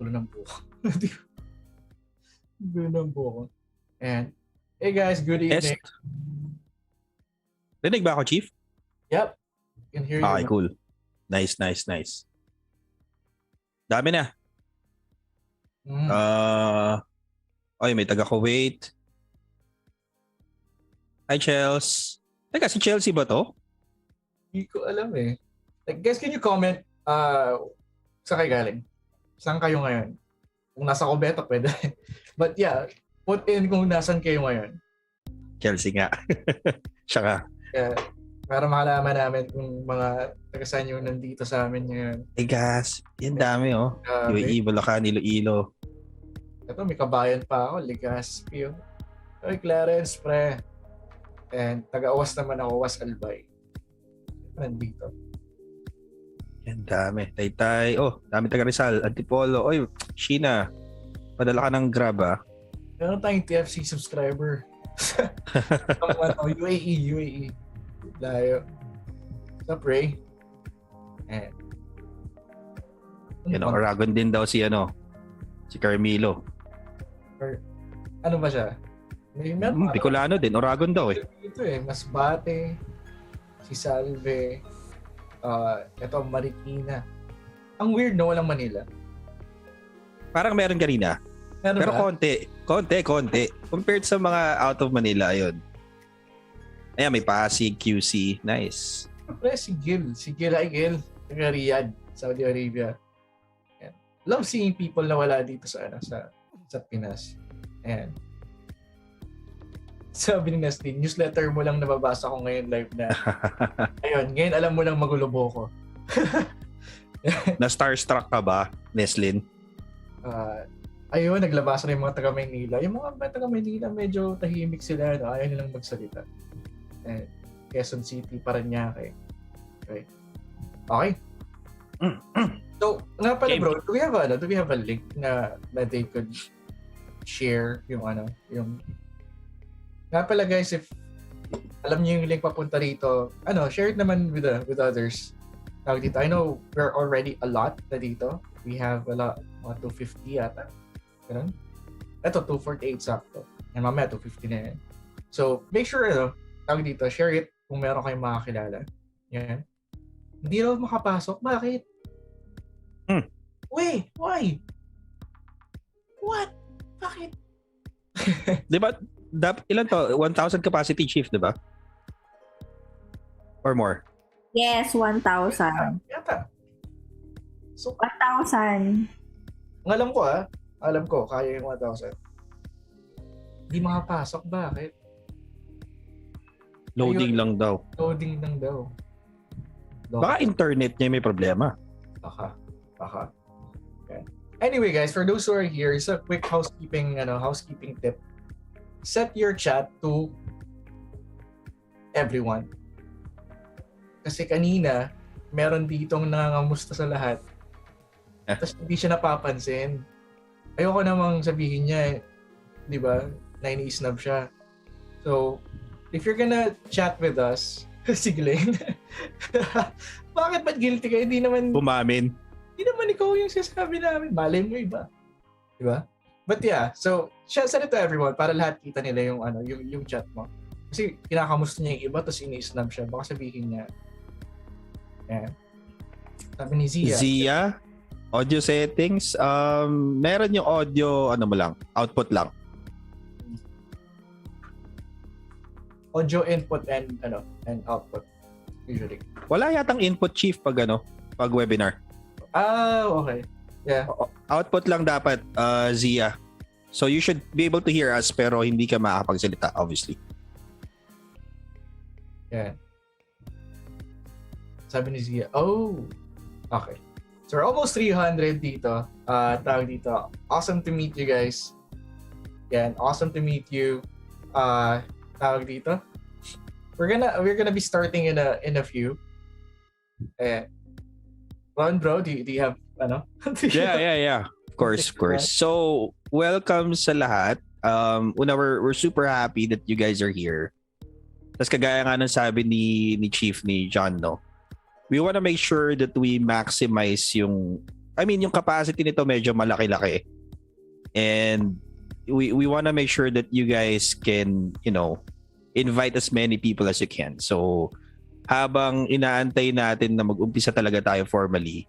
gulo ng buko. Gulo ng buko. And, hey guys, good evening. Rinig ba ako, Chief? Yep. Can hear you. Okay, cool. Nice. Dami na. Ay, may taga-Kuwait. Hi, Chels. Teka, si Chelsea ba to? Hindi ko alam eh. Like, guys, can you comment saan kayo galing? Saan kayo ngayon? Kung nasa Cubeta, pwede. But yeah, put in kung nasan kayo ngayon. Chelsea nga. Siya nga. Yeah, para makalaman namin kung mga taga-saan yung nandito sa amin ngayon. Hey guys, yan dami oh. UAE, Bulacan, Iloilo. Ito, may kabayan pa ako, Legazpi. Ay, Clarence, pre. And taga-Awas naman ako, Awas Albay. Nandito. Yan dami. Taytay. Oh, dami taga Rizal. Antipolo. Oy, Sheena. Padala ka ng Grab ah. Meron tayong TFC subscriber. UAE. Layo. What's up, Ray? And yan, Oragon din daw si si Carmelo. Ano ba siya? Bicolano din, Oragon daw eh. Ito eh, Masbate, si Salve, ito Marikina. Ang weird no, walang Manila. Parang meron kanina. Pero ba? konti. Compared sa mga out of Manila, ayun. Ayan, may Pasig, QC. Nice. Pre, si Gil. Taga Riyadh, Saudi Arabia. Ayan. Love seeing people na wala dito sa Pinas. Ayan. Sabi ni Nestle, newsletter mo lang nababasa ko ngayon live na. Ayun, ngayon alam mo lang magulubo ko. Na starstruck ka ba, Neslin? Ayun, naglabas na yung mga taga-Maynila. Yung mga taga-Maynila, medyo tahimik sila. Ayaw nilang magsalita. And Quezon City, Parañaque. Okay. So, nga pala bro, do we have a link na they could share yung nga pala guys, if alam niyo yung link papunta rito, share it naman with others. Tawag dito. I know we're already a lot na dito. We have a lot, 250 yata. Ganun. Ito, 248 sakto. And mamaya, 250 na yan. So, make sure, tawag dito, share it kung meron kayong makakilala. Yan. Hindi raw makapasok. Bakit? Wait, why? What? Bakit? Diba, ilan to? 1,000 capacity, Chief, diba? Or more? Yes, 1,000. Yata. So, 1,000. Alam ko, kaya yung 1,000. Hindi makapasok. Bakit? Loading lang daw. Baka internet niya may problema. Baka. Okay. Anyway guys, for those who are here, it's a quick housekeeping tip. Set your chat to everyone. Kasi kanina, meron ditong nangangamusta sa lahat. Tapos hindi siya napapansin. Ayoko namang sabihin niya, di ba, na ini-snub siya. So, if you're gonna chat with us, si Glenn, bakit ba't guilty ka? Hindi naman ikaw yung sasabi namin. Malay mo iba. Di ba? But yeah, so, send it to everyone para lahat kita nila yung chat mo. Kasi kinakamusta niya yung iba, tapos ini-snub siya. Baka sabihin niya, yan. Sabi ni Zia, audio settings, meron yung audio, output lang. Audio input and output usually. Wala yatang input, Chief, pag webinar. Okay. Yeah. Output lang dapat, Zia. So you should be able to hear us pero hindi ka makakapagsalita, obviously. Yeah. Sabi ni Zia, okay. So we're almost 300 dito. Tawag dito. Awesome to meet you guys. Yan, awesome to meet you. Tawag dito. We're gonna be starting in a few. Ron, bro, do you have Yeah. Of course. So, welcome sa lahat. Una, we're super happy that you guys are here. Tapos kagaya nga ng sabi ni Chief, ni John, no? We want to make sure that we maximize yung yung capacity nito medyo malaki-laki. And we want to make sure that you guys can, invite as many people as you can. So, habang inaantay natin na mag-umpisa talaga tayo formally,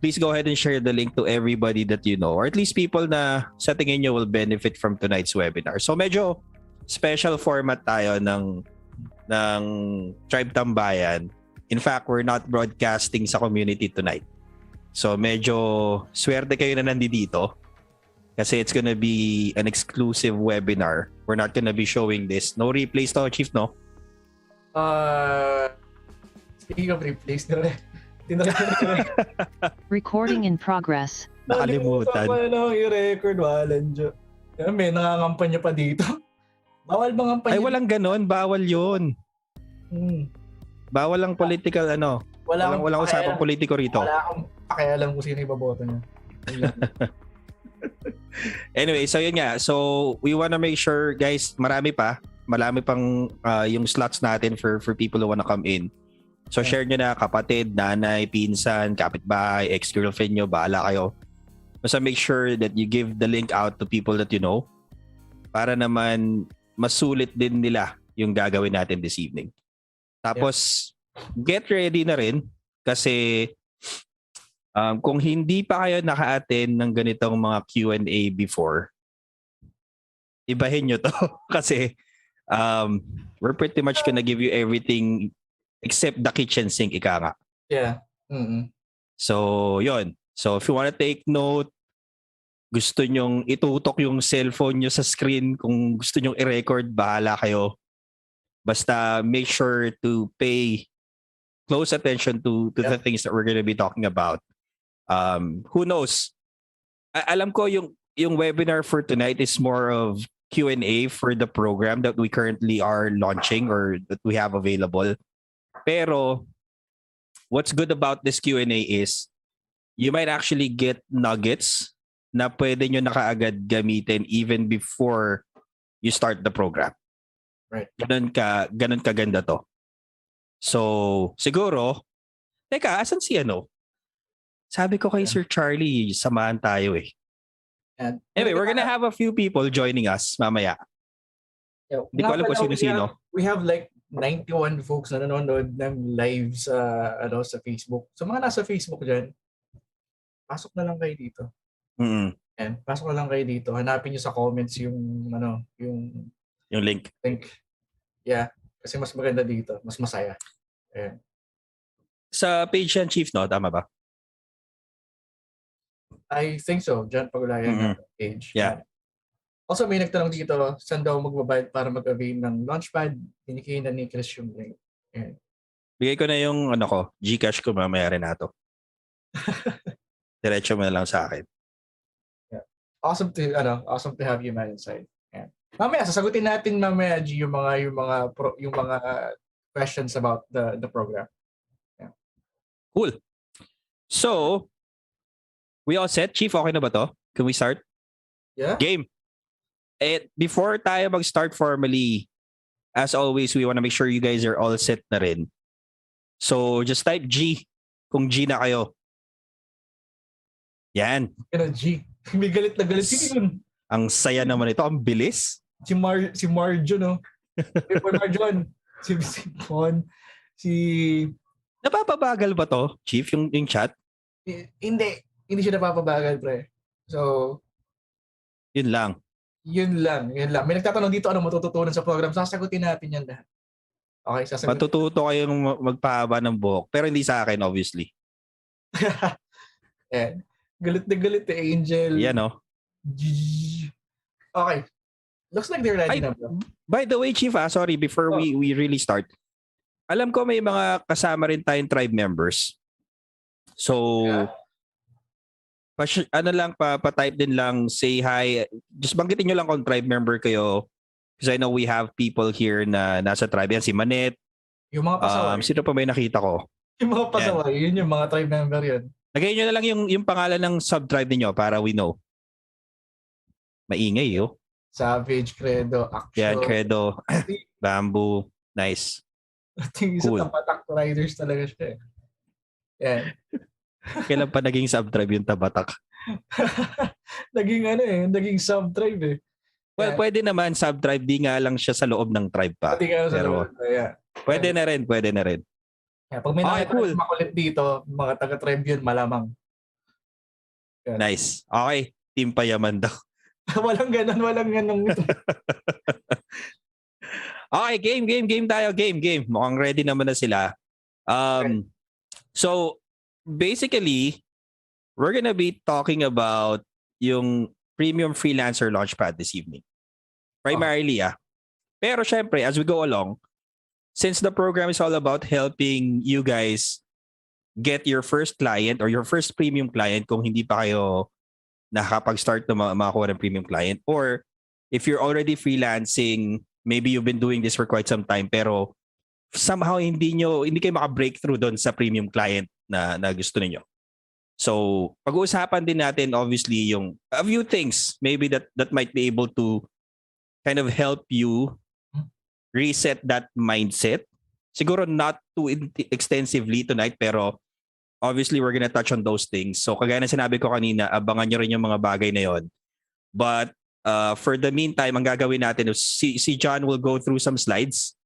please go ahead and share the link to everybody that you know, or at least people na sa tingin nyo will benefit from tonight's webinar. So, medyo special format tayo ng Tribe Tambayan. In fact, we're not broadcasting sa community tonight. So, medyo swerte kayo na nandito. Kasi it's gonna be an exclusive webinar. We're not gonna be showing this. No replays to, Chief, no? Speaking of replays, Recording in progress. Nakalimutan. Nakalimutan i-record, Walang GMG. May nangangampanya pa dito. Bawal bang kampanya? Ay, walang ganon. Bawal yun. Bawal ang political, walang usapang politiko rito. Wala akong pakialam kung sino ibaboto niya. Anyway, so yun nga. So, we wanna make sure, guys, marami pang yung slots natin for people who wanna come in. So, share nyo na kapatid, nanay, pinsan, kapitbahay, ex-girlfriend nyo, bahala kayo. Basta make sure that you give the link out to people that you know para naman masulit din nila yung gagawin natin this evening. Tapos, get ready na rin kasi kung hindi pa kayo naka-attend ng ganitong mga Q&A before, ibahin nyo to kasi we're pretty much gonna give you everything except the kitchen sink, ika nga. Yeah. Mm-hmm. So, yun. So, if you wanna take note, gusto nyong itutok yung cellphone nyo sa screen, kung gusto nyong i-record, bahala kayo. Basta make sure to pay close attention to the things that we're gonna be talking about. Who knows? Alam ko yung webinar for tonight is more of Q&A for the program that we currently are launching or that we have available. Pero what's good about this Q&A is you might actually get nuggets na pwede nyo na kaagad gamitin even before you start the program. Right. Ganun kaganda to. So, siguro, teka, asan si ano? Sabi ko kay Sir Charlie, samahan tayo eh. And, anyway, we're gonna have a few people joining us mamaya. Hindi ko alam kung sino-sino. We have like 91 folks na nanonood ng live sa Facebook. So mga nasa Facebook dyan, pasok na lang kayo dito. And pasok na lang kayo dito. Hanapin niyo sa comments yung link. Yeah, kasi mas maganda dito, mas masaya. Ayan. Sa page yan, Chief, no? Tama ba? I think so. John Pagulayan page. Yeah. Also, may nagtanong dito, saan daw magbabayad para mag-avail ng launchpad? Binigay na ni Chris yung link. Ayan. Bigay ko na yung Gcash ko mamaya rin nato. Diretso mo na lang sa akin. Yeah. Awesome to have you man inside. Ayan. Mamaya sasagutin natin mamaya G yung mga questions about the program. Yeah. Cool. So, we all set? Chief, okay na ba to? Can we start? Yeah. Game. And before tayo mag-start formally, as always, we want to make sure you guys are all set na rin. So, just type G kung G na kayo. Yan. G. May galit na galit. Yun. Ang saya naman ito. Ang bilis. Si Marjo, no? Marjon. Si Bon. Napapabagal ba to, Chief, yung chat? Hindi siya napapabagal, pre. So, yun lang. May nagtatanong dito ano matututunan sa program. Sasagutin natin yan lahat. Okay, sasagutin. Matututo kayong magpahaba ng buhok. Pero hindi sa akin, obviously. Galit na galit Angel. Yan, no? Okay. Looks like they're ready na, bro. By the way, Chief, sorry, before we really start. Alam ko may mga kasama rin tayong tribe members. So, pa-type din lang, say hi. Just banggitin nyo lang kung tribe member kayo. Because I know we have people here na nasa tribe. Yan, si Manet. Yung mga pasaway. Sino pa may nakita ko? Yung mga pasaway. Yun yung mga tribe member yun. Lagay nyo na lang yung pangalan ng sub-tribe niyo para we know. Maingay, yo. Savage, Credo, Action. Yan, Credo. Bamboo. Nice. Tingin sa Tapatak Riders talaga siya. Yan. Kailan pa naging subtribe yung tabatak? naging sub-tribe eh. Well, Yeah. pwede naman subtribe, di nga lang siya sa loob ng tribe pa. Pati ka sa Pero loob. Yeah. pwede na rin, pwede na rin. Yeah, pag may Okay, nakita cool. makulit dito, mga taga-tribe yun, malamang. Yeah. Nice. Okay, team payaman daw. walang ganun. Okay, game tayo, game. Mukhang ready naman na sila. So, basically, we're gonna be talking about yung Premium Freelancer Launchpad this evening. Primarily, Pero syempre, as we go along, since the program is all about helping you guys get your first client or your first premium client kung hindi pa kayo nakakapag-start na makakuha ng premium client, or if you're already freelancing, maybe you've been doing this for quite some time pero somehow hindi kayo maka-breakthrough doon sa premium client na gusto niyo. So, pag-uusapan din natin obviously yung a few things maybe that might be able to kind of help you reset that mindset. Siguro not too extensively tonight pero obviously we're gonna touch on those things. So, kagaya na sinabi ko kanina, abangan nyo rin yung mga bagay na yon. But for the meantime, ang gagawin natin is si John will go through some slides.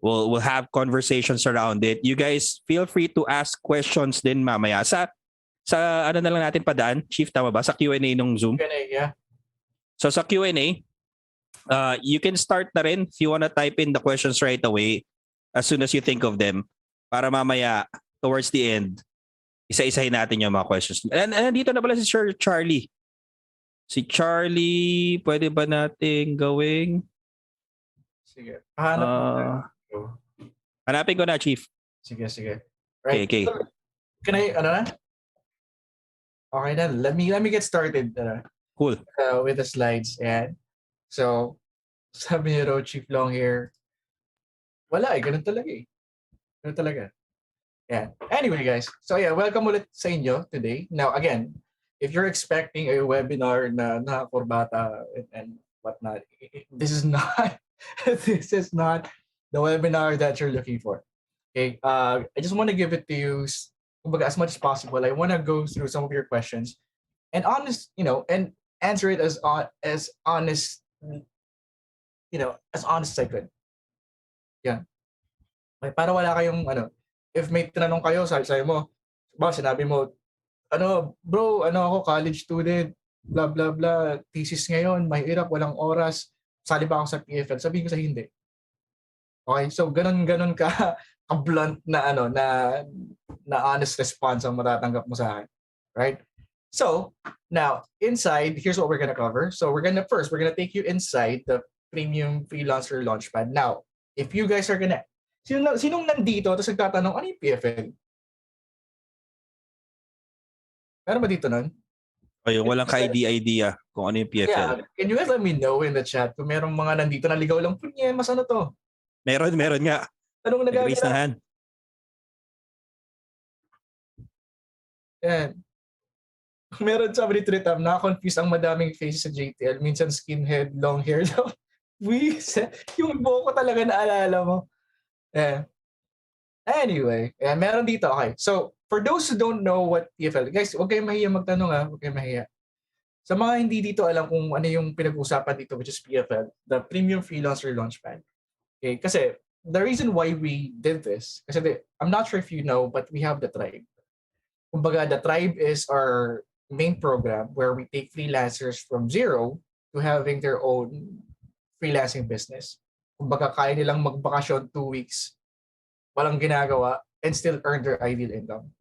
We'll have conversations around it. You guys feel free to ask questions din mamaya sa ano na lang natin padaan, Chief, tama ba? Sa Q&A nung Zoom. Q&A, yeah. So sa Q&A, you can start na rin if you wanna type in the questions right away as soon as you think of them para mamaya towards the end, isa-isahin natin yung mga questions. And nandito na pala si Sir Charlie. Si Charlie, pwede ba natin gawing? Sige. Hanapin ko na, Chief. Sige. Right. Okay. Can I, Okay then, let me get started. Cool. With the slides. And so, sabi niyo raw, Chief Long here. Wala ganun talaga. Yeah. Anyway, guys. So yeah, welcome ulit sa inyo today. Now, again, if you're expecting a webinar na nakakurbata and whatnot, this is not the webinar that you're looking for. Okay. I just want to give it to you as much as possible. I want to go through some of your questions and and answer it as honest, as honest as I could. Yeah. Para wala kayong if may tinanong kayo, sabi mo, sinabi mo, bro, ako college student, blah blah blah, thesis ngayon, mahirap, walang oras, sali ba ako sa PFL? Sabihin ko sa hindi. Okay? So ganun ka blunt na na honest response ang matatanggap mo sa akin. Right? So, now, inside, here's what we're gonna cover. So we're gonna take you inside the Premium Freelancer Launchpad. Now, if you guys are gonna sinong nandito tapos nagtatanong, ano yung PFL? Meron ba dito nun? Yung walang ka-idea kung ano yung PFL. Yeah. Can you guys let me know in the chat kung merong mga nandito na ligaw lang, mas ano to? Meron nga. Anong Nag-raise na hand. Yan. Meron sabi ni Tritam, nakakonfuse ang madaming faces sa JTL. Minsan skinhead, long hair daw. Yung buhok ko talaga naalala mo. Yeah. Anyway, meron dito. Okay. So, for those who don't know what PFL, guys, huwag kayong mahiya magtanong Huwag kayong mahiya. Sa mga hindi dito alam kung ano yung pinag-usapan dito, which is PFL, the Premium Freelancer Launchpad. Okay, kasi the reason why we did this, kasi I'm not sure if you know, but we have the tribe. Kumbaga, the tribe is our main program where we take freelancers from zero to having their own freelancing business. Kumbaga, kaya nilang magbakasyon 2 weeks, walang ginagawa, and still earn their ideal income.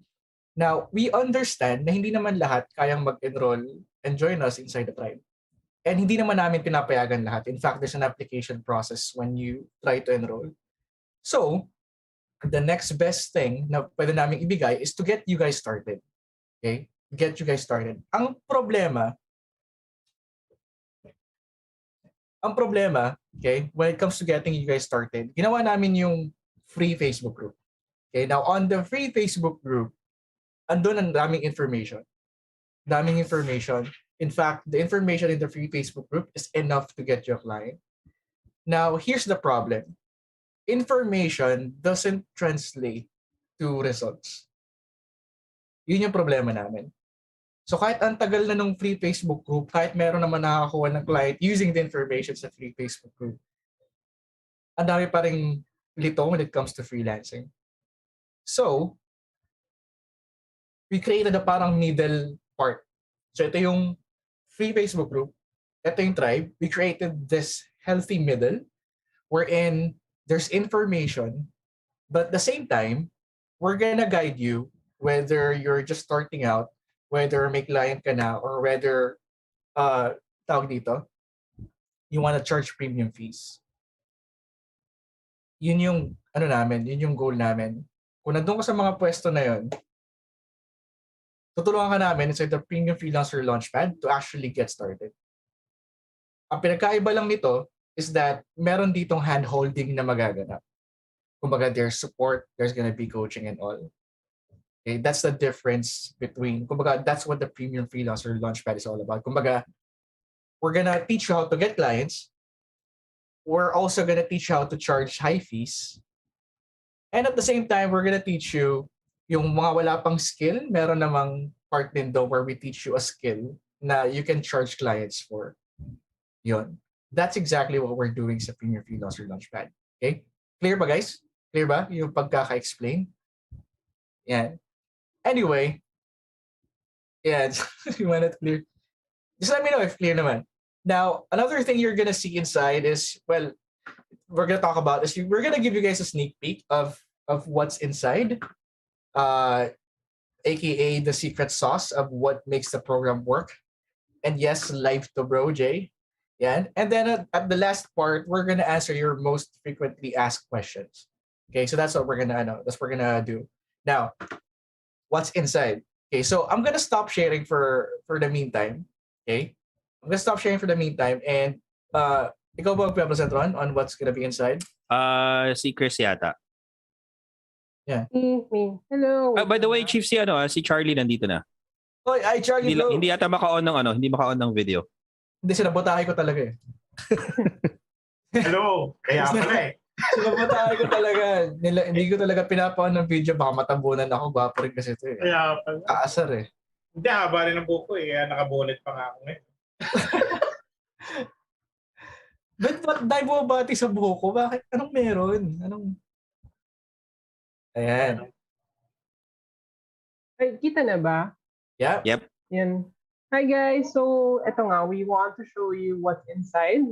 Now, we understand na hindi naman lahat kayang mag-enroll and join us inside the tribe. And hindi naman namin pinapayagan lahat. In fact, there's an application process when you try to enroll. So, the next best thing na pwede namin ibigay is to get you guys started. Okay? Get you guys started. Ang problema, okay, when it comes to getting you guys started, ginawa namin yung free Facebook group. Okay? Now, on the free Facebook group, andun ang daming information. In fact, the information in the free Facebook group is enough to get your client. Now, here's the problem. Information doesn't translate to results. Yun yung problema namin. So kahit ang tagal na nung free Facebook group, kahit meron naman nakakakuha ng client using the information sa free Facebook group, ang dami pa rin lito when it comes to freelancing. So, we created a parang middle part. So ito yung free Facebook group, ito yung tribe. We created this healthy middle wherein there's information, but at the same time, we're gonna guide you whether you're just starting out, whether may client ka na, or whether, tawag dito, you wanna charge premium fees. Yun yung, yun yung goal namin. Kung nandun ka sa mga pwesto na yun, tutulungan ka namin inside the Premium Freelancer Launchpad to actually get started. Ang pinagkaiba lang nito is that meron ditong hand-holding na magaganap. Kumbaga, there's support, there's gonna be coaching and all. Okay, that's the difference between, kumbaga, that's what the Premium Freelancer Launchpad is all about. Kumbaga, we're gonna teach you how to get clients. We're also gonna teach you how to charge high fees. And at the same time, we're gonna teach you yung mga wala pang skill, meron namang part din doon where we teach you a skill na you can charge clients for. Yun. That's exactly what we're doing sa Premium Freelancer Launchpad. Okay? Clear ba, guys? Clear ba yung pagkaka-explain? Yan. Anyway, yeah, you want it clear? Just let me know if clear naman. Now, another thing you're gonna see inside is, well, we're gonna talk about this. We're gonna give you guys a sneak peek of what's inside. AKA the secret sauce of what makes the program work. And yes, live to bro, Jay. Yeah. And then at the last part, we're gonna answer your most frequently asked questions. Okay, so that's what we're gonna do. Now, what's inside? Okay, so I'm gonna stop sharing for the meantime. Okay, I'm gonna stop sharing for the meantime, and ikaw ba magpe-present on what's gonna be inside? Si Chris yata. Yeah. Me. Hello. By the way, Chief, si Charlie nandito na. Oh, ay Charlie, bro. Hindi yata maka-on ng video. Hindi, sinabotahe ko talaga eh. Hello. Kaya pala eh. Sinabotahe ko talaga. Hindi ko talaga pinapaon ng video. Baka matambunan ako. Gwapo rin kasi ito eh. Kaya pala. Kaasar eh. Hindi, haba rin ang buko eh. Kaya nakabulit pa nga ako ngayon. Ba't dahil bumabati sa buhok ko? Bakit? Anong meron? Ayan. Ay, kita na ba? Yeah. Yep. Yan. Hi guys. So, eto nga, we want to show you what's inside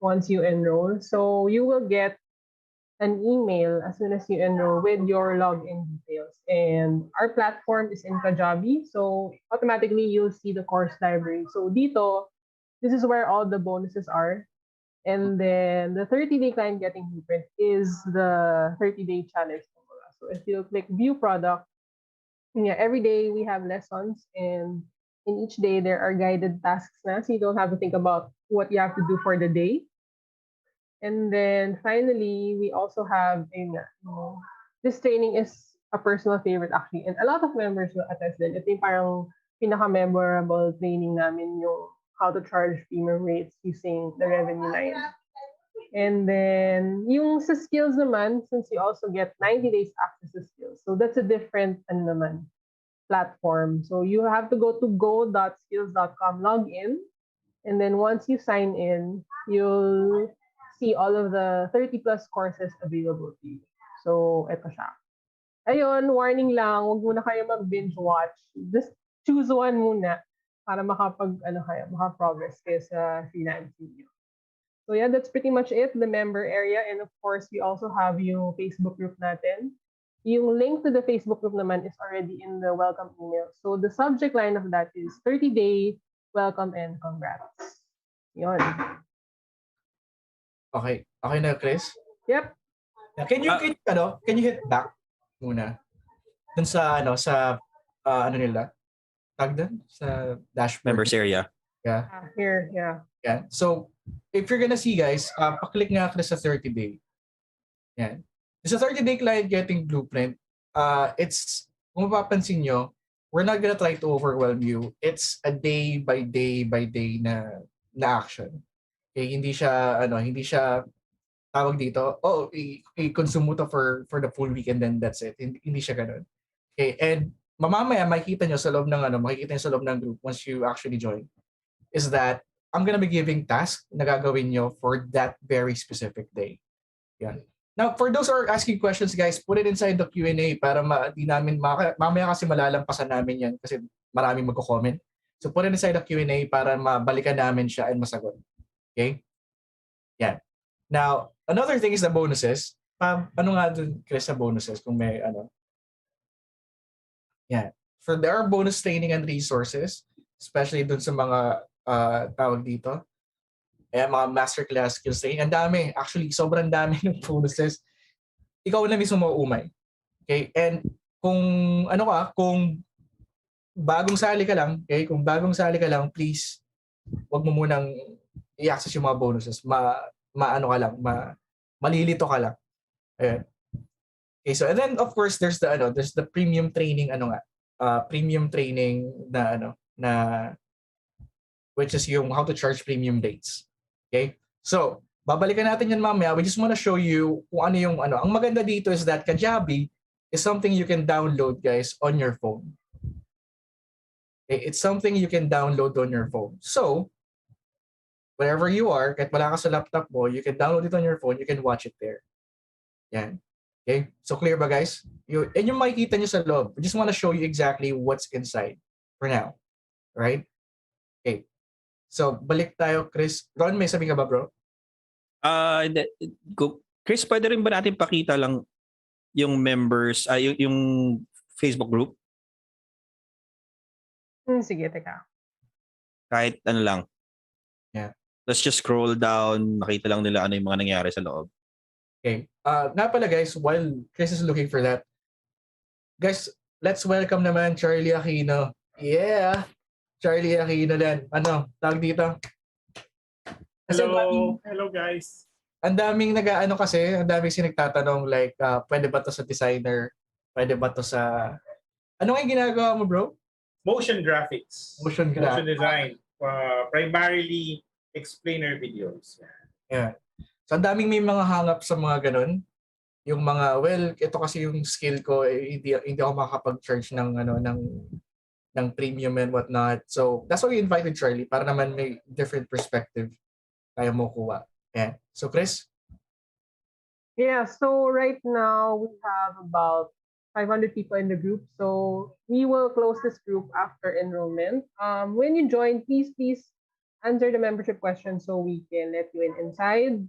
once you enroll. So, you will get an email as soon as you enroll with your login details. And our platform is in Kajabi. So, automatically, you'll see the course library. So, dito, this is where all the bonuses are. And then the 30-day client getting blueprint is the 30-day challenge. So if you click view product, yeah, every day we have lessons, and in each day there are guided tasks na, so you don't have to think about what you have to do for the day. And then finally, we also have this training is a personal favorite actually, and a lot of members will attest din. Ito yung parang pinaka-memorable training namin, yung how to charge premium rates using the revenue line. And then, yung sa skills naman, since you also get 90 days access to skills. So that's a different platform. So you have to go to go.skills.com, log in. And then once you sign in, you'll see all of the 30 plus courses available to you. So, eto siya. Ayun, warning lang, huwag muna kayo mag-binge watch. Just choose one muna para maka-progress kayo sa freelancing niyo. So yeah, that's pretty much it, the member area. And of course, we also have yung Facebook group natin. Yung link to the Facebook group naman is already in the welcome email. So the subject line of that is 30-day welcome and congrats. Yun. Okay. Okay na, Chris? Yep. Can you hit back muna? Dun sa nila? Tag dun? Sa dashboard. Members area. Yeah. Here, yeah. Yeah. So, if you're gonna see guys, paklik nga Chris sa 30-day. Yan. Sa 30-day client getting blueprint, it's, kung mapapansin nyo, we're not gonna try to overwhelm you. It's a day by day na action. Okay, hindi siya tawag dito, i-consume mo to for the full week and then that's it. Hindi siya ganun. Okay, and mamamaya makikita nyo sa loob ng makikita nyo sa loob ng group once you actually join, is that I'm gonna be giving task na gagawin nyo for that very specific day. Yan. Now, for those who are asking questions, guys, put it inside the Q&A para di namin, mamaya kasi malalampasan namin yan kasi maraming magko-comment. So put it inside the Q&A para mabalikan namin siya and masagot. Okay? Yan. Now, another thing is the bonuses. Ano nga dun, Chris, sa bonuses kung may Yan. There are bonus training and resources, especially dun sa mga tawag dito. Mga masterclass skills training. Ang dami. Actually, sobrang dami ng bonuses. Ikaw na mismo mauumay. Okay? And kung bagong sali ka lang, okay? Kung bagong sali ka lang, please, wag mo munang i-access yung mga bonuses. Malilito ka lang. Ayan. Okay, so and then of course there's the premium training premium training na which is yung how to charge premium dates. Okay? So, babalikan natin yan mamaya. We just want to show you kung ang maganda dito is that Kajabi is something you can download, guys, on your phone. Okay? It's something you can download on your phone. So, wherever you are, kahit wala ka sa laptop mo, you can download it on your phone, you can watch it there. Yan. Okay? So, clear ba, guys? And yung makikita nyo sa loob. We just want to show you exactly what's inside for now. Right? Okay. So, balik tayo, Chris. Ron, may sabi ka ba, bro? Chris, pwede rin ba natin pakita lang yung members, yung Facebook group? Sige, teka. Kahit ano lang. Yeah. Let's just scroll down, makita lang nila ano yung mga nangyari sa loob. Okay. Nga pala, guys, while Chris is looking for that, guys, let's welcome naman Charlie Aquino. Yeah! Charlie Aquino din. Tawag dito? Kasi Hello guys. Ang daming ang daming sinagtatanong like, pwede ba to sa designer? Pwede ba to sa... Ano nga yung ginagawa mo, bro? Motion graphics. Motion design. Primarily explainer videos. Yeah. So ang daming may mga hang-up sa mga ganun. Yung mga, ito kasi yung skill ko, hindi ako makakapag-charge ng premium and whatnot. So, that's why we invited Charlie para naman may different perspective tayo mo kuha. Yeah. So, Chris? Yeah, so right now we have about 500 people in the group. So we will close this group after enrollment. When you join, please answer the membership question so we can let you inside.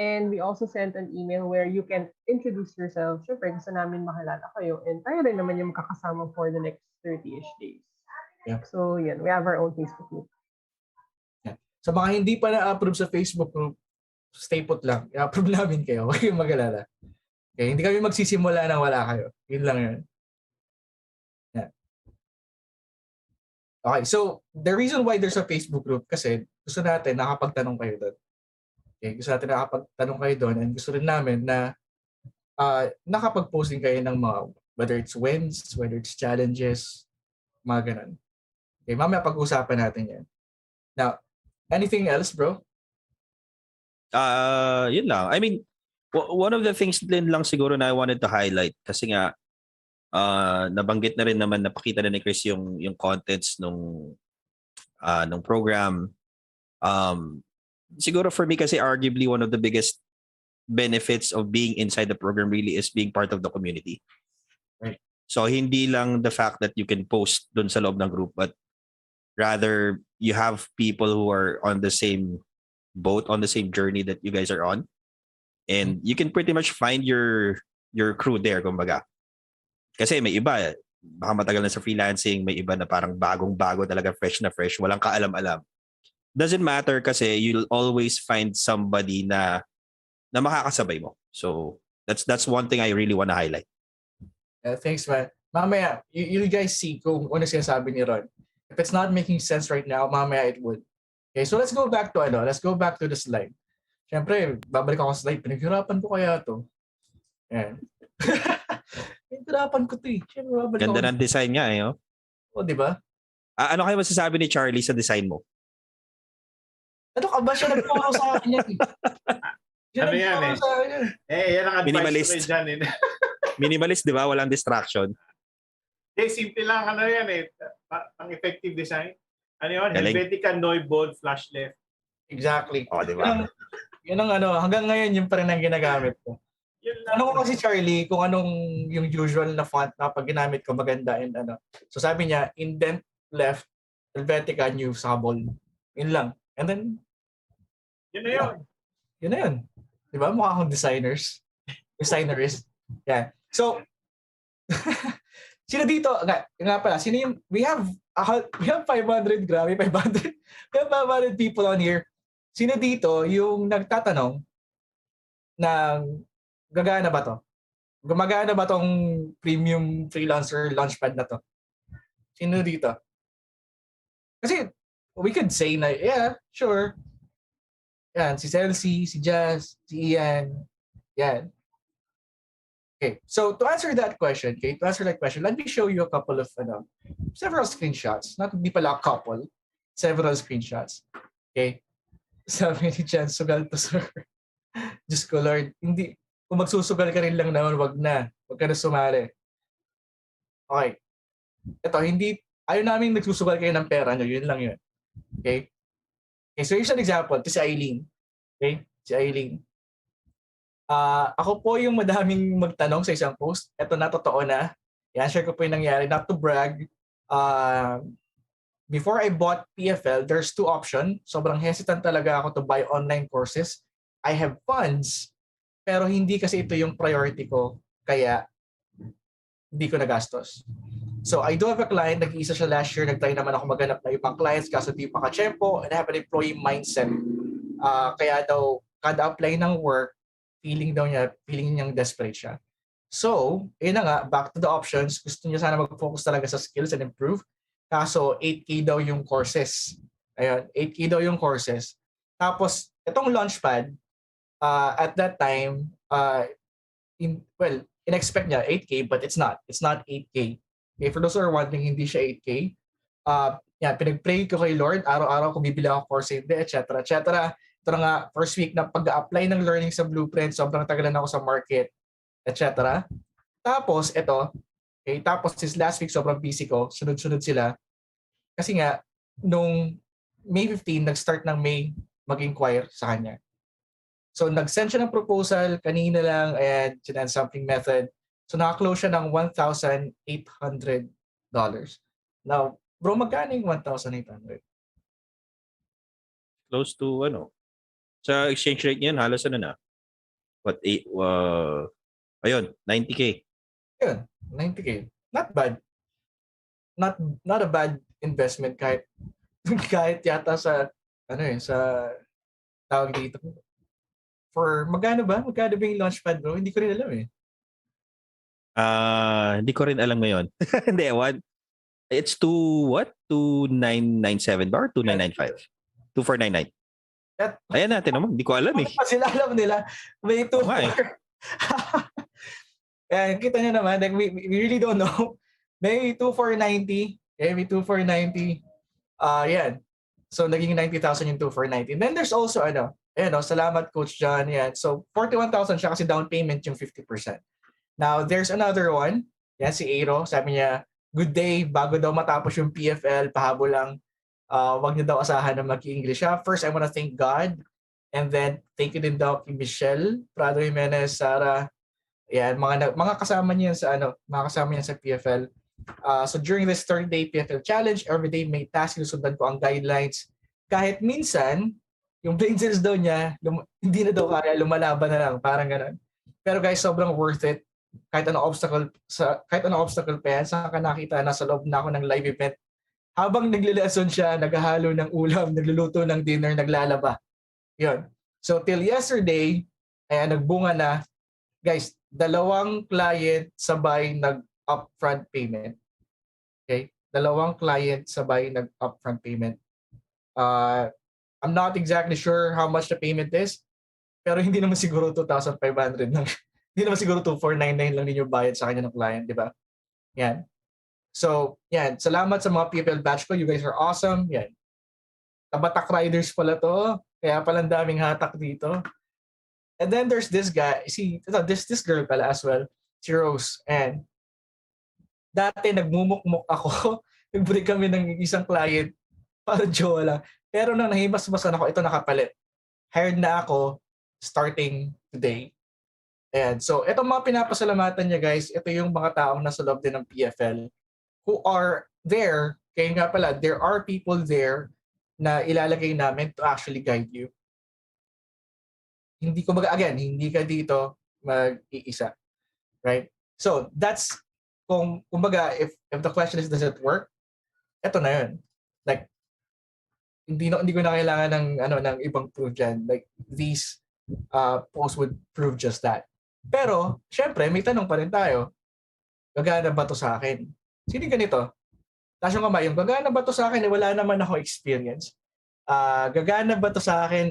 And we also sent an email where you can introduce yourself. Siyempre, gusto namin makilala kayo. And tayo rin naman yung makakasama for the next 30-ish days. Yeah. So, yan. We have our own Facebook group. Yeah. So, mga hindi pa na-approve sa Facebook group, stay put lang. I-approve namin kayo. Huwag kayong mag-alala. Okay? Hindi kami magsisimula na wala kayo. Yun lang yun. Yeah. Okay. So, the reason why there's a Facebook group kasi gusto natin nakapagtanong kayo doon. Okay, gusto natin nakapagtanong kayo doon and gusto rin namin na nakapag-post din kayo ng mga, whether it's wins, whether it's challenges, mga ganun. Okay, mamaya pag-usapan natin yan. Now, anything else, bro? Yun lang. I mean, one of the things din lang siguro na I wanted to highlight kasi nga, nabanggit na rin naman, napakita na ni Chris yung contents nung program. Siguro for me kasi arguably one of the biggest benefits of being inside the program really is being part of the community. Right. So hindi lang the fact that you can post dun sa loob ng group but rather you have people who are on the same boat, on the same journey that you guys are on. And you can pretty much find your crew there, kumbaga. Kasi may iba, baka matagal na sa freelancing, may iba na parang bagong-bago talaga, fresh na fresh, walang kaalam-alam. Doesn't matter kasi you'll always find somebody na makakasabay mo. So that's one thing I really want to highlight. Thanks, man. Mamaya, you guys see kung ano sinasabi ni Ron. If it's not making sense right now, mamaya it would. Okay, so let's go back to the slide. Siyempre, babalik ako sa slide. Pinaghirapan ko kaya to. Ayan. Pinaghirapan ko to eh. Siyempre, babalik Ganda ng design niya eh. O, di ba? Ano kayo masasabi ni Charlie sa design mo? Ano ka ba? Siya nagpakaw sa akin yan. Ano yan eh? Yan ang advice Minimalist. ko dyan eh. Minimalist, di ba? Walang distraction. Simple lang ano yan eh. Ang effective design. Ano yun? Galing. Helvetica, Neubold, flash left. Exactly. Oh, di ba? Yun ang ano, hanggang ngayon yun pa rin ang ginagamit ko. Yun lang. Ano ko kasi Charlie, kung anong yung usual na font na pag ginamit ko maganda and ano. So sabi niya, indent left, Helvetica, new, saka bold. Yun lang. And then, Yun na yun. yun na yun. Di ba? Mukha akong designerist. Yeah. So, sino dito, nga pala, sino yung, we have 500, grabe, 500. We have 500 people on here. Sino dito yung nagtatanong ng gagana ba to? Gumagana ba tong premium freelancer launchpad na to? Sino dito? Kasi we could say na, yeah, sure. Yan, si Celsi, si Jazz, si Ian. Yan. Okay, so to answer that question, let me show you a couple of, several screenshots. Not hindi pala a couple, several screenshots. Okay? Sabi ni Jan, sugal to sir. Diyos ko Lord, hindi, kung magsusugal ka rin lang naman, wag na. Wag ka na sumali. Okay. Ito, ayaw namin nagsusugal kayo ng pera nyo, yun lang yun. Okay? Okay, so here's an example. Ito si Eileen. Okay? Si Eileen. Ako po yung madaming magtanong sa isang post. Ito na, totoo na. Yan, share ko po yung nangyari. Not to brag. Before I bought PFL, there's two options. Sobrang hesitant talaga ako to buy online courses. I have funds, pero hindi kasi ito yung priority ko. Kaya, hindi ko nagastos. So, I do have a client. Nag-iisa siya last year. Nag-try naman ako maghanap na ibang clients kaso di makachempo. And I have an employee mindset. Kaya daw, kada apply ng work, feeling niyang desperate siya. So, yun na nga, back to the options. Gusto niya sana mag-focus talaga sa skills and improve. Kaso, 8K daw yung courses. Ayun, 8K daw yung courses. Tapos, itong launchpad, at that time, in-expect niya 8K, but it's not. It's not 8K. Okay, for those who are wondering, hindi siya 8K. Pinag-pray ko kay Lord, araw-araw kung bibili ako course, hindi, etc. Ito na nga, first week na pag-apply ng learning sa Blueprint, sobrang tagalan ako sa market, etc. Tapos, okay, tapos this last week, sobrang busy ko, sunod-sunod sila. Kasi nga, nung May 15, nag-start ng May mag-inquire sa kanya. So, nag-send siya ng proposal kanina lang and sinend something method. So, naka-close siya ng $1,800. Now, bro, magkano yung 1,800? Close to sa exchange rate niyan halos na. Ayun, 90K. Yun, 90K. Not bad. Not a bad investment kahit yata sa sa tawag dito. For magkano ba? Magkano ba yung launchpad, bro? Hindi ko rin alam eh. Hindi ko rin alam ngayon. Hindi, it's 2997 ba or 2995? 2499. Ayan natin naman, hindi ko alam eh. Sila alam nila. May 2 Ayan, kita nyo naman, like we really don't know. May 2490. Okay, may 2490. Yan. So, naging 90,000 yung 2490. Then there's also, salamat Coach John. Yan. So, 41,000 siya kasi down payment yung 50%. Now, there's another one. Yan, si Aero. Sabi niya, good day, bago daw matapos yung PFL, pahabol lang. Wag niyo daw asahan na mag-English siya. First, I want to thank God. And then, thank you din daw kay Michelle, Prado Jimenez, Sarah. Yan, mga kasama niya sa PFL. So during this 30-day PFL challenge, every day may task, sinusundan ko ang guidelines. Kahit minsan, yung brain cells daw niya, hindi na daw kaya, lumalaban na lang, parang ganun. Pero guys, sobrang worth it. Kahit anong obstacle pa yan, saan ka nakita, nasa loob na ako ng live event. Habang naglilesson siya, naghahalo ng ulam, nagluluto ng dinner, naglalaba. Yun. So till yesterday, nagbunga na. Guys, 2 client sabay nag-upfront payment. Okay? 2 client sabay nag-upfront payment. I'm not exactly sure how much the payment is, pero hindi naman siguro 2,500 lang. Hindi naman siguro 2,499 lang din yung bayad sa kanya ng client, di ba? Yan. So, yan. Salamat sa mga PFL batch ko. You guys are awesome. Yan. Tabatak Riders pala to. Kaya pala daming hatak dito. And then there's this guy. See, this girl pala as well. Si Rose. And Dati nagmumukmuk ako. Nag-break kami ng isang client para jowa lang. Pero nung nahimas-masan ako, ito nakapalit. Hired na ako starting today. Ayan. So, itong mga pinapasalamatan niya guys, ito yung mga taong nasa loob din ng PFL who are there. Kaya nga pala, there are people there na ilalagay namin to actually guide you. Hindi ko again, hindi ka dito mag-iisa. Right? So, that's kumbaga, if the question is, does it work? Ito na yun. Like, hindi ko na kailangan ng ibang proof dyan. Like, these posts would prove just that. Pero, syempre, may tanong pa rin tayo. Gagana ba to sa akin? Sino ganito? Taas yung kamay, yung gagana ba to sa akin? Wala naman ako experience. Gagana ba to sa akin?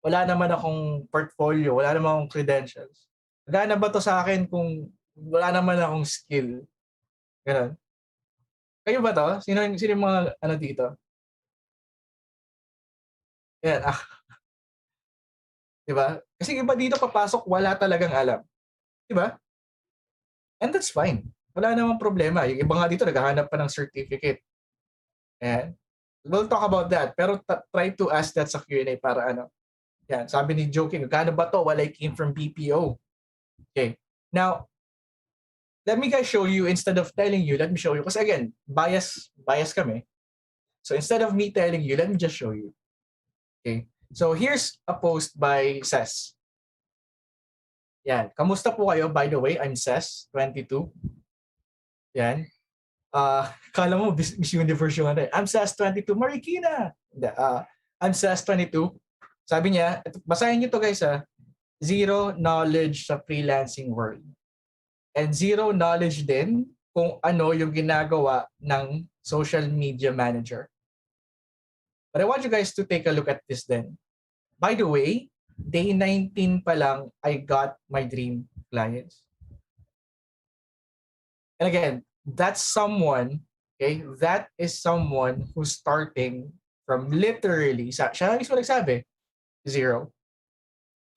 Wala naman akong portfolio. Wala naman akong credentials. Gagana ba to sa akin kung wala naman akong skill? Ganun. Kayo ba to? Sino yung mga dito? Yan. Diba? Kasi iba dito papasok, wala talagang alam. Diba? And that's fine. Wala namang problema. Yung iba nga dito, naghahanap pa ng certificate. Ayan. We'll talk about that. Pero try to ask that sa Q&A para Yan. Sabi ni Joking, kano ba to? Well, I came from BPO. Okay. Now, let me guys show you, instead of telling you, let me show you. Kasi again, bias kami. So instead of me telling you, let me just show you. Okay. So here's a post by Ses. Yan. Kamusta po kayo? By the way, I'm Ses, 22. Yan. Kala mo, Miss Universe yung I'm Ses, 22. Marikina! I'm Ses, 22. Sabi niya, basahin niyo to guys zero knowledge sa freelancing world. And zero knowledge din kung ano yung ginagawa ng social media manager. But I want you guys to take a look at this then. By the way, day 19 pa lang, I got my dream clients. And again, that's someone, okay, that is someone who's starting from literally, siya mismo nagsabi, zero.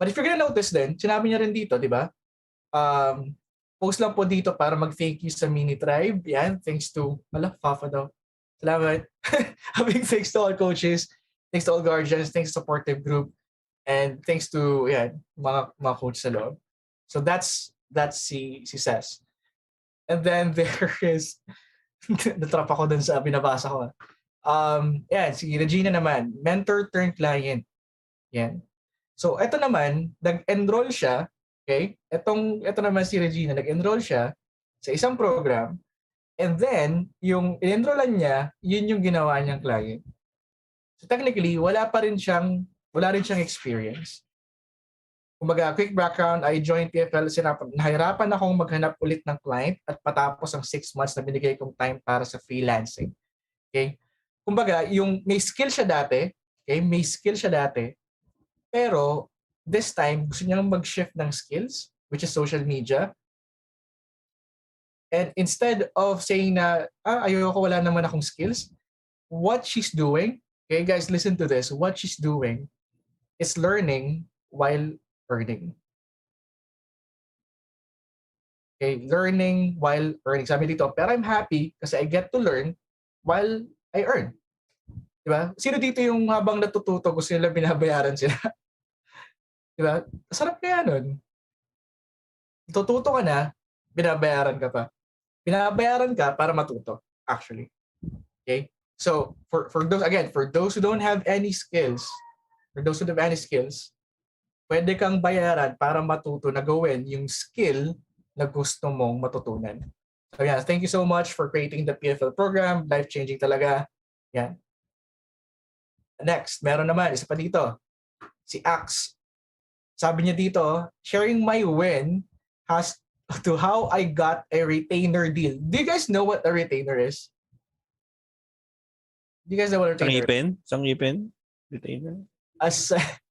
But if you're gonna notice then, sinabi niya rin dito, di ba? Post lang po dito para mag-thank you sa mini tribe. Yan, thanks to, Fafa daw. Salamat. A big thanks to all coaches, thanks to all guardians, thanks to supportive group, and thanks to mga coach sa loob. So that's si Ses. And then there is, natrap ako dun sa binabasa ko. Yan, si Regina naman, mentor turned client. Yan. So ito naman, nag-enroll siya, okay? Ito naman si Regina, nag-enroll siya sa isang program, and then yung in-enrollan niya, yun yung ginawa niyang client. So technically, wala rin siyang experience. Kumbaga, quick background, I joined PFL, nahirapan akong maghanap ulit ng client at patapos ang 6 months na binigay kong time para sa freelancing. Okay? Kumbaga, yung may skill siya dati, pero this time, gusto niyang mag-shift ng skills, which is social media. And instead of saying na, ayoko, wala naman akong skills, what she's doing, okay guys, listen to this, what she's doing is learning while earning. Okay, learning while earning. Sabi dito, pero I'm happy kasi I get to learn while I earn. Diba? Sino dito yung habang natututo gusto nila binabayaran sila? Diba? Sarap kaya nun. Tututo ka na, binabayaran ka pa. Binabayaran ka para matuto, actually. Okay? So, for those who don't have any skills, pwede kang bayaran para matuto na gawin yung skill na gusto mong matutunan. So yeah, thank you so much for creating the PFL program. Life-changing talaga. Yan. Next, meron naman, isa pa dito. Si Axe. Sabi niya dito, sharing my win has to how I got a retainer deal. Do you guys know what a retainer is? Do you guys know what a retainer is? Sangipin? Retainer? Aside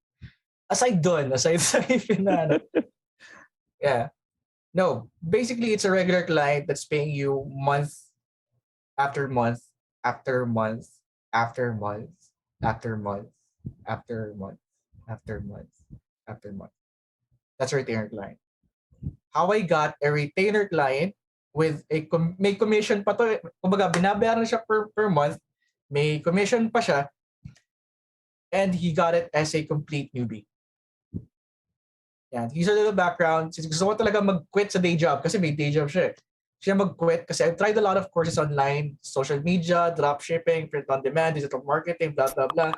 sa ipin na yeah. No, basically it's a regular client that's paying you month after month after month after month after month after month after month after month. That's a retainer client. How I got a retainer client may commission pa to. Kumbaga, binabayaran siya per month. May commission pa siya. And he got it as a complete newbie. Yan. Here's a little background. Since gusto ko talaga mag-quit sa day job kasi may day job siya. Siya mag-quit kasi I've tried a lot of courses online, social media, dropshipping, print on demand, digital marketing, blah, blah, blah.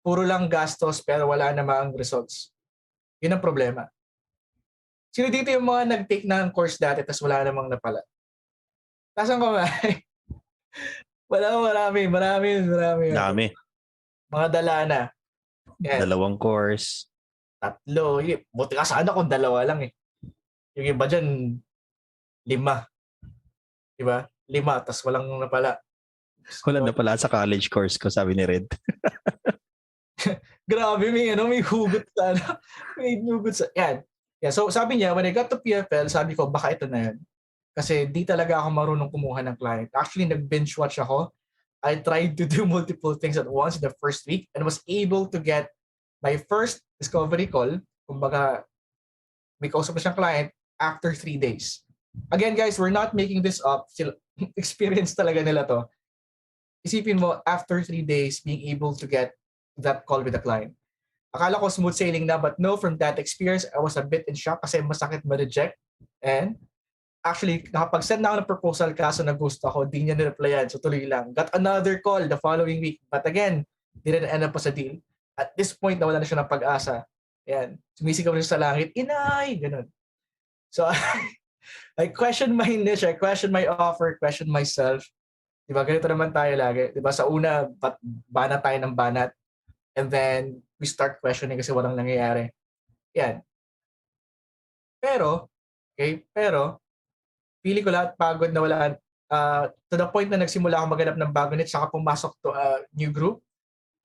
Puro lang gastos pero wala namang results. Yun ang problema. Sino dito yung mga nag-take ng course dati tapos wala namang napala? Tasan ko ba? Marami. Dami. Mga dala na. Yan. 2 course. 3. Buti ka sana kung 2 lang eh. Yung iba dyan, 5. Diba? 5, tas walang napala. Wala na pala sa college course ko, sabi ni Red. Grabe, may hugot sana. May hugot sa... Yan. Yeah, so sabi niya, when I got to PFL, sabi ko, baka ito na yan. Kasi di talaga ako marunong kumuha ng client. Actually, nag-binge watch ako. I tried to do multiple things at once in the first week and was able to get my first discovery call. Kumbaga, may kausap na siyang client after 3 days. Again, guys, we're not making this up. Experience talaga nila to. Isipin mo, after 3 days, being able to get that call with the client. Akala ko smooth sailing na, but no, from that experience, I was a bit in shock kasi masakit ma-reject. And actually, nakapag-send na ako ng proposal kaso nag-ghost ako, di niya nireplyan, so tuloy lang. Got another call the following week, but again, didn't end up sa deal. At this point, nawala na siya ng pag-asa. Ayan, sumisigaw siya sa langit, inay, ganun. So, I question my niche, I question my offer, question myself. Diba, ganito naman tayo lagi. Diba, sa una, banat tayo ng banat. And then, we start questioning kasi walang nangyayari. Yan. Pero, pili ko lahat pagod na wala. To the point na nagsimula ako maghanap ng bago niche, saka pumasok to a new group.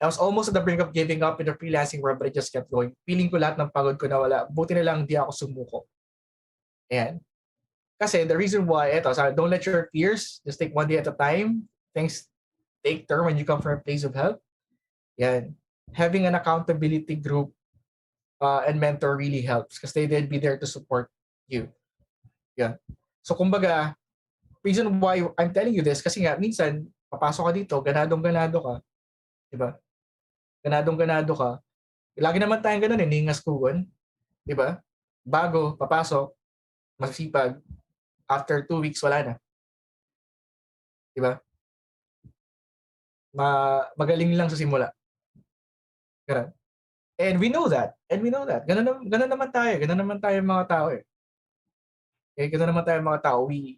I was almost at the brink of giving up in the freelancing world, but I just kept going. Feeling ko lahat ng pagod ko na wala. Buti na lang di ako sumuko. Ayan. Kasi the reason why, sabi, don't let your fears, just take one day at a time. Things take turn when you come from a place of help. Yan. Having an accountability group and mentor really helps because they'll be there to support you. Yeah. So kumbaga, reason why I'm telling you this, kasi nga, minsan, papasok ka dito, ganadong-ganado ka. Diba? Ganadong-ganado ka. Lagi naman tayong ganun ningas kugon. Diba? Bago, papasok, masipag, after 2 weeks, wala na. Diba? Magaling lang sa simula. Ganun. And we know that. Ganun naman tayo. Ganun naman tayo mga tao eh. Okay, ganun naman tayo mga tao. We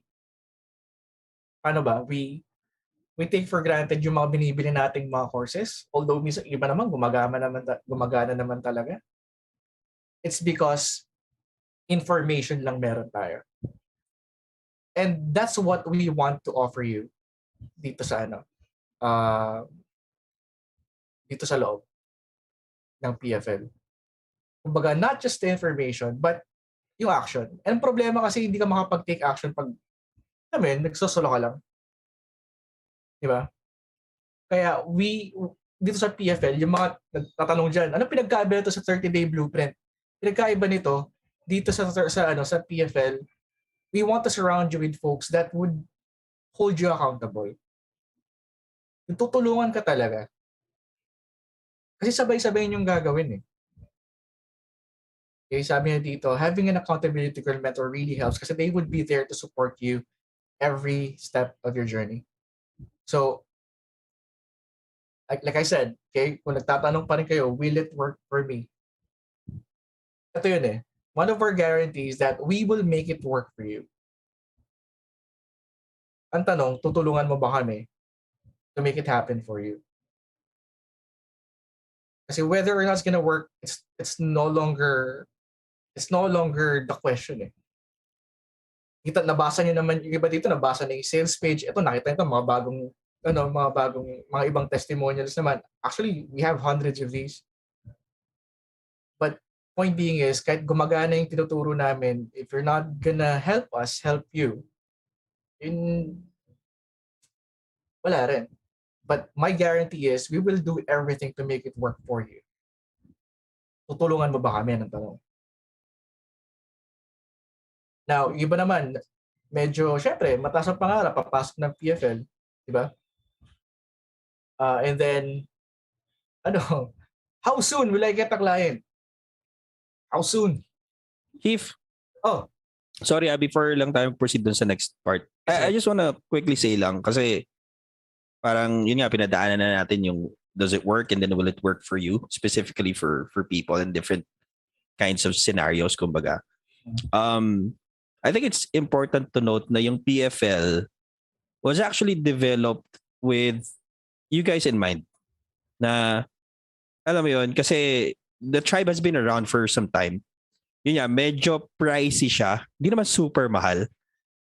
take for granted yung mga binibili nating mga courses. Although minsan iba naman gumagana naman talaga. It's because information lang meron tayo. And that's what we want to offer you dito sa dito sa loob ng PFL. Kumbaga, not just the information, but yung action. And problema kasi hindi ka makapag-take action pag, nagsosolo ka lang. Diba? Kaya dito sa PFL, yung mga nagtatanong dyan, ano pinagkaiba nito sa 30-day blueprint? Pinagkaiba nito, dito sa PFL, we want to surround you with folks that would hold you accountable. Yung tutulungan ka talaga. Kasi sabay-sabay yung gagawin eh. Okay, sabi niya dito, having an accountability girl mentor really helps kasi they would be there to support you every step of your journey. So, like I said, okay, kung nagtatanong pa rin kayo, will it work for me? Ito yun eh. One of our guarantees that we will make it work for you. Ang tanong, tutulungan mo ba kami to make it happen for you? Kasi whether or not it's gonna work, it's no longer the question eh. Nabasa niyo naman yung iba dito, nabasa na yung sales page. Ito nakita nito mga ibang testimonials naman. Actually, we have hundreds of these. But point being is, kahit gumagana yung tinuturo namin, if you're not gonna help us help you, wala rin. But my guarantee is, we will do everything to make it work for you. Tutulungan mo ba kami ng tanong? Now, iba naman, medyo, syempre, mataas ang pangarap, papasok ng PFL, di ba? And then, ano, how soon will I get a client? How soon? Keith, Oh, sorry before lang tayo proceed dun sa next part. I just wanna quickly say lang kasi parang yun nga pinadaanan na natin yung does it work and then will it work for you specifically for people in different kinds of scenarios kumbaga. I think it's important to note na yung PFL was actually developed with you guys in mind. Na alam mo yun kasi the tribe has been around for some time. Yun nga, medyo pricey siya. Hindi naman super mahal.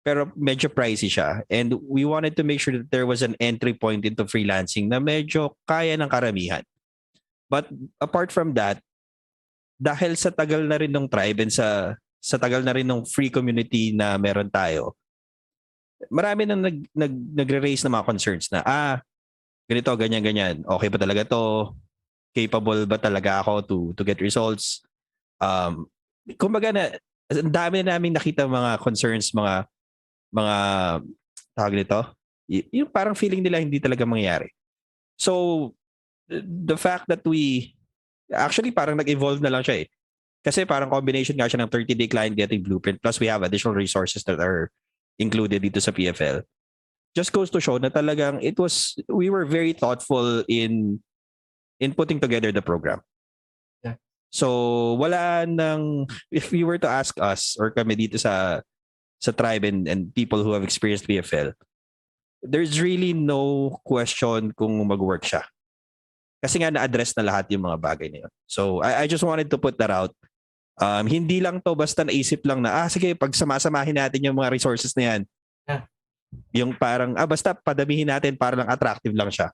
Pero medyo pricey siya. And we wanted to make sure that there was an entry point into freelancing na medyo kaya ng karamihan. But apart from that, dahil sa tagal na rin ng tribe and sa tagal na rin ng free community na meron tayo, marami nang nagre-raise ng mga concerns na, ganito, ganyan, ganyan. Okay ba talaga to? Capable ba talaga ako to get results? Kumbaga na, ang dami na namin nakita mga concerns, mga tawag nito, yung parang feeling nila hindi talaga mangyayari. So, the fact that we, actually parang nag-evolve na lang siya eh. Kasi parang combination nga siya ng 30-day client getting blueprint plus we have additional resources that are included dito sa PFL. Just goes to show na talagang we were very thoughtful in putting together the program. Yeah. So, wala nang, if you were to ask us or kami dito sa tribe and people who have experienced PFL, there's really no question kung mag-work siya. Kasi nga na-address na lahat yung mga bagay na yun. So, I just wanted to put that out. Hindi lang to basta naisip lang na, sige, pag samasamahin natin yung mga resources na yan, Yeah. yung parang, basta padamihin natin para lang attractive lang siya.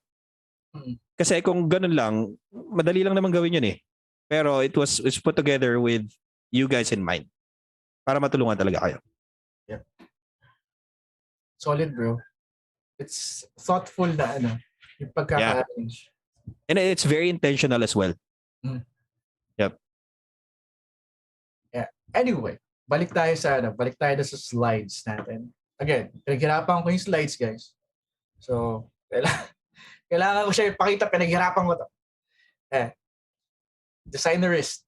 Kasi kung ganun lang, madali lang naman gawin yun eh. Pero it's put together with you guys in mind para matulungan talaga kayo. Yep. Solid, bro. It's thoughtful na yung pagkaka-arrange. And it's very intentional as well. Yep. Yeah. Anyway, balik tayo sa slides natin. Again, pinaghirapan ko yung slides, guys. So, kailangan ko siya ipakita, pinaghirapan ko to. Designerist.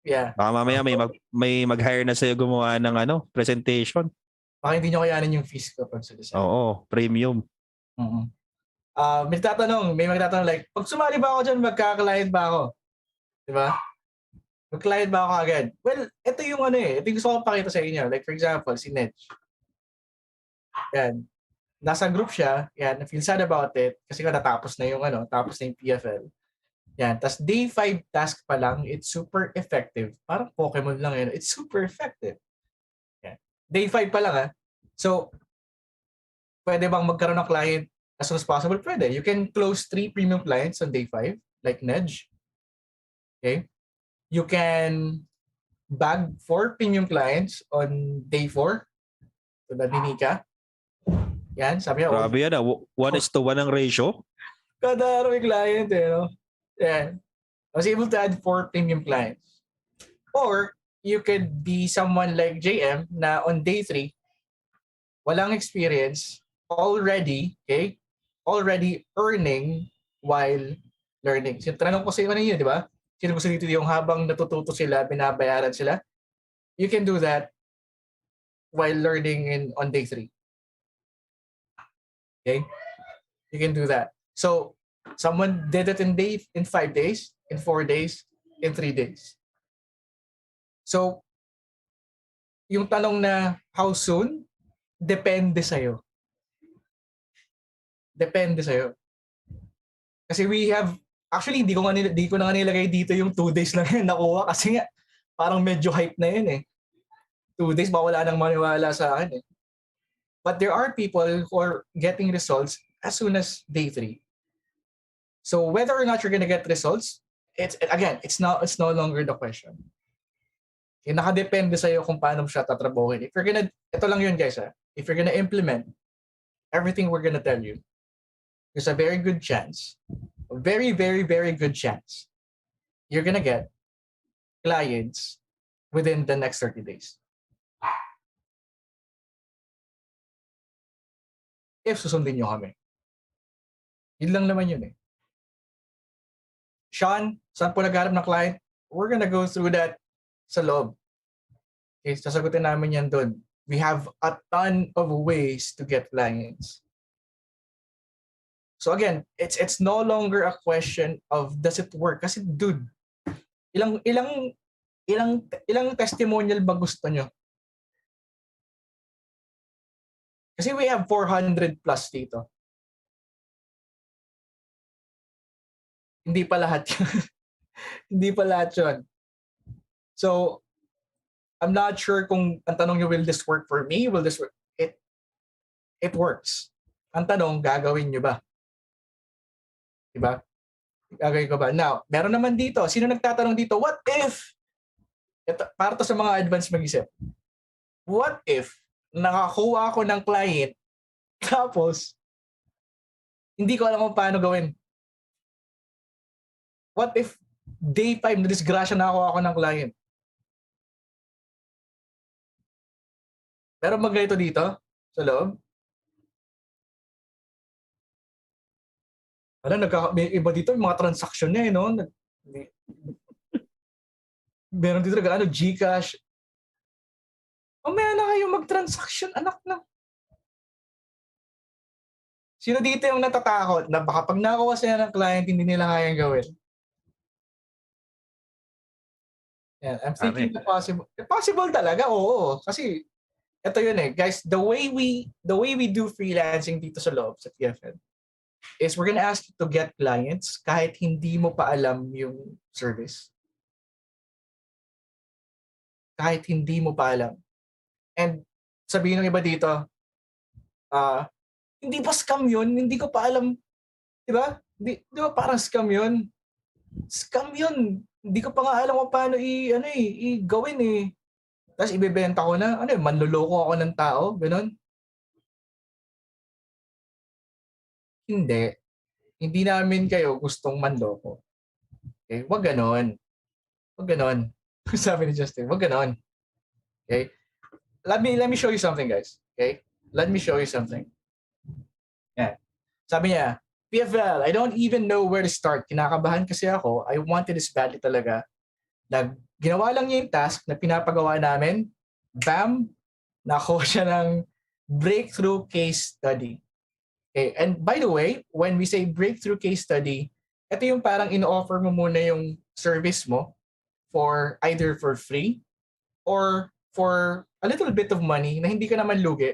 Yeah. Baka mamaya may mag-hire na sa'yo gumawa ng presentation. Baka hindi nyo kayanin yung fees ko pag sa design. Oo, premium. May magtatanong like, pag sumali ba ako dyan, magka-client ba ako? Diba? Mag-client ba ako agad? Well, ito yung ito yung gusto ko pakita sa inyo. Like for example, si Nedge. Yan. Nasa group siya, yan, feel sad about it kasi natapos na yung PFL. Yan, tas day 5 task pa lang, it's super effective. Parang Pokemon lang yun. It's super effective. Yan. Day 5 pa lang So, pwede bang magkaroon ng client as soon as possible? Pwede. You can close 3 premium clients on day 5, like Nedge. Okay? You can bag 4 premium clients on day 4. So, Nika. Yan, sabi niya. Grabe yan 1:1 ang ratio. Kada araw may client no? Yeah. I was able to add 4 premium clients. Or, you could be someone like JM na on day 3, walang experience, already earning while learning. Tinanong ko sa inyo di ba? Sino gusto dito yung habang natututo sila, binabayaran sila? You can do that while learning on day 3. Okay? You can do that. So, someone did it in 5 days, in 4 days, in 3 days. So, yung tanong na how soon, depende sa'yo. Depende sa'yo. Kasi actually, hindi ko na nga nilagay dito yung 2 days lang yun nakuha kasi nga, parang medyo hype na yun 2 days, baka wala nang maniwala sa akin But there are people who are getting results as soon as day 3. So whether or not you're gonna get results, it's no longer the question. Nakadepende sa'yo kung paano mo siya tatrabahuin. Ito lang yun guys if you're gonna implement everything we're gonna tell you, there's a very good chance, a very, very, very good chance, you're gonna get clients within the next 30 days. if susundin nyo kami. Yun lang naman yun eh. Sean, saan po nagharap ng client? We're gonna go through that sa loob. Okay, sasagutin namin yan doon. We have a ton of ways to get clients. So again, it's no longer a question of does it work? Kasi dude, ilang testimonial ba gusto nyo? Kasi we have 400 plus dito. Hindi pa lahat yun. Hindi pa lahat yun. So, I'm not sure kung ang tanong nyo, will this work for me? Will this work? It works. Ang tanong, gagawin nyo ba? Diba? Gagawin ko ba? Now, meron naman dito. Sino nagtatanong dito? What if? Ito, para to sa mga advanced mag-isip. What if nakakuha ako ng client tapos hindi ko alam kung paano gawin? What if day 5 na disgrasya na ako ng client? Meron ba ganito dito sa loob? May iba dito, yung mga transaction niya, no? Meron dito GCash. Mamaya na kayo mag-transaction, anak na. Sino dito yung natatakot na baka pag nakuha sila ng client, hindi nila kayang gawin? Yeah, I'm thinking possible. Possible talaga, oo. Kasi ito yun eh, guys, the way we do freelancing dito sa loob sa TFL is we're gonna ask you to get clients kahit hindi mo pa alam yung service. Kahit hindi mo pa alam. And sabihin ng iba dito, hindi ba scam yun? Hindi ko pa alam. Diba? Di ba parang scam yun? Scam yun. Hindi ko pa nga alam kung paano i-gawin eh. Tapos ibebenta ko na, manloloko ako ng tao, gano'n. Hindi. Hindi namin kayo gustong manloko. Okay? Wag ganon. Wag ganon. Sabi ni Justin, wag ganon. Okay? Let me show you something, guys. Okay? Let me show you something. Yan. Sabi niya, PFL, I don't even know where to start. Kinakabahan kasi ako. I wanted this badly talaga. Ginawa lang niya yung task na pinapagawa namin. Bam! Nakuha siya ng breakthrough case study. Okay, and by the way, when we say breakthrough case study, ito yung parang in-offer mo muna yung service mo for either for free or for a little bit of money na hindi ka naman lugi,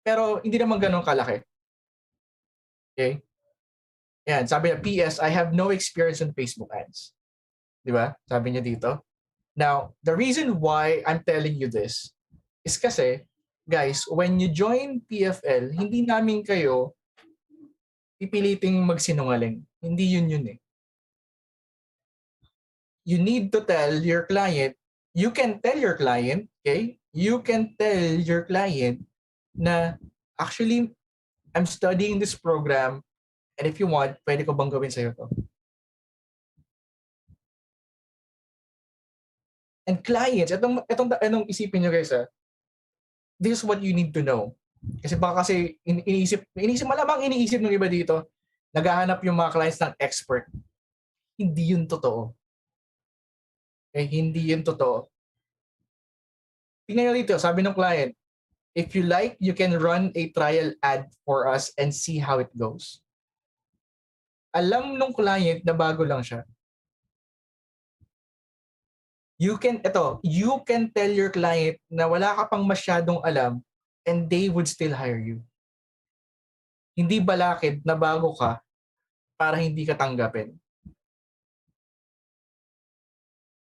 pero hindi naman ganun kalaki. Okay? Yan, sabi niya, PS, I have no experience on Facebook ads. Di ba? Sabi niya dito. Now, the reason why I'm telling you this is kasi, guys, when you join PFL, hindi namin kayo pipiliting magsinungaling. Hindi yun eh. You need to tell your client, you can tell your client, okay? You can tell your client na actually, I'm studying this program and if you want, pwede ko bang gawin sa'yo to? And clients, itong isipin nyo guys this is what you need to know. Kasi baka kasi malamang iniisip ng iba dito, naghahanap yung mga clients ng expert. Hindi yun totoo. Okay, hindi yun totoo. Tingnan nyo dito, sabi ng client, if you like, you can run a trial ad for us and see how it goes. Alam nung client na bago lang siya. You can tell your client na wala ka pang masyadong alam and they would still hire you. Hindi balakid na bago ka para hindi ka tanggapin.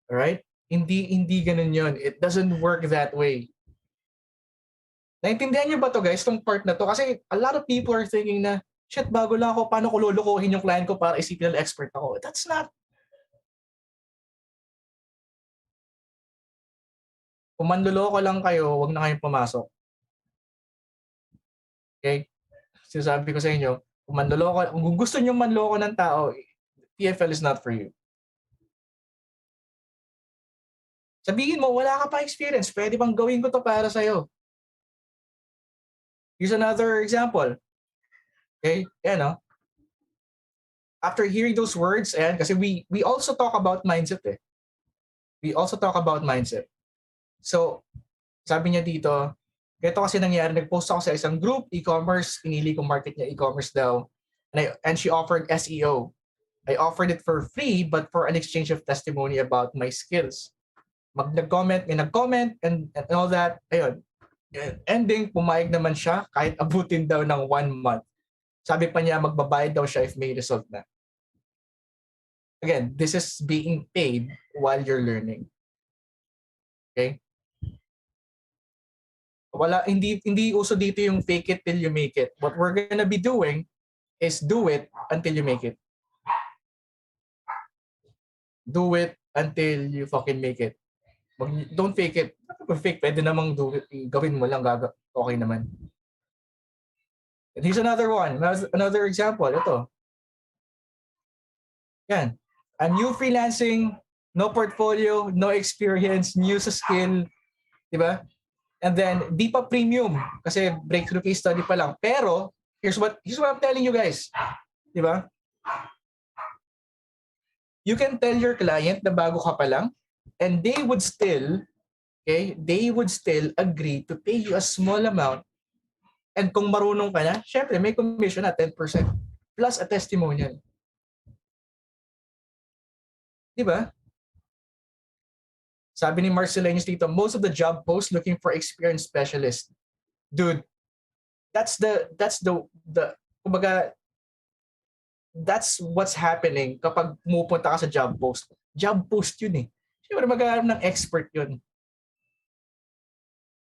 Alright? Hindi ganun yun. It doesn't work that way. Naintindihan niyo ba to guys, tong part na to? Kasi a lot of people are thinking na, shit, bago lang ako, paano ko lulukuhin yung client ko para isipin na expert ako? That's not. Kung manluloko lang kayo, wag na kayong pumasok. Okay? Sinasabi ko sa inyo, kung gusto niyo manloko ng tao, TFL is not for you. Sabihin mo, wala ka pa experience, pwede bang gawin ko to para sa'yo? Here's another example. Okay? Yan, no? After hearing those words, and kasi we also talk about mindset eh. We also talk about mindset. So, sabi niya dito, ganito kasi nangyari, nag-post ako sa isang group, e-commerce, pinili kong market niya e-commerce daw. And she offered SEO. I offered it for free but for an exchange of testimony about my skills. Nag-comment, may nag-comment and all that. Ayun. Ending, pumayag naman siya kahit abutin daw ng 1 month. Sabi pa niya magbabayad daw siya if may result na. Again, this is being paid while you're learning. Okay? Hindi uso dito yung fake it till you make it. What we're gonna be doing is do it until you make it. Do it until you fucking make it. Don't fake it. Fake, pwede namang do it. Gawin mo lang, okay naman. And here's another one. Another example. Ito. Yan. I'm new freelancing, no portfolio, no experience, new sa skill. Diba? And then, di pa premium. Kasi breakthrough case study pa lang. Pero, here's what I'm telling you guys. Diba? You can tell your client na bago ka pa lang, and they would still agree to pay you a small amount. And kung marunong ka na, syempre may commission na 10% plus a testimonial. Diba? Sabi ni Marcelenius dito, most of the job posts looking for experienced specialist. Dude, that's kumbaga, that's what's happening kapag pumupunta ka sa job post. Job post yun eh. Siyempre maghahanap ng expert yun.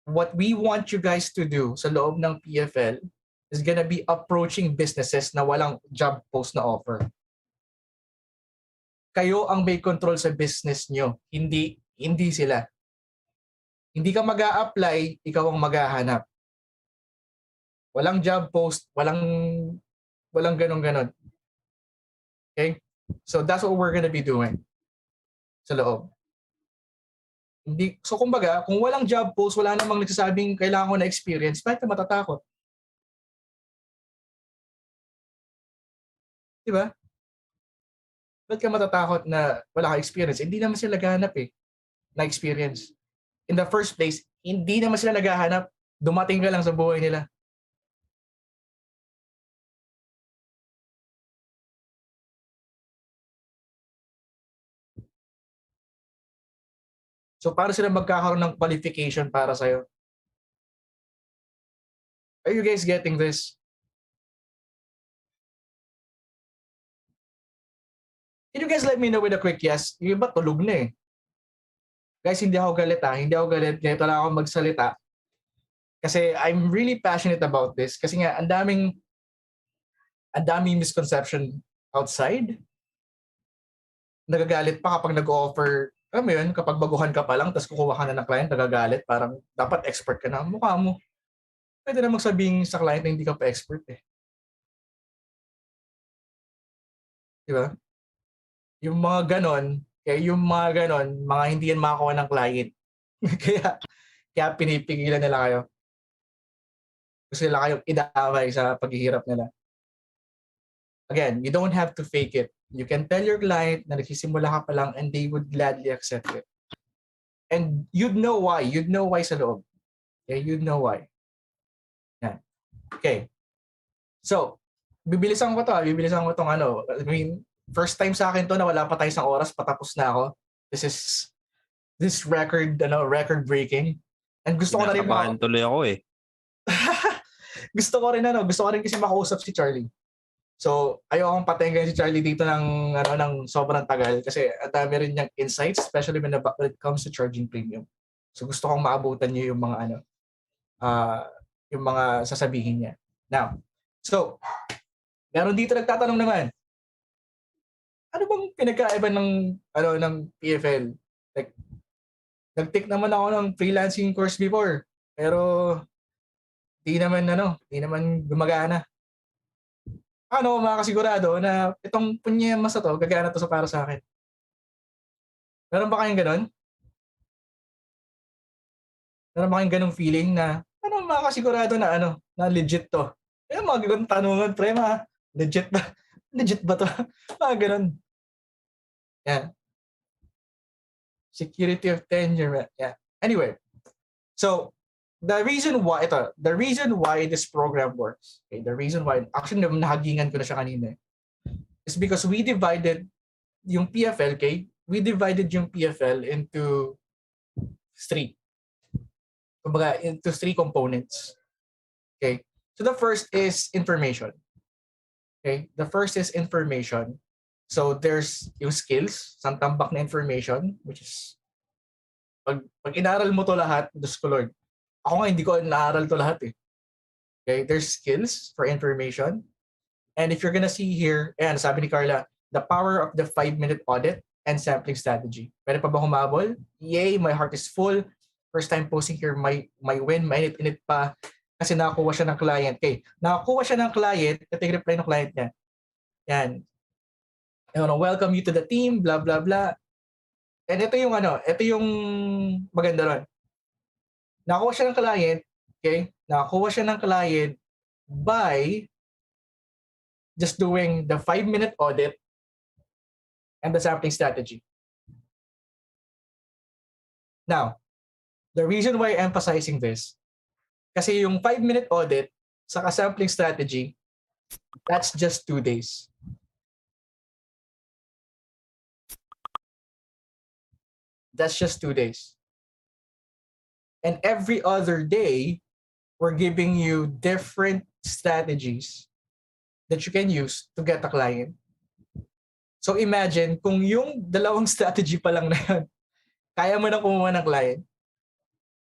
What we want you guys to do sa loob ng PFL is gonna be approaching businesses na walang job post na offer. Kayo ang may control sa business nyo, hindi sila. Hindi ka mag-a-apply, ikaw ang maghahanap. Walang job post, walang ganon-ganon. Okay? So that's what we're gonna be doing sa loob. So kumbaga, kung walang job post, wala namang nagsasabing kailangan ko na experience, bakit ka matatakot? Diba? Bakit ka matatakot na wala ka experience? Hindi naman sila naghahanap na experience. In the first place, hindi naman sila naghahanap. Dumating ka lang sa buhay nila. So para sila magkakaroon ng qualification para sa'yo. Are you guys getting this? Can you guys let me know with a quick yes? Yung iba tulog na eh. Guys, hindi ako galit ha. Hindi ako galit. Ganito lang ako magsalita. Kasi I'm really passionate about this. Kasi nga, ang daming misconception outside. Nagagalit pa kapag nag-offer. Alam mo yun, kapag baguhan ka pa lang, tapos kukuha ka na ng client, nagagalit. Parang dapat expert ka na. Mukha mo. Pwede na magsabing sa client na hindi ka pa expert eh. Diba? Yung mga ganon, mga hindi yan makakuha ng client. kaya pinipigilan nila kayo. Gusto nila kayong idamay sa paghihirap nila. Again, you don't have to fake it. You can tell your client na nagsisimula ka pa lang and they would gladly accept it. And you'd know why. You'd know why sa loob. Okay? You'd know why. Yan. Okay. So, bibilisan ko tong ano. I mean, first time sa akin to na wala pa tayo isang oras, patapos na ako. This record breaking. And gusto ko na rin tuloy ako eh. gusto ko rin kasi makausap si Charlie. So, ayokong patenggan si Charlie dito ng sobrang tagal kasi at dami rin niyang insights, especially when it comes to charging premium. So, gusto kong maabutan niyo yung mga yung mga sasabihin niya. Now, so, meron dito nagtatanong naman, ano bang pinagkaiba ng PFL? Like, nag-take naman ako ng freelancing course before, pero di naman gumagana. Ano, makakasigurado na itong punyemas na to, gagana to para sa akin. Meron ba kayong ganon? Meron ba kayong ganong feeling na, makakasigurado na na legit to? Yung mga ganun tanungan, pre, legit ba? Legit ba to? Mga ganun. Yeah. Security of tenure. Yeah. Anyway, so the reason why this program works, okay, the reason why, actually nahagingan ko na siya kanina, is because we divided yung PFL, okay? We divided yung PFL into three. Kumbaga, into three components. Okay? So the first is information. Okay? The first is information. So there's yung skills, santambak na information, which is pag inaral mo to lahat, Diyos ko Lord. Ako nga hindi ko naaral to lahat eh. Okay? There's skills for information. And if you're gonna see here, ayan, sabi ni Carla, the power of the 5-minute audit and sampling strategy. Pwede pa ba humabol? Yay, my heart is full. First time posting here, my win, mainit-init pa. Kasi nakakuha siya ng client. Okay, nakakuha siya ng client, ito yung reply ng client niya. Yan. I want to welcome you to the team, blah, blah, blah. And ito yung maganda ron. Nakakuha siya ng client, okay? Nakakuha siya ng client by just doing the 5-minute audit and the sampling strategy. Now, the reason why I'm emphasizing this, kasi yung 5-minute audit sa sampling strategy, that's just 2 days. That's just 2 days. And every other day, we're giving you different strategies that you can use to get a client. So imagine, kung yung dalawang strategy pa lang na yun, kaya mo na kumuha ng client,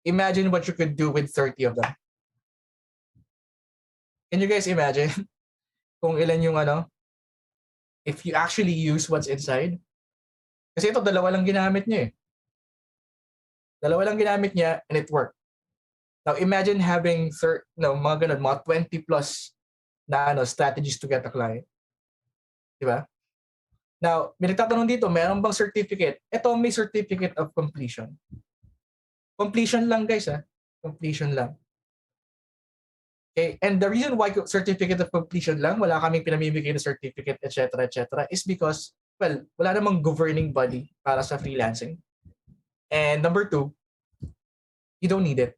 imagine what you could do with 30 of them. Can you guys imagine kung ilan yung if you actually use what's inside? Kasi ito, dalawa lang ginamit niya eh. Dalawa lang ginamit niya and it worked. Now imagine having mga 20 plus na strategies to get a client. Diba? Now, may nagtatanong dito, meron bang certificate? Ito, may certificate of completion. Completion lang, guys, Completion lang. Okay? And the reason why certificate of completion lang, wala kaming pinamimigay na certificate, etc., is because, well, wala namang governing body para sa freelancing. And number 2, you don't need it.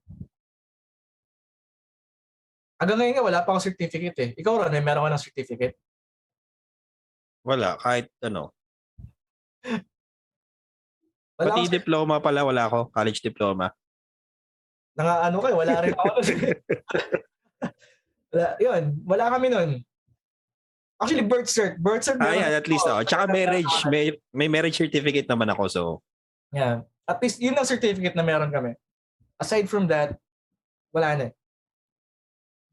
Hanggang ngayon nga, wala pa akong certificate eh. Ikaw, Ron, meron ka ng certificate? Wala, kahit ano. Wala Pati akong diploma pala, wala ako. College diploma. kayo, wala rin ako. Wala kami nun. Actually, birth cert. Yeah, at least. Tsaka marriage. May marriage certificate naman ako, so. Yeah. At least, yun ang certificate na meron kami. Aside from that, wala na.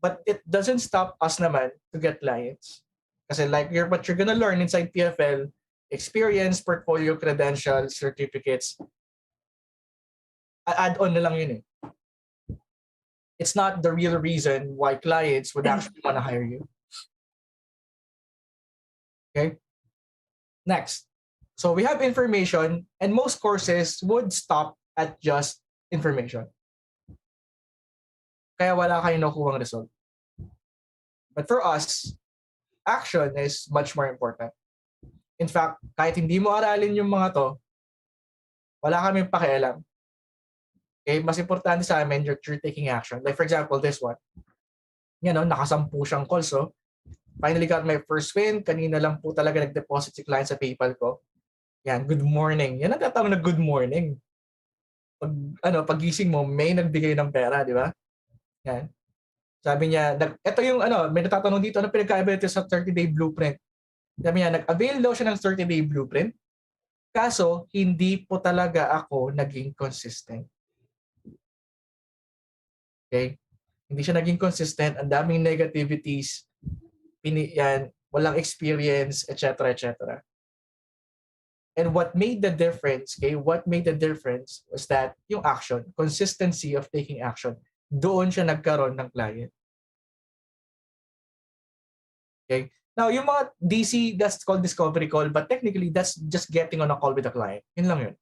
But it doesn't stop us naman to get clients. Kasi like what you're gonna learn inside PFL, experience, portfolio, credentials, certificates, add-on na lang yun eh. It's not the real reason why clients would actually want to hire you. Okay? Next. So we have information, and most courses would stop at just information. Kaya wala kayong nakuhang result. But for us, action is much more important. In fact, kahit hindi mo aralin yung mga to, wala kaming pakialam. Okay? Mas importante sa amin, you're taking action. Like for example, this one. Nakasampu siyang calls. So, finally got my first win. Kanina lang po talaga nag-deposit si client sa PayPal ko. Yan, good morning. Yan ang tatawag na good morning. Pagising mo, may nagbigay ng pera, di ba? Yan. Sabi niya, ito yung may natatanong dito, ano pinagkaiba ito sa 30-day blueprint? Sabi niya, nag-avail daw siya ng 30-day blueprint. Kaso, hindi po talaga ako naging consistent. Okay? Hindi siya naging consistent. Ang daming negativities. Walang experience, etc., etc. And what made the difference, was that yung action, consistency of taking action. Doon siya nagkaroon ng client. Okay? Now, yung mga DC, that's called discovery call, but technically, that's just getting on a call with the client. Yun lang yun.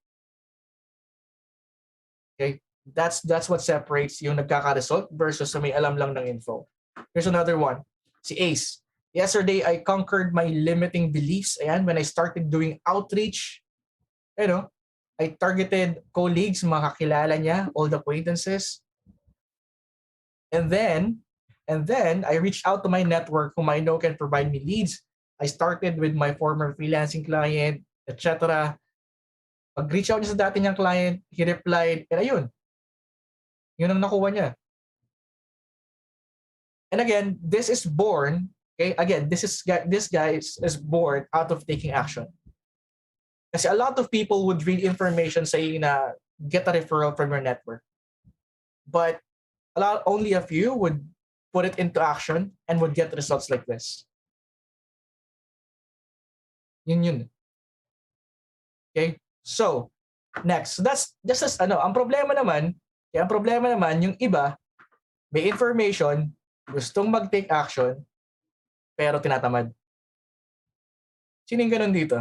Okay? That's what separates yung nagkaka-result versus may alam lang ng info. Here's another one. Si Ace. Yesterday, I conquered my limiting beliefs. Ayan, when I started doing outreach, I targeted colleagues, mga kakilala niya, old acquaintances. And then I reached out to my network whom I know can provide me leads. I started with my former freelancing client, etc. Pag-reach out niya sa dati niyang client, he replied, and ayun, yun ang nakuha niya. And again, this is born, okay? Again, this guy is born out of taking action. Kasi a lot of people would read information saying na get a referral from your network. But only a few would put it into action and would get results like this. Yun. Okay? So, next. So that's just as ang problema naman yung iba may information, gustong mag-take action, pero tinatamad. Sino yung ganun dito?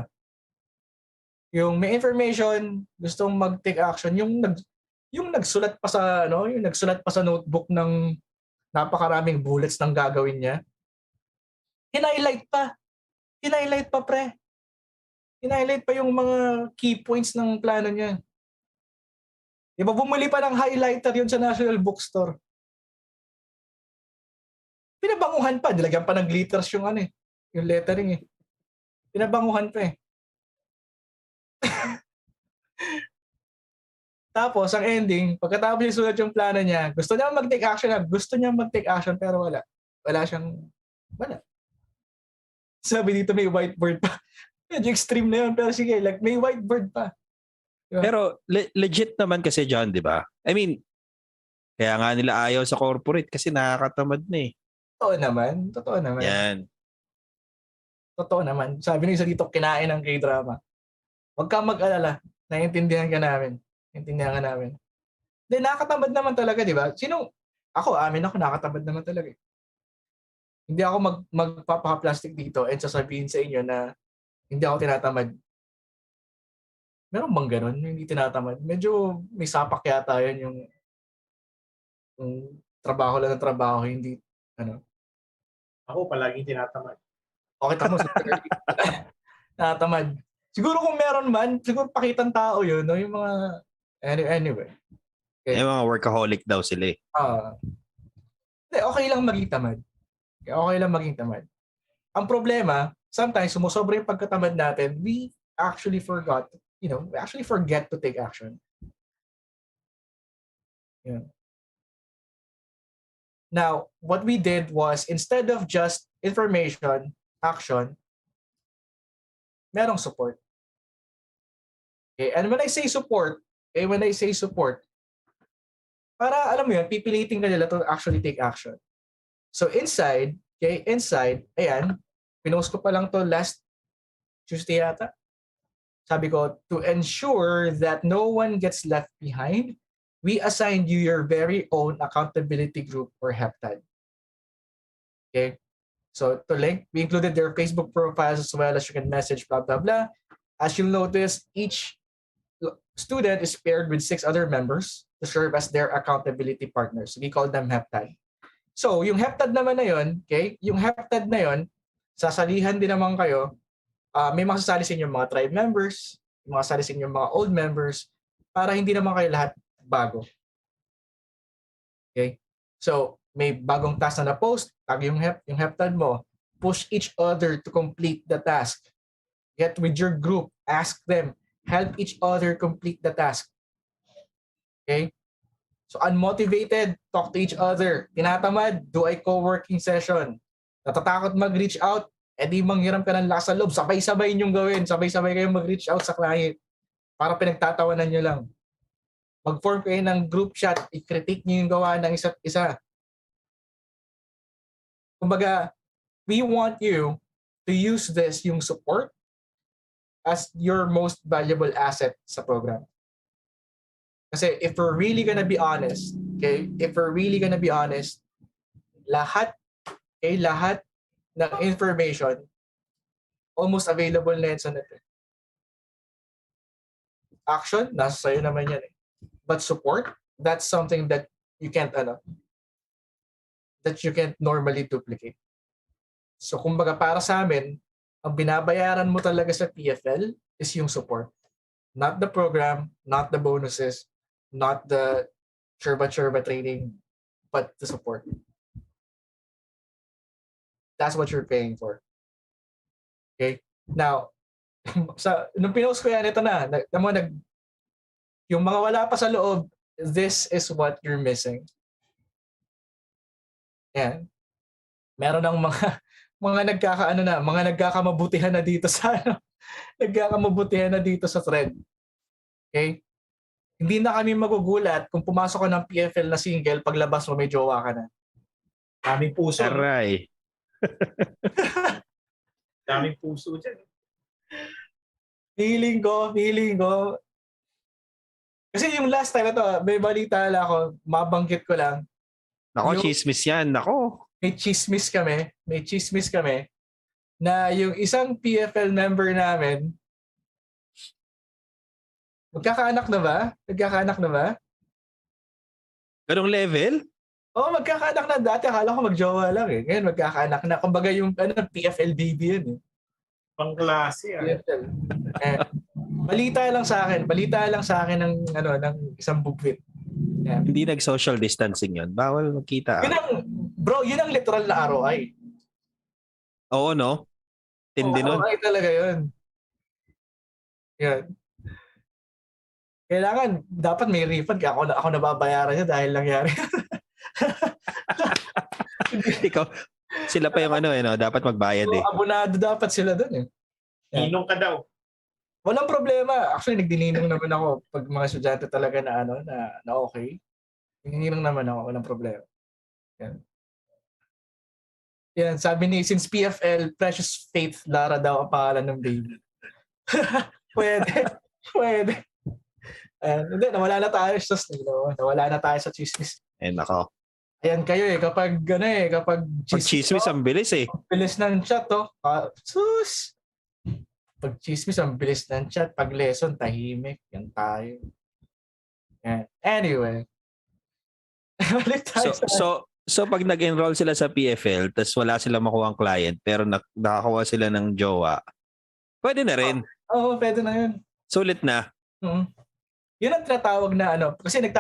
Yung may information, gustong mag-take action, yung nagsulat pa sa notebook ng napakaraming bullets ng gagawin niya. Hinighlight pa pre. Hinighlight pa yung mga key points ng plano niya. Diba bumili pa ng highlighter yun sa National Bookstore. Pinabanguhan pa, dilagyan pa ng glitters yung yung lettering eh. Pinabanguhan pa eh. Tapos, ang ending, pagkatapos yung sulat yung plano niya, gusto niya mag-take action, pero wala. Wala. Sabi dito may whiteboard pa. Medyo extreme na yun, pero sige, like, may whiteboard pa. Diba? Pero legit naman kasi John, di ba? I mean, kaya nga nila ayaw sa corporate kasi nakakatamad na eh. Totoo naman. Yan. Totoo naman. Sabi ng isa dito, kinain ng K-drama. Huwag kang mag-alala. Naiintindihan ka namin. Then, nakakatamad naman talaga, di ba? Amin ako, nakakatamad naman talaga. Hindi ako magpapaka-plastic dito and sasabihin sa inyo na hindi ako tinatamad. Meron bang ganun? Hindi tinatamad. Medyo may sapak yata yun yung trabaho lang ng trabaho, hindi, Ako palaging tinatamad. Okay, tamo sa tinatamad. Siguro kung meron man, siguro pakitang tao yun, no? Yung mga, anyway. Okay. Yung mga workaholic daw sila eh. Okay lang maging tamad. Okay lang maging tamad. Ang problema, sometimes sumusobra yung pagkatamad natin, we actually forget to take action. Yeah. Now, what we did was, instead of just information, action, merong support. Okay? And when I say support, para alam mo yun, pipilitin ka nila to actually take action. So inside, ayan, pinost ko pa lang to last Tuesday yata. Sabi ko, to ensure that no one gets left behind, we assigned you your very own accountability group or heptad. Okay? So to link, we included their Facebook profiles as well as you can message, blah, blah, blah. As you'll notice, each student is paired with 6 other members to serve as their accountability partners. We call them heptad. So, yung heptad naman na yun, okay? Yung heptad na yun, sasalihan din naman kayo. May masasali sa inyo mga tribe members, may masasali sa inyo mga old members, para hindi naman kayo lahat bago. Okay? So, may bagong task na na-post, tag yung heptad mo, push each other to complete the task. Get with your group, ask them, help each other complete the task. Okay? So, unmotivated, talk to each other. Tinatamad, do a co-working session. Natatakot mag-reach out, edi manghiram ka ng lakas sa loob. Sabay-sabay niyong gawin. Sabay-sabay kayong mag-reach out sa client para pinagtatawanan niyo lang. Mag-form kayo ng group chat, i-critique niyo yung gawa ng isa't isa. Kumbaga, we want you to use this, yung support, as your most valuable asset sa program. Kasi if we're really gonna be honest, lahat ng information almost available na yan sa net. Action, nasa sa'yo naman yan eh. But support, that's something that you can't normally duplicate. So kumbaga para sa amin, ang binabayaran mo talaga sa PFL is yung support. Not the program, not the bonuses, not the churba training, but the support. That's what you're paying for. Okay? Now, nung pinost ko yan, ito na, yung mga wala pa sa loob, this is what you're missing. Yan. Meron ng mga mga nagkakamabutihan na dito sa nagkakamabutihan na dito sa thread. Okay? Hindi na kami magugulat kung pumasok ka ng PFL na single, paglabas mo may jowa ka na. Daming puso. Aray. Daming puso dyan. Feeling ko. Kasi yung last time ito, may balita lang ako, mabanggit ko lang. Nako, chismis yan. Nako. May chismis kami na yung isang PFL member namin, magkakaanak na ba? Ganong level? Oo, magkakaanak na. Dati akala ko magjowa lang eh. Ngayon magkakaanak na. Kumbaga yung PFL baby yun eh. Pang-klase. PFL. Balita lang sa akin ng isang bugwit. Yeah. Hindi nag-social distancing yun. Bawal magkita. Yun ang literal na ROI. Oo, no? Tindi nun. ROI talaga yun. Yan. Kailangan, dapat may refund. Kaya ako nababayaran niya dahil nangyari. Ikaw, sila pa yung dapat magbayad eh. Abonado dapat sila dun eh. Ninong ka daw. Walang problema. Actually, nagdininong naman ako pag mga estudyante talaga na okay. Nagdininong naman ako. Walang problema. Yan. Sabi ni, since PFL, Precious Faith Lara daw ang pangalan ng baby. Pwede. Hindi, nawala na tayo sa chismis. Nako. Ayan kayo kapag Pag chismis, ang bilis eh. Ang bilis ng chat sus! Pag chismis, ang bilis ng chat. Pag lesson, tahimik. Yan tayo. Yan. Anyway. Balik tayo So pag nag-enroll sila sa PFL, tas wala silang makuha ang client, pero nakakuha sila ng jowa, pwede na rin. Oo, pwede na yun. Sulit na. Yun ang tinatawag na kasi may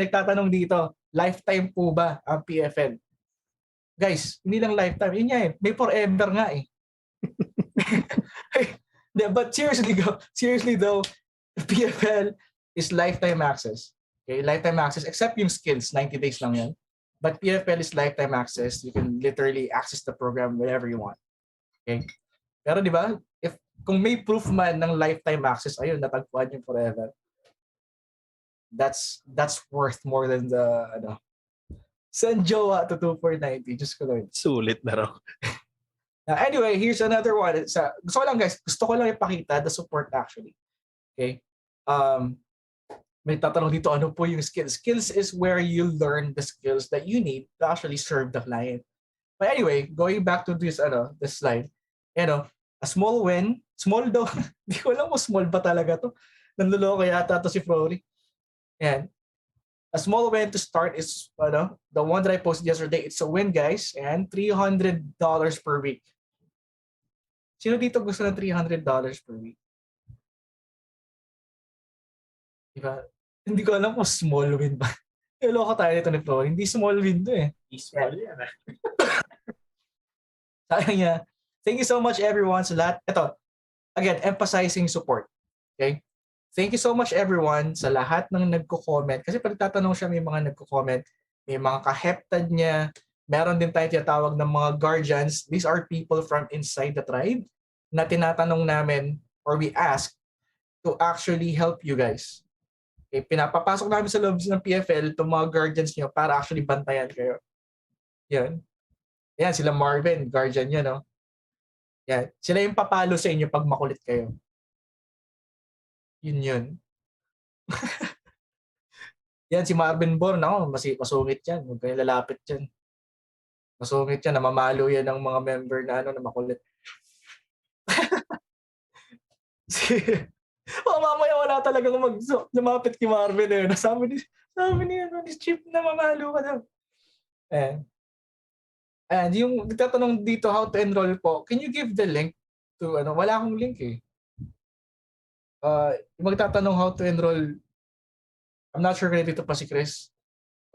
nagtatanong dito, lifetime po ba ang PFL? Guys, hindi lang lifetime. Yun nga eh, may forever nga eh. But seriously though, PFL is lifetime access. Okay, lifetime access, except yung skills, 90 days lang yan. But PFL is lifetime access. You can literally access the program whenever you want. Okay? Pero di ba, kung may proof man ng lifetime access, ayun, natagpuan yung forever. That's worth more than the send jowa to 2490. Just ko lang. Sulit na raw. Anyway, here's another one. Gusto ko lang ipakita the support actually. Okay? May tatanong dito, ano po yung skills? Skills is where you learn the skills that you need to actually serve the client. But anyway, going back to this slide, a small win, small daw, hindi ko alam kung small ba talaga to. Nanluloko yata to si Frory. And a small win to start is the one that I posted yesterday. It's a win, guys, and $300 per week. Sino dito gusto ng $300 per week? Diba? Hindi ko alam kung small win ba. Niloko tayo nito ni Flo. Hindi small win to eh. Small yan. Sayang niya. Thank you so much everyone sa lahat. Ito, again, emphasizing support. Okay? Thank you so much everyone sa lahat ng nagko-comment. Kasi pag tatanong siya, may mga nagko-comment, may mga kaheptad niya, meron din tayo tinatawag ng mga guardians. These are people from inside the tribe na tinatanong namin or we ask to actually help you guys. Okay, pinapapasok namin sa loob ng PFL itong mga guardians nyo para actually bantayan kayo. Yan. Yan, sila Marvin, guardian nyo, no? Yan. Sila yung papalo sa inyo pag makulit kayo. Yun. Yan, si Marvin Born, masungit yan. Huwag kayo lalapit yan. Masungit yan, namamalo yan ng mga member na na makulit. Mamaya wala talagang lumapit kay Marvin eh. Sabi ni Chip na mamalo ka daw. And yung nagtatanong dito how to enroll po, can you give the link to wala akong link eh. Yung magtatanong how to enroll, I'm not sure kung dito pa si Chris.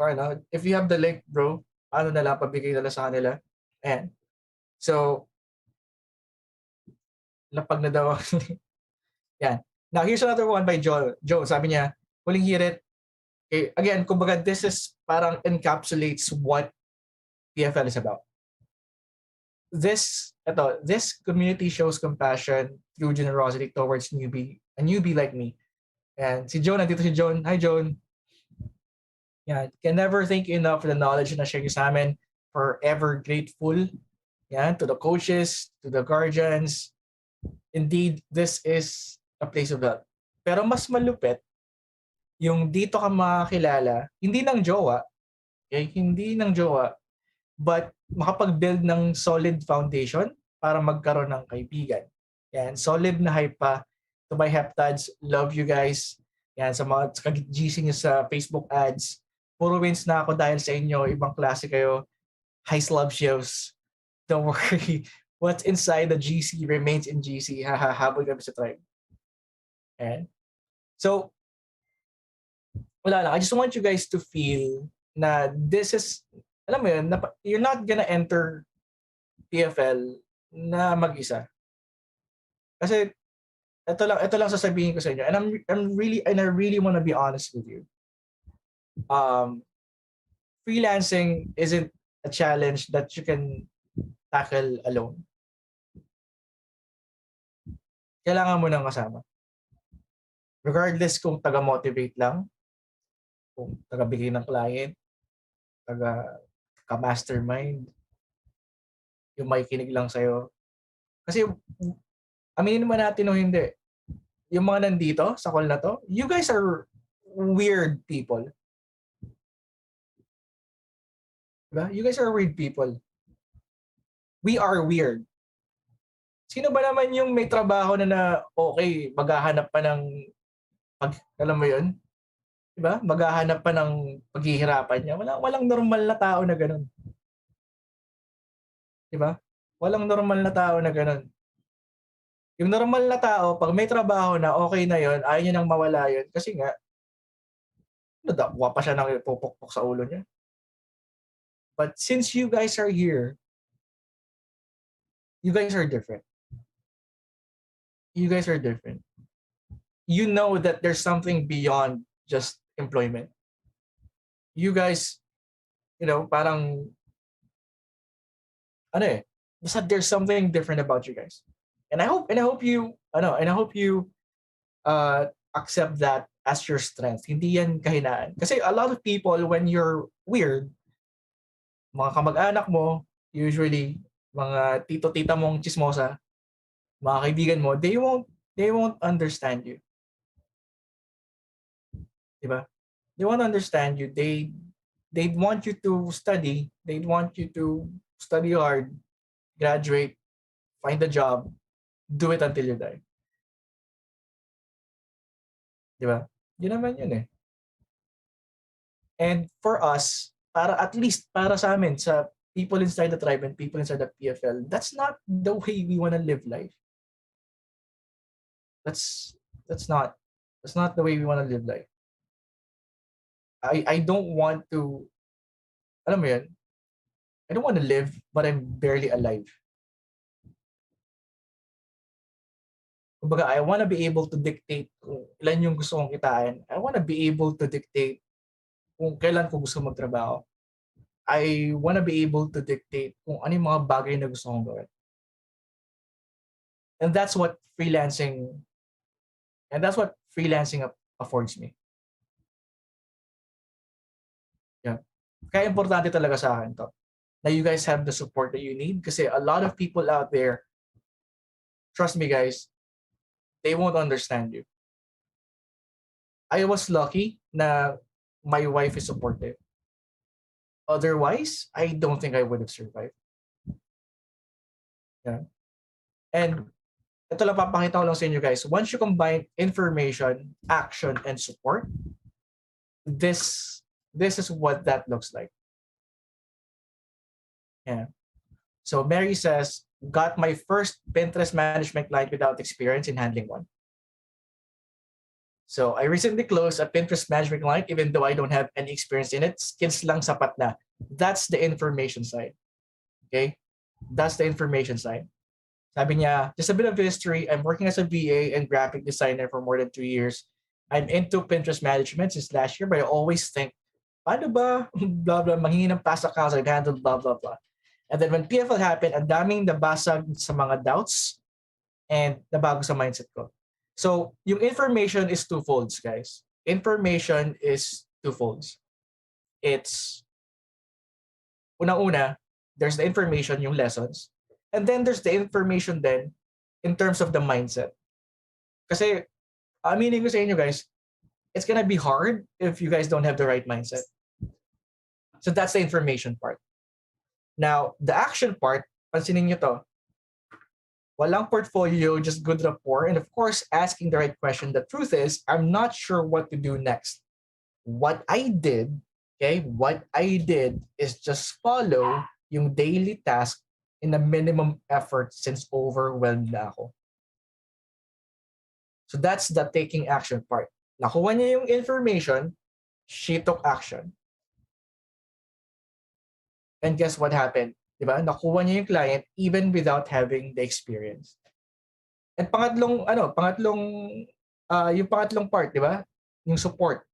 Or if you have the link, bro, na lang, pabigay na lang sa kanila. And so, lapag na daw. Yan. Now, here's another one by Joe. Joe, sabi niya, huling hirit. Okay, again, kumbaga, this is parang encapsulates what PFL is about. This community shows compassion through generosity towards a newbie like me. And si Joan, nandito si Joan. Hi, Joan. Yeah, can never thank you enough for the knowledge na share niyo sa amin. Forever grateful. Yeah, to the coaches, to the guardians. Indeed, this is a place of love. Pero mas malupit, yung dito ka makakilala, hindi ng jowa, okay? Hindi ng jowa, but makapag-build ng solid foundation para magkaroon ng kaibigan. Yan, solid na hype pa. To my heptads, love you guys. Yan, sa mga GC nyo sa Facebook ads. Puro wins na ako dahil sa inyo. Ibang klase kayo. High love shows. Don't worry. What's inside the GC remains in GC. Haha, habol kami sa tribe. And so, wala lang. I just want you guys to feel na this is, alam mo yun, you're not gonna enter PFL na mag-isa. Kasi ito lang sasabihin ko sa inyo. And I really want to be honest with you. Freelancing isn't a challenge that you can tackle alone. Kailangan mo ng kasama. Regardless kung taga-motivate lang, kung taga-bigay ng client, taga-mastermind, yung may kinig lang sa'yo. Kasi, aminin naman natin o hindi, yung mga nandito sa call na to, you guys are weird people. Diba? You guys are weird people. We are weird. Sino ba naman yung may trabaho na okay, maghahanap pa ng alam mo yun? Diba? Maghahanap pa ng paghihirapan niya. Walang normal na tao na ganun. Diba? Walang normal na tao na ganun. Yung normal na tao, pag may trabaho na okay na yun, ayaw niya nang mawala yun. Kasi nga, nadakwa pa siya ng pupukpok sa ulo niya. But since you guys are here, you guys are different. You guys are different. You know that there's something beyond just employment. You guys, parang, basta there's something different about you guys. And I hope you accept that as your strength. Hindi yan kahinaan. Kasi a lot of people, when you're weird, mga kamag-anak mo, usually, mga tito-tita mong chismosa, mga kaibigan mo, they won't understand you. Diba? They won't understand you. They want you to study. They want you to study hard, graduate, find a job, do it until you die. Diba? Yun naman yun eh. And for us, at least para sa amin, sa people inside the tribe and people inside the PFL, that's not the way we want to live life. That's not the way we want to live life. I don't want to, alam mo yun, I don't want to live, but I'm barely alive. Kumbaga, I want to be able to dictate kung ilan yung gusto kong kitain. I want to be able to dictate kung kailan ko gusto magtrabaho. I want to be able to dictate kung ano yung mga bagay na gusto kong gawin. And that's what freelancing affords me. Yeah. Kaya importante talaga sa akin to. Na you guys have the support that you need kasi a lot of people out there, trust me guys, they won't understand you. I was lucky na my wife is supportive. Otherwise, I don't think I would have survived. Yeah. And ito lang papakita ko lang sa inyo guys. Once you combine information, action, and support, this is what that looks like. Yeah. So Mary says, got my first Pinterest management client without experience in handling one. So I recently closed a Pinterest management client even though I don't have any experience in it. Skills lang sapat na. That's the information side. Okay? That's the information side. Sabi niya, just a bit of history. I'm working as a VA and graphic designer for more than 2 years. I'm into Pinterest management since last year, but I always think, paano ba? Blah, blah, manghingi ng pasa ka, I've handled blah, blah, blah. And then when PFL happened, ang daming nabasag sa mga doubts and nabago sa mindset ko. So, yung information is twofolds, guys. Information is twofolds. It's, unang-una, there's the information, yung lessons. And then there's the information then in terms of the mindset. Kasi, aminin ko sa inyo, guys, it's gonna be hard if you guys don't have the right mindset. So that's the information part. Now, the action part, pansinin nyo to, walang portfolio, just good rapport, and of course, asking the right question. The truth is, I'm not sure what to do next. What I did is just follow yung daily task in a minimum effort since overwhelmed na ako. So that's the taking action part. Nakuha niya yung information, she took action. And guess what happened? Diba? Nakuha niya yung client even without having the experience. And yung pangatlong part, diba? Yung support.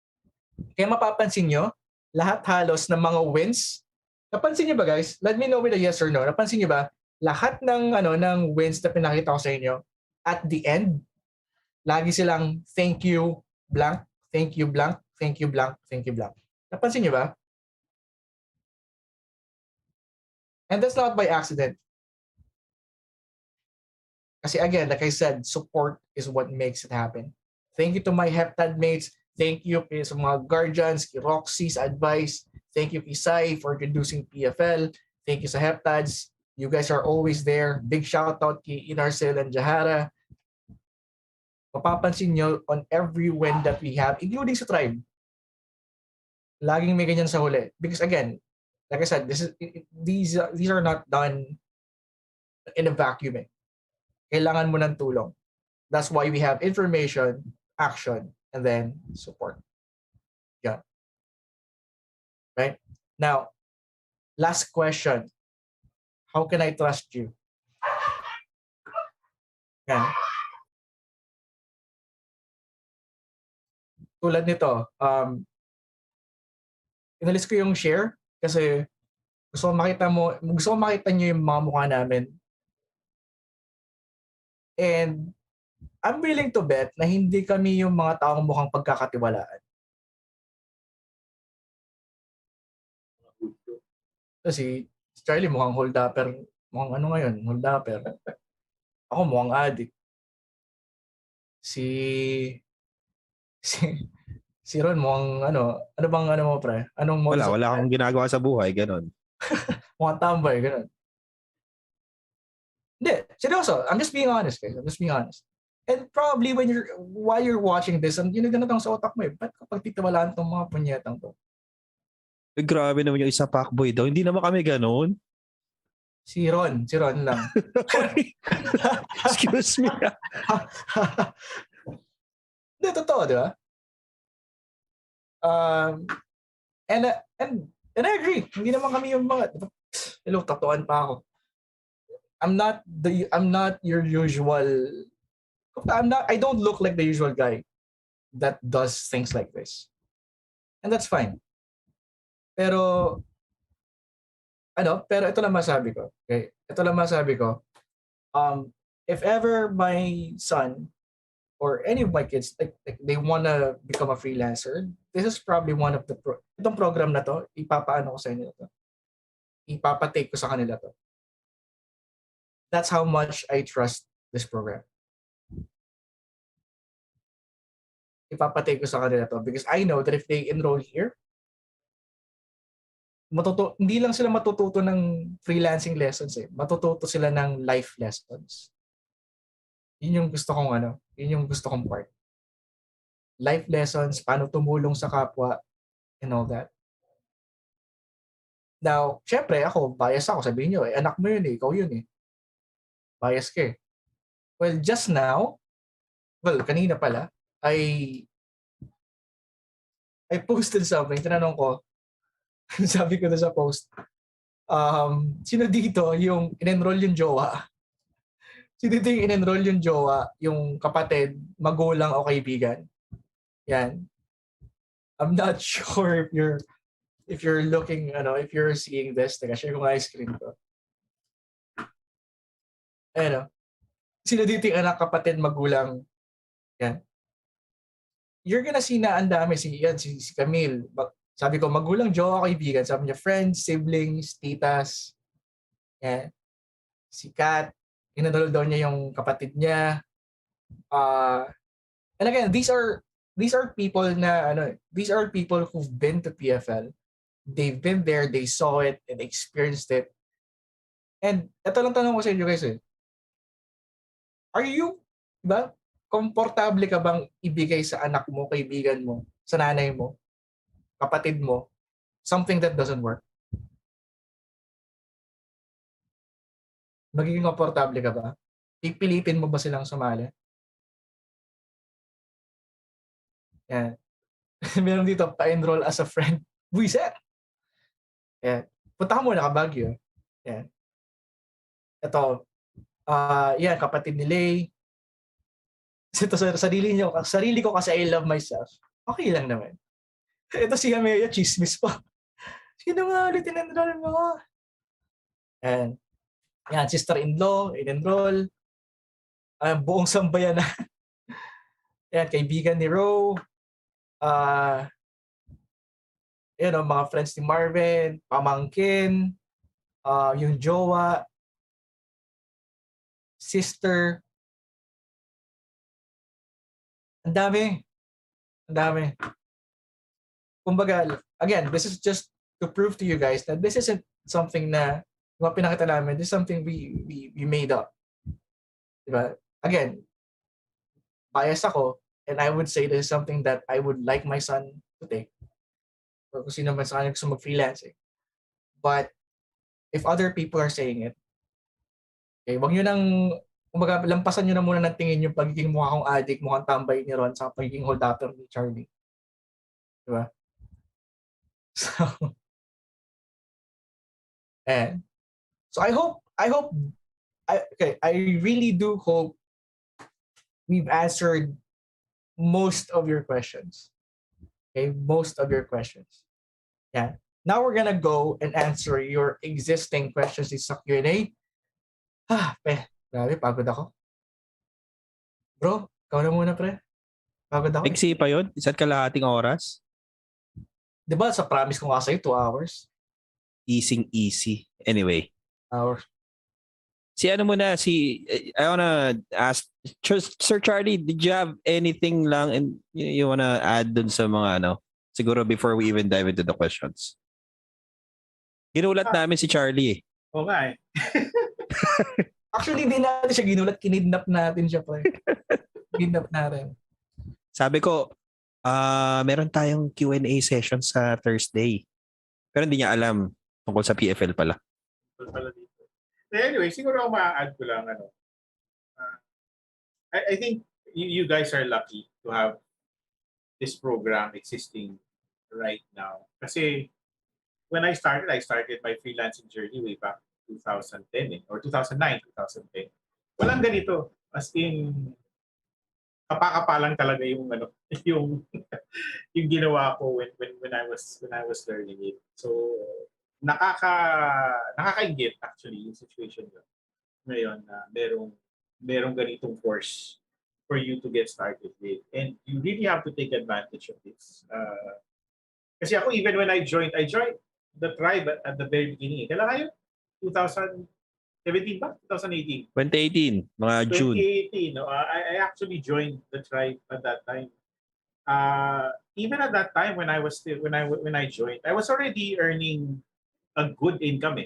Kaya mapapansin nyo, lahat halos ng mga wins. Napansin niyo ba, guys? Let me know with a yes or no. Napansin niyo ba? Lahat ng wins na pinakita ko sa inyo, at the end, lagi silang thank you, blank, thank you, blank, thank you, blank, thank you, blank. Napansin niyo ba? And that's not by accident. Kasi again, like I said, support is what makes it happen. Thank you to my heptad mates. Thank you sa mga guardians, kay Roxy's advice. Thank you, Kisai, for introducing PFL. Thank you sa heptads. You guys are always there. Big shout out kay Inarcel and Jahara. Mapapansin nyo on every win that we have, including sa tribe. Laging may ganyan sa huli. Because again, like I said, these are not done in a vacuum. Kailangan mo ng tulong. That's why we have information, action, and then support. Yeah. Right? Now, last question. How can I trust you? Yeah. Tulad nito, inalis ko yung share kasi gusto ko makita nyo yung mga mukha namin. And I'm willing to bet na hindi kami yung mga taong mukhang pagkakatiwalaan. Kasi Charlie mukhang hold-upper. Mukhang ano ngayon? Hold-upper. Ako mukhang addict. Si Ron mukhang ano bang mo pre? Anong Wala akong ginagawa sa buhay, ganun. Mukhang tambay, ganun. Hindi, seryoso. I'm just being honest, guys. I'm just being honest. And probably while you're watching this, yun ganun sa otak mo eh. Ba't kapag titawalaan tong mga punyetang to? Eh, grabe naman yung isa fuckboy daw. Hindi naman kami ganun. Si Ron lang. Excuse me. Hindi, totoo, di ba? And I agree. Hindi naman kami yung mga, hello, tatuan pa ako. I'm not your usual, I don't look like the usual guy that does things like this. And that's fine. Pero ito lang masabi ko. Okay? Ito lang masabi ko. If ever my son or any of my kids like they wanna become a freelancer, this is probably one of the itong program na to, ipapaano ko sa inyo to. Ipapatake ko sa kanila to. That's how much I trust this program. Ipapatake ko sa kanila to because I know that if they enroll here, hindi lang sila matututo ng freelancing lessons eh. Matututo sila ng life lessons. Yun yung gusto kong part. Life lessons, paano tumulong sa kapwa, and all that. Now, syempre ako, bias ako. Sabihin nyo, anak mo yun ikaw yun Bias ka Well, just now, kanina pala, I posted something. Tinanong ko, sabi ko na sa post, sino dito yung in-enroll yung jowa? Sino dito yung in-enroll yung jowa, yung kapatid, magulang o kaibigan? Yan. I'm not sure if you're looking, if you're seeing this. Teka, share ko nga yung screen ko. Ayan. Sino dito yung anak, kapatid, magulang? Yan. You're gonna see na ang dami. Si Camille. Sabi ko, magulang, jowa, kaibigan. Sabi niya, friends, siblings, titas. Yan. Si Kat, inadol daw niya yung kapatid niya. And again, these are people na these are people who've been to PFL. They've been there, they saw it, and experienced it. And ito lang tanong ko sa inyo guys Are you, diba? Komportable ka bang ibigay sa anak mo, kaibigan mo, sa nanay mo, kapatid mo, something that doesn't work? Magiging komportable ka ba? Pipilitin mo ba silang sumali? Yan. Meron dito, pa-enroll as a friend. Buiset! Yan. Punta ka muna ka Baguio. Yan. Ito, yan, kapatid ni Lay. Ito sa sarili ko kasi I love myself. Okay lang naman. Ito si Amelia, chismis pa. Sino nga ulit in-enroll mo? Yan. Yan, sister-in-law, in-enroll. Buong sambayan na. Yan, kaibigan ni Ro. Mga friends ni Marvin, pamangkin, yung jowa, sister. Ang dami. Kumbaga, again, this is just to prove to you guys that this isn't something na mga pinakita namin. This is something we made up. Diba? Again, bias ako, and I would say this is something that I would like my son to take. Or kung sino man sa kanya gusto mag-freelancing. But, if other people are saying it, okay, wag nyo nang, kumbaga, lampasan nyo na muna ng tingin yung pagiging mukha kong addict, mukhang tambay ni Ron, sa pagiging hold-upper ni Charlie. Diba? So, so I really do hope we've answered most of your questions. Okay, most of your questions. Yeah. Now we're gonna go and answer your existing questions sa Q&A. Grabe, pagod ako. Bro, ikaw na muna, pre. Pagod ako. Iksi pa yun? Isa't kalahating oras? Diba, sa promise ko nga sa'yo, 2 hours. Easy. Anyway. Hours. I wanna ask, Sir Charlie, did you have anything lang and you wanna add dun sa mga siguro before we even dive into the questions? Ginulat namin si Charlie. Oo nga Actually, hindi natin siya ginulat. Kinidnap natin siya pa. Kinidnap natin. Sabi ko, meron tayong Q&A session sa Thursday. Pero hindi niya alam tungkol sa PFL pala. Anyway, siguro ako ma-add ko lang I think you guys are lucky to have this program existing right now. Kasi when I started my freelancing journey way back 2010 or 2009, 2010. Walang ganito. As in, kapakapalang talaga yung yung ginawa ko when I was learning it. So nakakaingit actually yung situation ngayon na merong ganitong course for you to get started with, and you really have to take advantage of this. Kasi ako, even when I joined the tribe at the very beginning. Kailan kayo? 2017 ba? 2018? 2018, mga June. 2018. No? I actually joined the tribe at that time. Even at that time when I joined, I was already earning a good income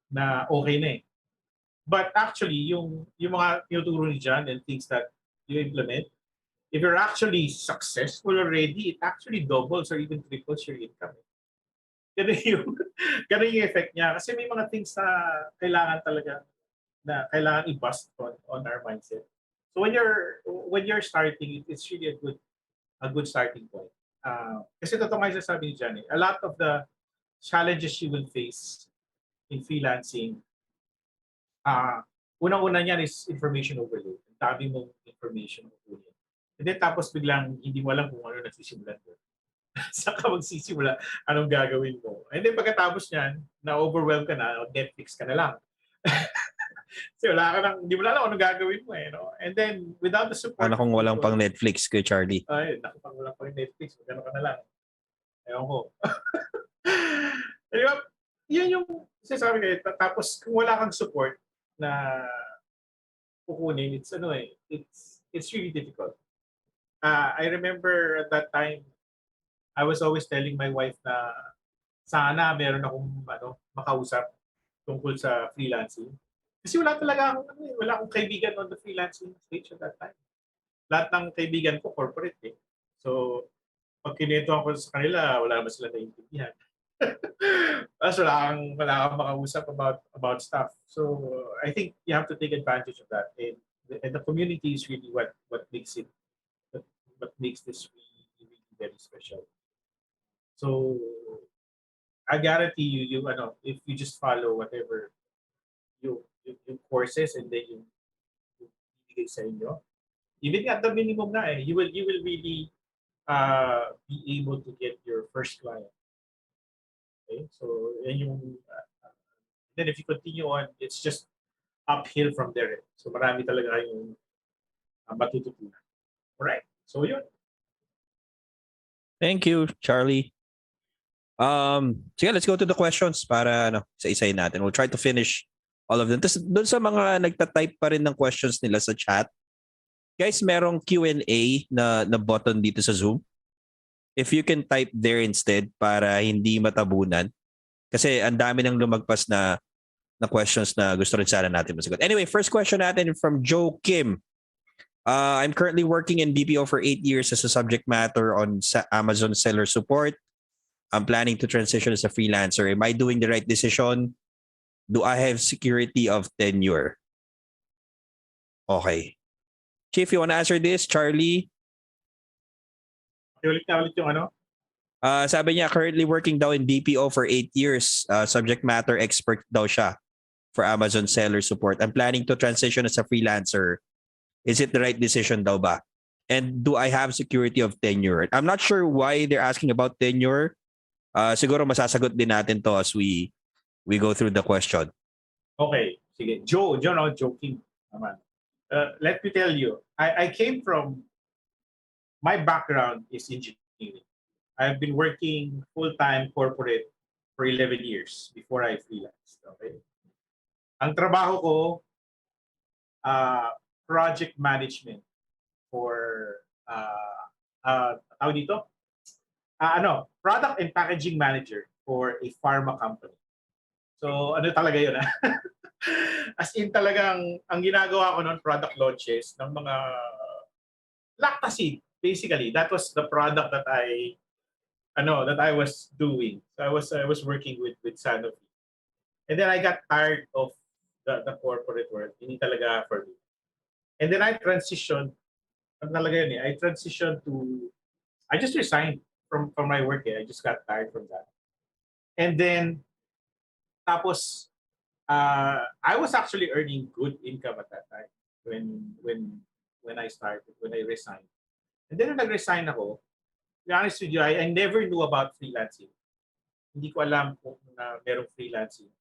na okay na But actually, yung mga tinuturo ni John and things that you implement, if you're actually successful already, it actually doubles or even triples your income. Ganun yung, ganun yung effect niya. Kasi may mga things na kailangan talaga na kailangan i-bust on our mindset. So when you're starting, it's really a good starting point. Kasi totoo nga yung sasabi ni Johnny, a lot of the challenges you will face in freelancing, unang-una niyan is information overload. Ang dami mong information kukunin. And then tapos biglang hindi mo alam kung ano nagsisimulan mo. Saan ka magsisimula? Anong gagawin mo? And then pagkatapos niyan, na-overwhelm ka na, Netflix ka na lang. Kasi wala ka nang, hindi mo na alam anong gagawin mo eh. No? And then, without the support... Ano kung walang pang Netflix, Kuya Charlie? Ay, naku, pang walang pang Netflix. Magano ka na lang. Ewan ko. Diba? Yun yung sinasabi kayo. Tapos, kung wala kang support na kukunin, it's really difficult. I remember at that time, I was always telling my wife na sana meron akong makausap tungkol sa freelancing. Kasi wala akong kaibigan on the freelancing stage at that time. Lahat ng kaibigan ko corporate eh. So, pag kinetuhan ko sa kanila, wala naman sila naiintindihan. Tapos wala kang makausap about stuff. So, I think you have to take advantage of that. And the community is really what makes this really, really very special. So, I guarantee you if you just follow whatever yung courses and then yung bibigay sa inyo, even at the minimum na you will really be able to get your first client. Okay? So, yan yung then if you continue on, it's just uphill from there. So, marami talaga yung matututunan. Alright? So, yun. Thank you, Charlie. Sige, let's go to the questions para isa-isayin natin. We'll try to finish all of them. Tapos doon sa mga nagta-type pa rin ng questions nila sa chat, guys, merong Q&A na button dito sa Zoom. If you can type there instead para hindi matabunan. Kasi ang dami nang lumagpas na questions na gusto rin sana natin masagot. Anyway, first question natin from Joe Kim. I'm currently working in BPO for 8 years as a subject matter on Amazon seller support. I'm planning to transition as a freelancer. Am I doing the right decision? Do I have security of tenure? Okay. Chief, you want to answer this? Charlie? Ulit yung Sabi niya, currently working daw in BPO for 8 years. Subject matter expert daw siya for Amazon seller support. I'm planning to transition as a freelancer. Is it the right decision daw ba? And do I have security of tenure? I'm not sure why they're asking about tenure. Siguro masasagot din natin to as we go through the question. Okay. Sige. Joe, no, joking naman. Let me tell you, I came from, my background is engineering. I've been working full-time corporate for 11 years before I freelanced. Okay. Ang trabaho ko, project management for, tawag dito? Product and packaging manager for a pharma company. So, talaga yun, As in talagang, ang ginagawa ko noon, product launches ng mga lactacid. Basically, that was the product that I was doing. So I was working with Sanofi. And then I got tired of the corporate world. Hindi talaga for me. And then I transitioned, I just resigned from my work. I just got tired from that. And then, tapos, I was actually earning good income at that time when I started, when I resigned. And then, nung nag-resign ako, to be honest with you, I never knew about freelancing. Hindi ko alam kung merong freelancing.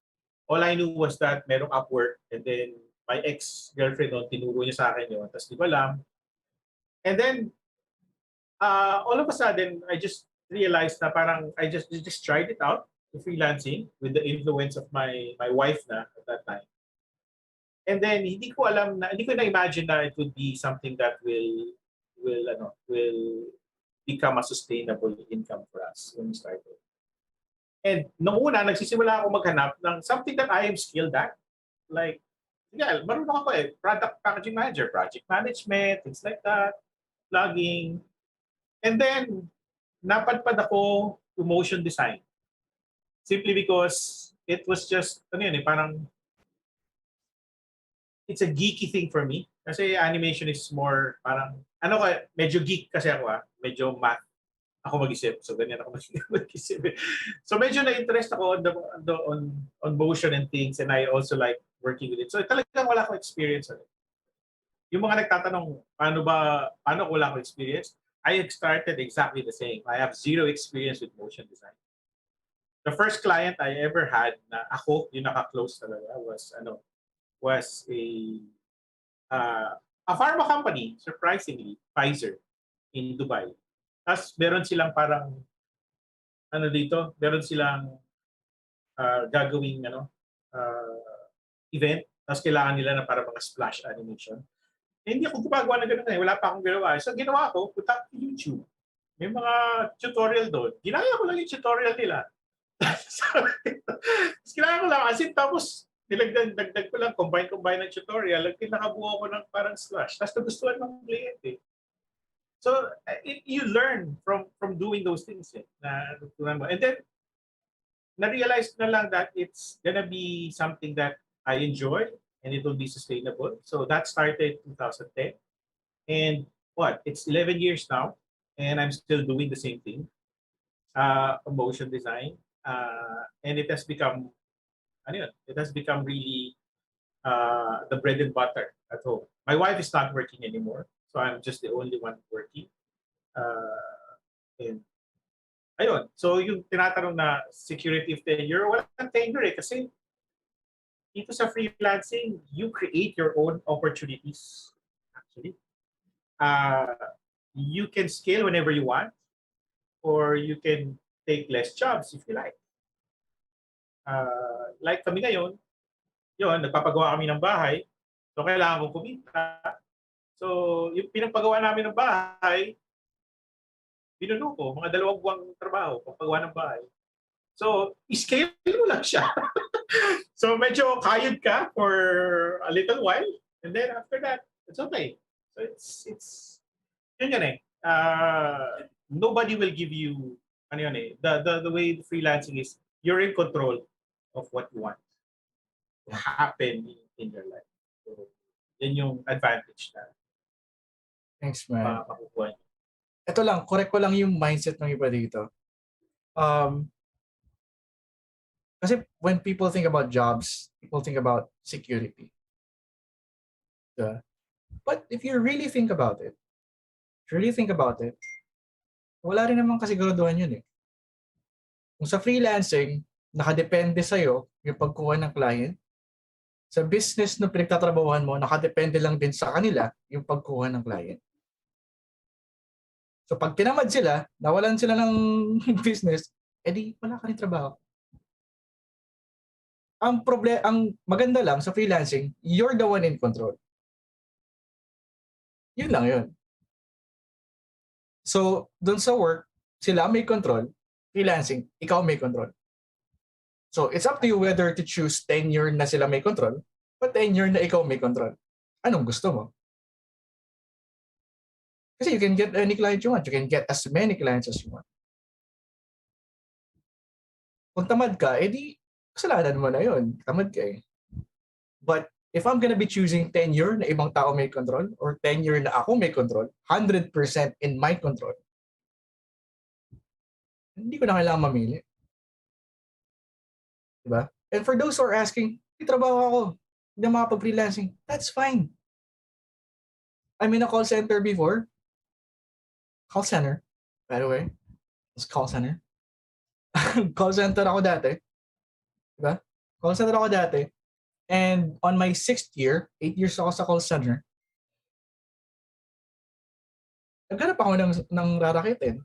All I knew was that merong Upwork, and then my ex-girlfriend noon, tinuro niya sa akin yun, tapos di ko alam. And then, all of a sudden, I just realized na parang I just tried it out, the freelancing, with the influence of my wife na at that time. And then hindi ko na-imagine na it would be something that will become a sustainable income for us when we started. And nung una, nagsisimula ako maghanap ng something that I am skilled at. Like, marunong ako product packaging manager, project management, things like that, blogging. And then, napadpad ako to motion design. Simply because it was just, parang, it's a geeky thing for me. Kasi animation is more, parang, medyo geek kasi ako medyo math ako mag-isip. So, ganyan ako mag-isip. So, medyo na-interest ako on motion and things, and I also like working with it. So, talagang wala akong experience on it. Yung mga nagtatanong, paano ko wala akong experience? I started exactly the same. I have zero experience with motion design. The first client I ever had na ako, yung naka-close talaga, was a pharma company, surprisingly, Pfizer, in Dubai. Tapos meron silang parang, meron silang gagawing event. Tapos kailangan nila na para mga splash animation. Hindi ako gumagawa na gano'n wala pa akong ginawa. So ginawa ko, punta ko sa YouTube. May mga tutorial doon. Ginaya ko lang yung tutorial nila. Tapos ginaya ko lang. Tapos dagdag ko lang, combine ng tutorial. Nakabuo ko ng parang splash. Tapos nagustuhan ng kliyente. So you learn from doing those things. And then, na-realize na lang that it's gonna be something that I enjoy and it will be sustainable. So that started 2010. And it's 11 years now, and I'm still doing the same thing, motion design. And it has become, really the bread and butter at home. My wife is not working anymore, so I'm just the only one working. And ayun, so yung tinatanong na security of tenure, walang tenure kasi dito sa freelancing, you create your own opportunities, actually. You can scale whenever you want, or you can take less jobs if you like. Like kami ngayon, nagpapagawa kami ng bahay, so kailangan kong kumita. So, yung pinagpagawa namin ng bahay, binuno ko, mga 2 buwang trabaho, pagpagawa ng bahay. So, scale mo lang siya. So, medyo kayod ka for a little while, and then after that, it's okay. So, it's yun eh. Nobody will give you, the way freelancing is, you're in control of what you want to happen in your life. So, yun yung advantage na Thanks, man. makukuha niyo. Ito lang, correct ko lang yung mindset ng iba dito. Kasi when people think about jobs, people think about security. Yeah. But if you really think about it, wala rin naman kasiguraduhan yun eh. Kung sa freelancing, nakadepende sa'yo yung pagkuha ng client. Sa business na pinagtatrabahuhan mo, nakadepende lang din sa kanila yung pagkuha ng client. So pag tinamad sila, nawalan sila ng business, edi wala ka rin trabaho. Ang maganda lang sa freelancing, you're the one in control. Yun lang yun. So, dun sa work, sila may control. Freelancing, ikaw may control. So, it's up to you whether to choose tenure na sila may control o tenure na ikaw may control. Anong gusto mo? Kasi you can get any client you want. You can get as many clients as you want. Kung tamad ka, edi kasalanan mo na yun. Tamad ka eh. But if I'm gonna be choosing tenure na ibang tao may control or tenure na ako may control, 100% in my control, hindi ko na kailangan mamili. Diba? And for those who are asking, may trabaho ako, hindi na makapag-freelancing, that's fine. I'm in a call center before. Call center, by the way. It's call center. Call center ako dati. Diba? Call center ako dati. And on my 6th year, 8 years ako sa call center, naghanap ako ng rarakitin.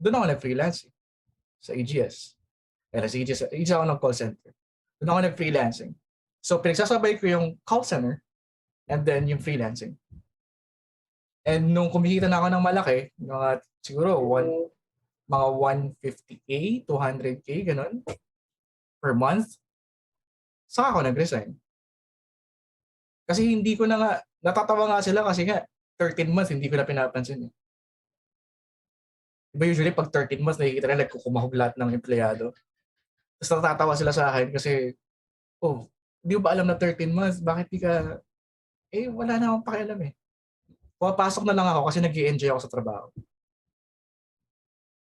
Doon ako nag-freelancing sa AGS. Sa AGS ako ng call center. Doon ako nag-freelancing. So, pinagsasabay ko yung call center and then yung freelancing. And nung kumikita na ako ng malaki, siguro mga 150K, 200K, ganun, per month, saka ako nag-resign. Kasi hindi ko na nga, natatawa nga sila kasi nga, 13 months, hindi ko na pinapansin. Diba usually pag 13 months, nakikita na nagkukumahog lahat ng empleyado. Tapos natatawa sila sa akin kasi, oh, di ba alam na 13 months, bakit di ka, wala na akong pakialam eh. Pumapasok na lang ako kasi nag-i-enjoy ako sa trabaho.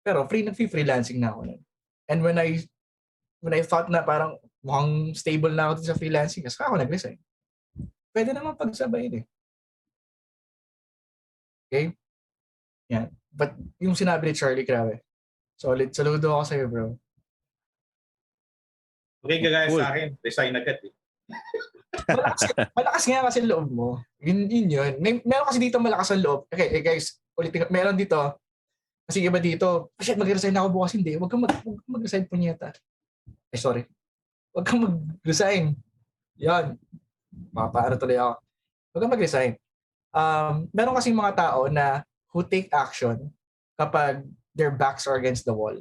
Pero nag-freelancing na ako nun. And when I thought na parang mukhang stable na ako sa freelancing, kasi ako nag-resign. Pwede naman pagsabayin eh. Okay? Yan. But yung sinabi ni Charlie, grabe. Solid. Saludo ako sa'yo, bro. Okay, kagaya Cool. sa akin, resign agad eh. Malakas nga kasi ang loob mo. Yun. Meron kasi dito malakas ang loob. Okay, guys, ulitin. Meron dito. Kasi iba dito, shit, mag-resign ako bukas. Hindi. Huwag kang mag-resign, punyeta. Sorry. Huwag kang mag-resign. Yan. Mapaano tuloy ako. Huwag kang mag-resign. Meron kasing mga tao na who take action kapag their backs are against the wall.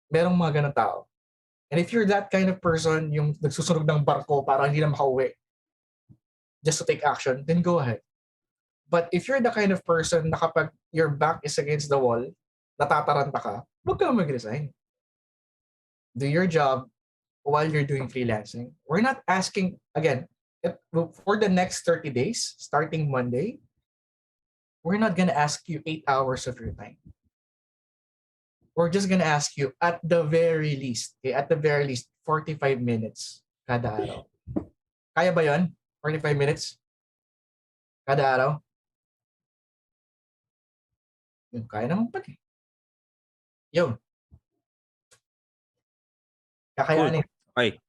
Merong mga ganun tao. And if you're that kind of person, yung nagsusunog ng barko para hindi na makauwi, just to take action, then go ahead. But if you're the kind of person na kapag your back is against the wall, natataranta ka, huwag ka mag-resign. Do your job while you're doing freelancing. We're not asking, again, for the next 30 days, starting Monday, we're not gonna ask you 8 hours of your time. We're just gonna ask you, at the very least, 45 minutes kada araw. Kaya ba yun? 45 minutes? Kada araw? Yun, kaya naman pala eh. Yun. Kakayanin. Okay.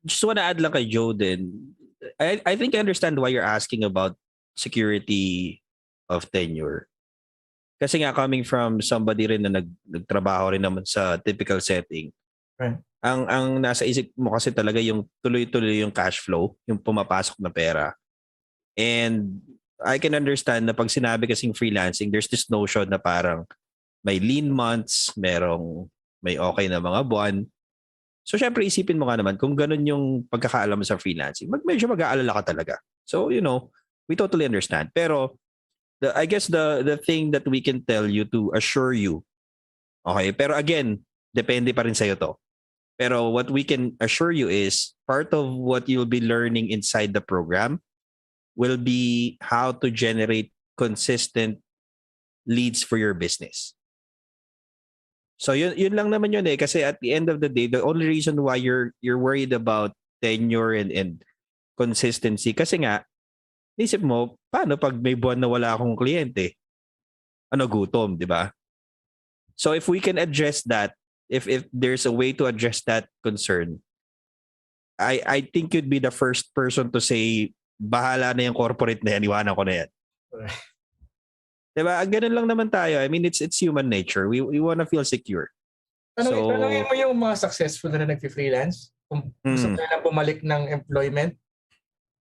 Just wanna add lang kay Joe din. I think I understand why you're asking about security of tenure. Kasi nga coming from somebody rin na nagtrabaho rin naman sa typical setting. Right. Ang nasa isip mo kasi talaga yung tuloy-tuloy yung cash flow, yung pumapasok na pera. And I can understand na pag sinabi kasing freelancing, there's this notion na parang may lean months, may okay na mga buwan. So syempre isipin mo nga naman kung ganun yung pagkakaalam mo sa freelancing, medyo mag-aalala ka talaga. So we totally understand. Pero I guess the thing that we can tell you to assure you, okay, pero again, depende pa rin sa'yo to. Pero what we can assure you is part of what you'll be learning inside the program will be how to generate consistent leads for your business. So yun lang naman yun eh. Kasi at the end of the day, the only reason why you're worried about tenure and consistency, kasi nga, isip mo, paano pag may buwan na wala akong kliyente? Gutom, di ba? So if we can address that, if there's a way to address that concern, I think you'd be the first person to say, bahala na yung corporate na yan, iwanan ko na yan. Diba? Ganun lang naman tayo. I mean, it's human nature. We wanna feel secure. Tanungin mo yung mga successful na nag-freelance, kung gusto nila bumalik ng employment,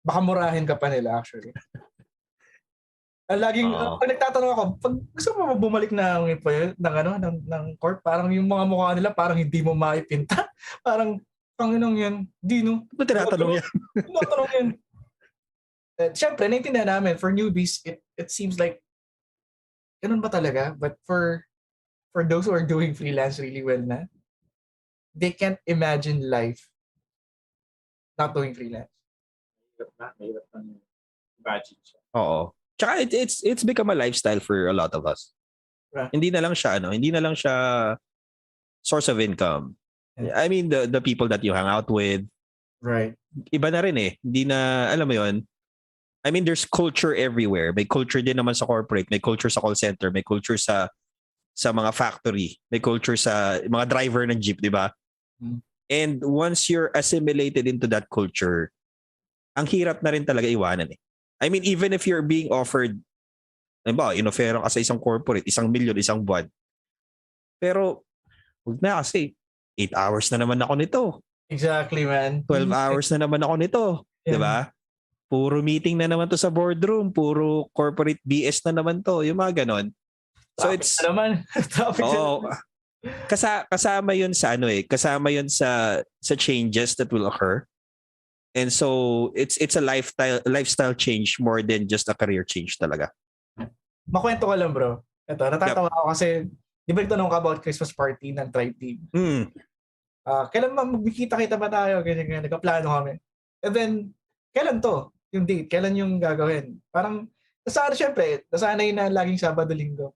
baka murahin ka pa nila actually. Laging, pag nagtatanong ako, pag gusto mo bumalik ng employment ng corp, parang yung mga mukha nila parang hindi mo maipinta. Parang, panginong yan, di no? Ano tinatanong yan? Tinatanong yan. Siyempre, naintindihan namin, for newbies, it seems like, ganun ba talaga? But for those who are doing freelance really well na, they can't imagine life not doing freelance. Mahirap na imagine siya. Oo. Tsaka it's become a lifestyle for a lot of us. Right. Hindi na lang siya source of income. Yeah. I mean the people that you hang out with. Right. Iba na rin eh. Hindi na, alam mo yon. I mean there's culture everywhere. May culture din naman sa corporate, may culture sa call center, may culture sa mga factory, may culture sa mga driver ng jeep, di ba? And once you're assimilated into that culture, ang hirap na rin talaga iwanan eh. I mean, even if you're being offered, in-offer ka sa isang corporate, 1 million, isang buwan. Pero, huwag na kasi, 8 hours na naman ako nito. Exactly, man. 12 hours na naman ako nito. Yeah. Diba? Puro meeting na naman to sa boardroom. Puro corporate BS na naman to. Yung mga ganon. So it's... naman. Kasama yun sa kasama yun sa changes that will occur. And so it's a lifestyle change more than just a career change talaga. Makwento ko lang, bro. Ito, natatawa ako kasi, di ba nagtanong ka about Christmas party ng tribe team? Kailan ba magkikita-kita ba tayo? Ganyan, nagkaplano kami. And then, kailan to? Yung date, kailan yung gagawin? Parang, syempre, nasanay na laging Sabado-Linggo.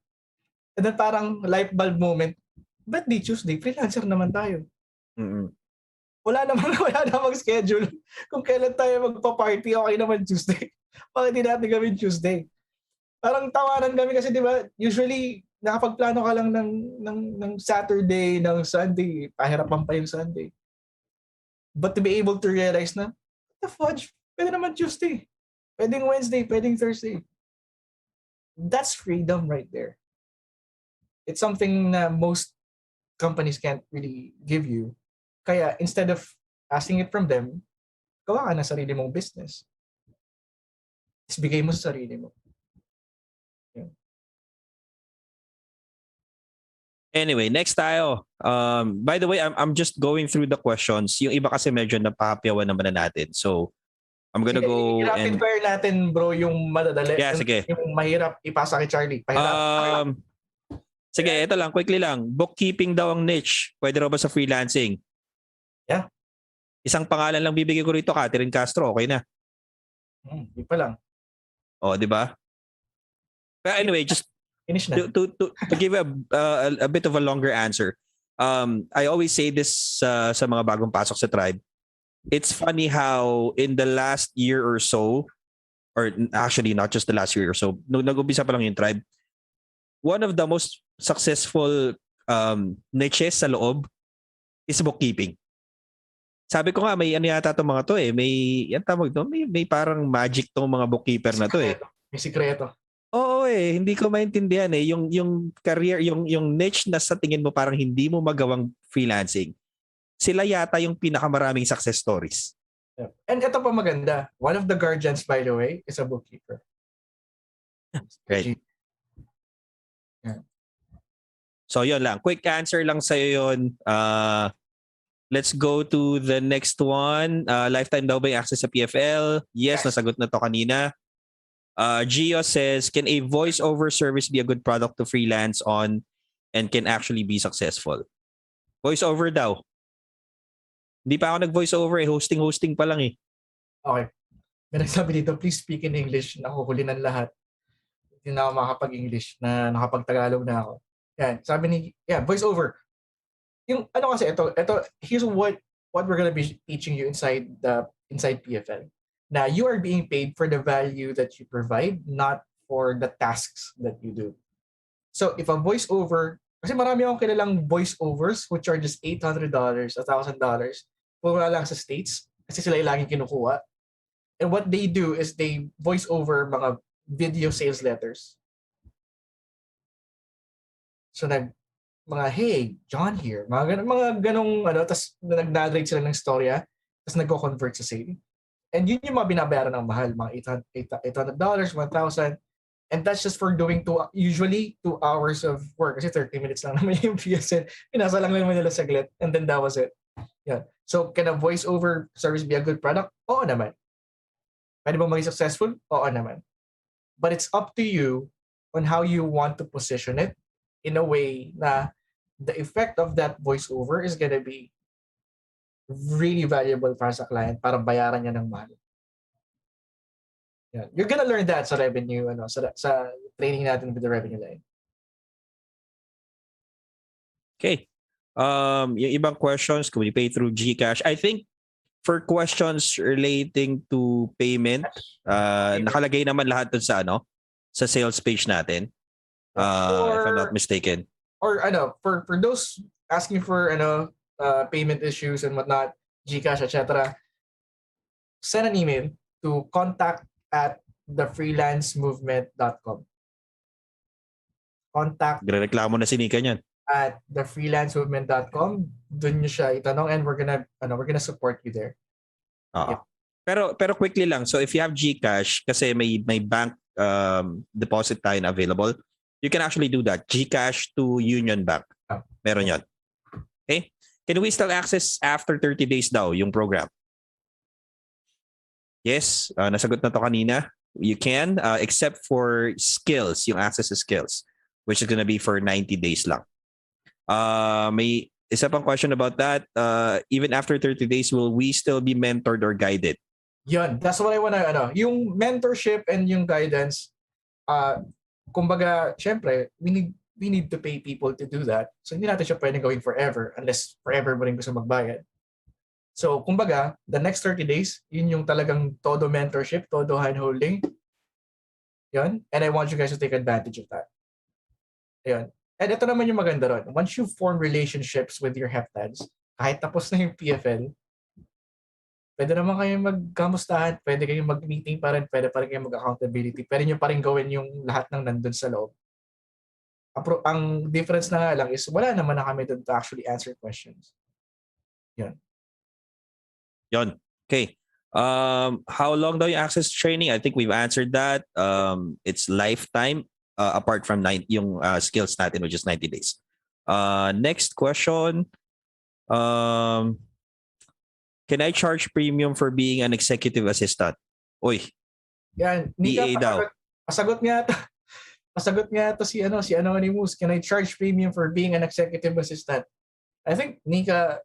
And then parang light bulb moment, ba't di Tuesday? Freelancer naman tayo. Wala namang schedule. Kung kailan tayo magpa-party, okay naman Tuesday. Bakit di natin gawin Tuesday? Parang tawanan kami kasi di ba, usually nakapagplano ka lang ng Saturday, ng Sunday, pahirapan pa yung Sunday. But to be able to realize na, what the fudge, pwede naman Tuesday. Pwedeng Wednesday, pwedeng Thursday. That's freedom right there. It's something na most companies can't really give you. Kaya instead of asking it from them, gawa ka na sarili mong business. Tapos bigay mo sa sarili mo. Yeah. Anyway, next tayo. By the way, I'm just going through the questions. Yung iba kasi medyo napahapyawan naman na natin. So, I'm gonna go rapid fire natin, bro, yung madadali. Yeah, sige. Yung mahirap ipasa kay Charlie. Pahirap. Sige, ito lang, quickly lang. Bookkeeping daw ang niche. Pwede raw ba sa freelancing? Yeah. Isang pangalan lang bibigay ko rito, Catherine Castro, okay na. Di pa lang. Oh, di ba? But anyway, just finish na. To give a bit of a longer answer. I always say this sa mga bagong pasok sa tribe. It's funny how in the last year or so, or actually not just the last year or so, nung nag-umpisa pa lang yung tribe, one of the most successful niches sa loob is bookkeeping. Sabi ko nga, may ano yata itong mga to eh. Yan tawag doon, may parang magic tong mga bookkeeper na to eh. May sikreto. Oo eh, hindi ko maintindihan eh. Yung career, yung niche na sa tingin mo parang hindi mo magawang freelancing, sila yata yung pinakamaraming success stories. Yeah. And ito pa maganda. One of the guardians, by the way, is a bookkeeper. Right. Yeah. So yun lang. Quick answer lang sa'yo yun. Let's go to the next one. Lifetime daw ba yung access sa PFL? Yes, nasagot na to kanina. Gio says, can a voice-over service be a good product to freelance on and can actually be successful? Voice-over daw. Hindi pa ako nag-voice-over eh. Hosting pa lang eh. Okay. May nagsabi dito, please speak in English. Nakuhuli ng lahat. Hindi na ako makapag-English na nakapag-Tagalog na ako. Yan. Sabi ni, voice-over. Yung ano kasi ito here's what we're gonna be teaching you inside PFL. Now you are being paid for the value that you provide, not for the tasks that you do. So if a voiceover, kasi marami akong kilalang voiceovers which are just $800, $1,000, pura lang sa States kasi sila yung laging kinukuha. And what they do is they voice over mga video sales letters. So mga, hey, John here. Mga ganong, tapos nag-narrate sila ng storya, tapos nagko-convert sa sale. And yun yung mga binabayaran ng mahal, mga $800, $1,000. And that's just for doing usually 2 hours of work. Kasi 30 minutes lang naman yung PSN. Pinasa lang naman nila saglit. And then that was it. Yeah. So can a voice-over service be a good product? Oo naman. Pwede ba maging successful? Oo naman. But it's up to you on how you want to position it in a way na the effect of that voiceover is gonna be really valuable para sa client para bayaran niya ng mahal. Yeah. You're gonna learn that sa revenue, sa training natin with the revenue line. Okay. Yung ibang questions, can we pay through GCash? I think for questions relating to payment, nakalagay naman lahat dun sa sa sales page natin. If I'm not mistaken. Or for those asking for payment issues and whatnot, GCash, etc., send an email to contact@thefreelancemovement.com. Contact. Reklamo na si Nika niyan. At thefreelancemovement.com. Doon nyo siya itanong and we're gonna support you there. Yeah. Pero quickly lang. So if you have GCash, kasi may bank deposit tayo na available, you can actually do that. GCash to Union Bank. Meron yun. Okay? Can we still access after 30 days daw yung program? Yes. Nasagot na to kanina. You can, except for skills, yung access to skills, which is gonna be for 90 days lang. May isa pang question about that. Even after 30 days, will we still be mentored or guided? Yun, that's what I wanna, yung mentorship and yung guidance, kumbaga, syempre, we need to pay people to do that. So, hindi natin siya pwedeng gawin forever unless forever mo rin gusto magbayad. So, kumbaga, the next 30 days, yun yung talagang todo mentorship, todo hand-holding. Yun. And I want you guys to take advantage of that. Yun. And ito naman yung maganda ron. Once you form relationships with your heptads, kahit tapos na yung PFL, pwede naman kayong magkamustahan, pwede kayong mag-meeting pa rin, pwede pa rin kayong mag-accountability, pwede nyo pa rin gawin yung lahat ng nandun sa loob. Ang difference na nga lang is wala naman na kami doon to actually answer questions. Yun. Yon. Okay. How long daw yung access training? I think we've answered that. It's lifetime apart from yung skills natin, which is 90 days. Next question. Can I charge premium for being an executive assistant? Uy. Yan. Nika, EA daw. pasagot nga ito. Pasagot nga ito si Anonymous. Can I charge premium for being an executive assistant? I think Nika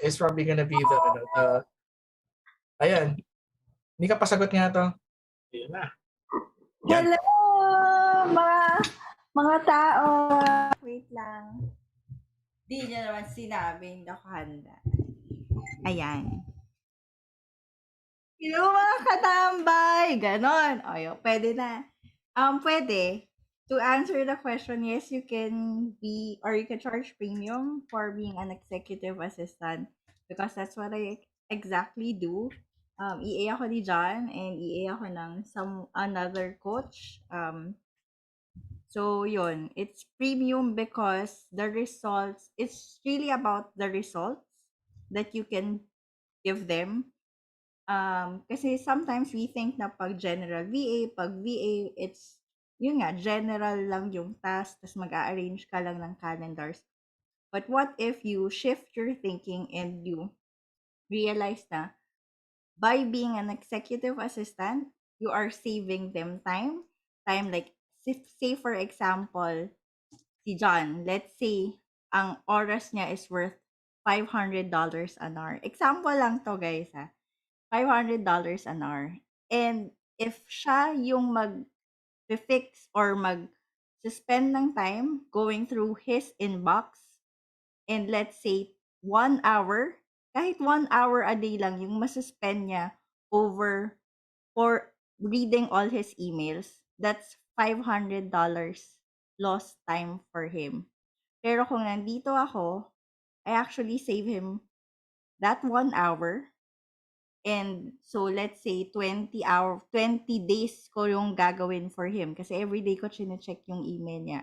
is probably gonna be the ayan. Nika, pasagot nga ito. Yun na. Yan. Hello, mga tao. Wait lang. Di niya naman sinabi, hindi ako handa. Ayan. Hello, mga katambay. Ganon. O, pwede na. Pwede. To answer the question, yes, you can be, or you can charge premium for being an executive assistant because that's what I exactly do. EA ako ni John and EA ako ng another coach. So yun, it's premium because the results, it's really about the results that you can give them. Kasi sometimes we think na pag general VA, it's, yun nga, general lang yung task, tas mag-a-arrange ka lang ng calendars. But what if you shift your thinking and you realize na by being an executive assistant, you are saving them time like, say for example, si John, let's say, ang oras niya is worth $500 an hour. Example lang to, guys, ha. $500 an hour. And if siya yung mag-fix or mag-spend ng time going through his inbox, and let's say 1 hour, kahit 1 hour a day lang yung masuspend niya over for reading all his emails, that's $500 lost time for him. Pero kung nandito ako, I actually save him that 1 hour. And so let's say 20 days ko yung gagawin for him kasi everyday ko chine-check yung email niya.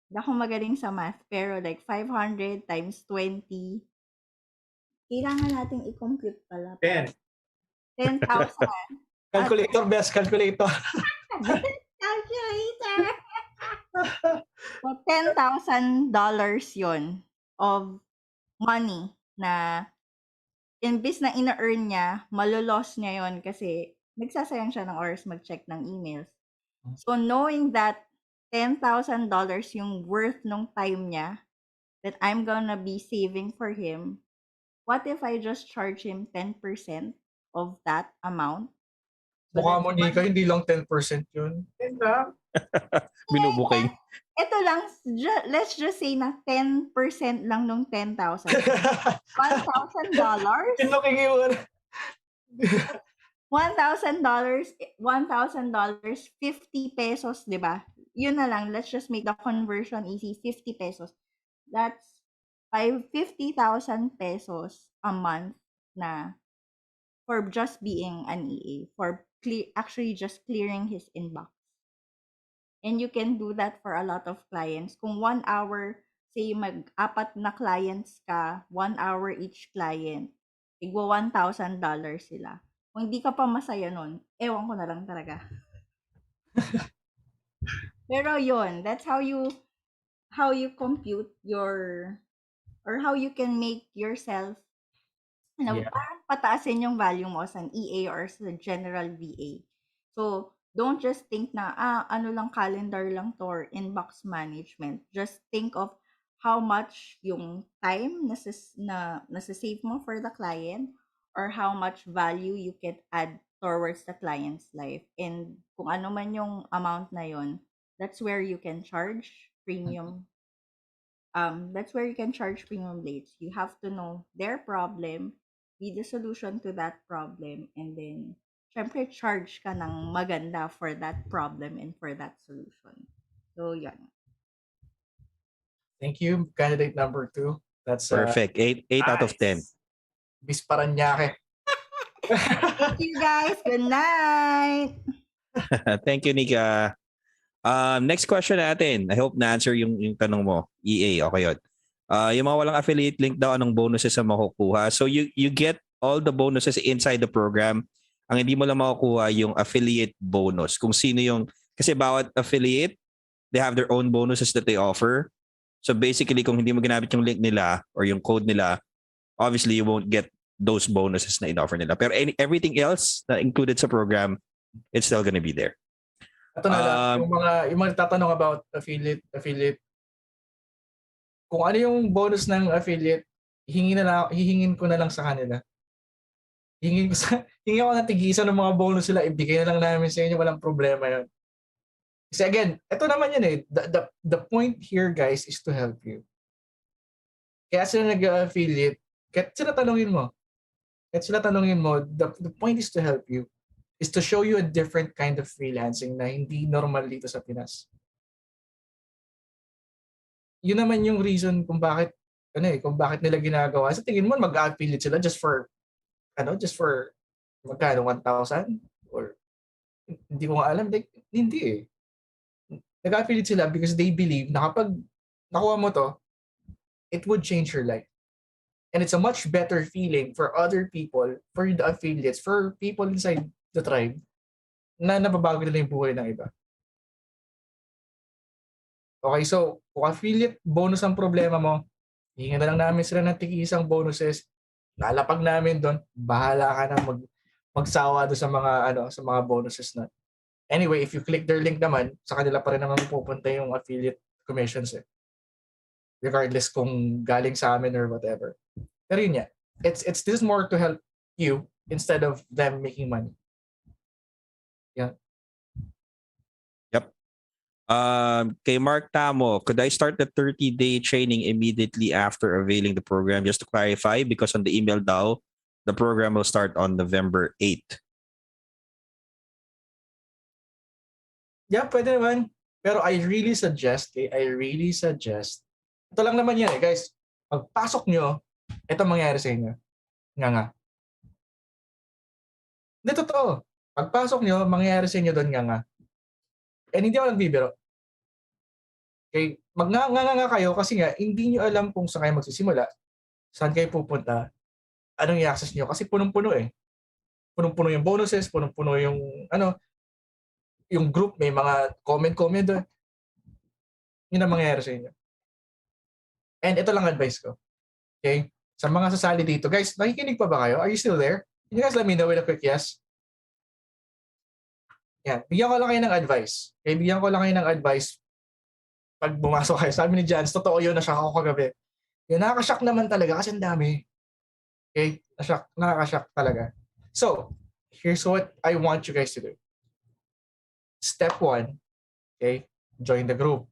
Hindi ako magaling sa math pero like 500 times 20, kailangan nating i-compute pala. 10. 10,000. Calculator, best calculator. Calculator. So $10,000 yun of money na imbis na ina-earn niya, malo-loss niya yon kasi nagsasayang siya ng oras mag-check ng emails. So knowing that $10,000 yung worth nung time niya that I'm gonna be saving for him, what if I just charge him 10% of that amount? So Mukha mo, Nika, hindi lang 10% yun. Yun lang. Binubuking. Ito lang, let's just say na 10% lang nung 10,000. $1,000? Pinuking yun. $1,000, $50 pesos, di ba? Yun na lang, let's just make the conversion easy, 50 pesos. That's 50,000 pesos a month na for just being an EA, for actually just clearing his inbox. And you can do that for a lot of clients. Kung 1 hour, say mag-apat na clients ka, 1 hour each client, igwa $1,000 sila. Kung hindi ka pa masaya nun, ewan ko na lang talaga. Pero yun, that's how you compute your, or how you can make yourself, parang pataasin yung value mo as an EA or as a general VA. So, don't just think na, ano lang, calendar lang to or inbox management. Just think of how much yung time nasa-save mo for the client or how much value you can add towards the client's life. And kung ano man yung amount na yon, that's where you can charge premium. That's where you can charge premium rates. You have to know their problem, be the solution to that problem, and then syempre charge ka ng maganda for that problem and for that solution. So, yan. Thank you, candidate number 2. That's Perfect. 8 out of 10. Nice. Miss Paranaque. Thank you guys. Good night. Thank you, Nika. Next question natin. I hope na-answer yung tanong mo. EA, okay yun. Yung mga walang affiliate link daw, anong bonuses ang makukuha? So you get all the bonuses inside the program. Ang hindi mo lang makukuha yung affiliate bonus. Kung sino yung, kasi bawat affiliate, they have their own bonuses that they offer. So basically, kung hindi mo ginamit yung link nila or yung code nila, obviously you won't get those bonuses na in-offer nila. Pero everything else na included sa program, it's still gonna be there. Ito na lang, yung mga tatanong about affiliate. Kung ano yung bonus ng affiliate, hihingin ko na lang sa kanila. Hingin ko na tigisan ng mga bonus sila, ibigay na lang namin sa inyo, walang problema yun. Kasi again, ito naman yun eh. The point here, guys, is to help you. Kaya sila nag-affiliate, kahit sila tanungin mo, the point is to help you. Is to show you a different kind of freelancing na hindi normal dito sa Pinas. Yun naman yung reason kung bakit nila ginagawa. Sa tingin mo mag-affiliate sila just for magkano, 1,000 or hindi ko nga alam, hindi eh. Nag-affiliate sila because they believe na kapag nakuha mo to, it would change your life. And it's a much better feeling for other people, for the affiliates, for people inside the tribe, na nababago nila yung buhay ng iba. Okay, so kung affiliate bonus ang problema mo, hingin na lang namin sila ng tig-isang bonuses, lalapag namin doon, bahala ka na magsawa doon sa mga bonuses na. Anyway, if you click their link naman, sa kanila pa rin naman pupunta yung affiliate commissions eh. Regardless kung galing sa amin or whatever. Pero yun yan. This is more to help you instead of them making money. Yeah. Yep. Kay Mark Tamo, could I start the 30-day training immediately after availing the program? Just to clarify, because on the email daw, the program will start on November 8th. Yeah, pwede naman. Pero I really suggest, ito lang naman yan eh, guys. Pagpasok nyo, ito mangyayari sa inyo. Nga. Hindi, totoo. Pagpasok nyo, mangyayari sa inyo doon nga. And hindi ako nagbibiro. Okay? Nga kayo kasi nga, hindi nyo alam kung saan kayo magsisimula, saan kayo pupunta, anong i-access nyo. Kasi punong-puno eh. Punong-puno yung bonuses, punong-puno yung yung group, may mga comment doon. Yun ang mangyayari sa inyo. And ito lang advice ko. Okay? Sa mga sasali dito, guys, nakikinig pa ba kayo? Are you still there? Can you guys let me know with a quick yes? Yan. Bigyan ko lang kayo ng advice. Okay? Bigyan ko lang kayo ng advice pag bumasok kayo. Sabi ni Jans, totoo yun, na-shock ako kagabi. Yun, nakaka-shock naman talaga kasi ang dami. Okay? Nakaka-shock talaga. So, here's what I want you guys to do. Step 1, okay? Join the group.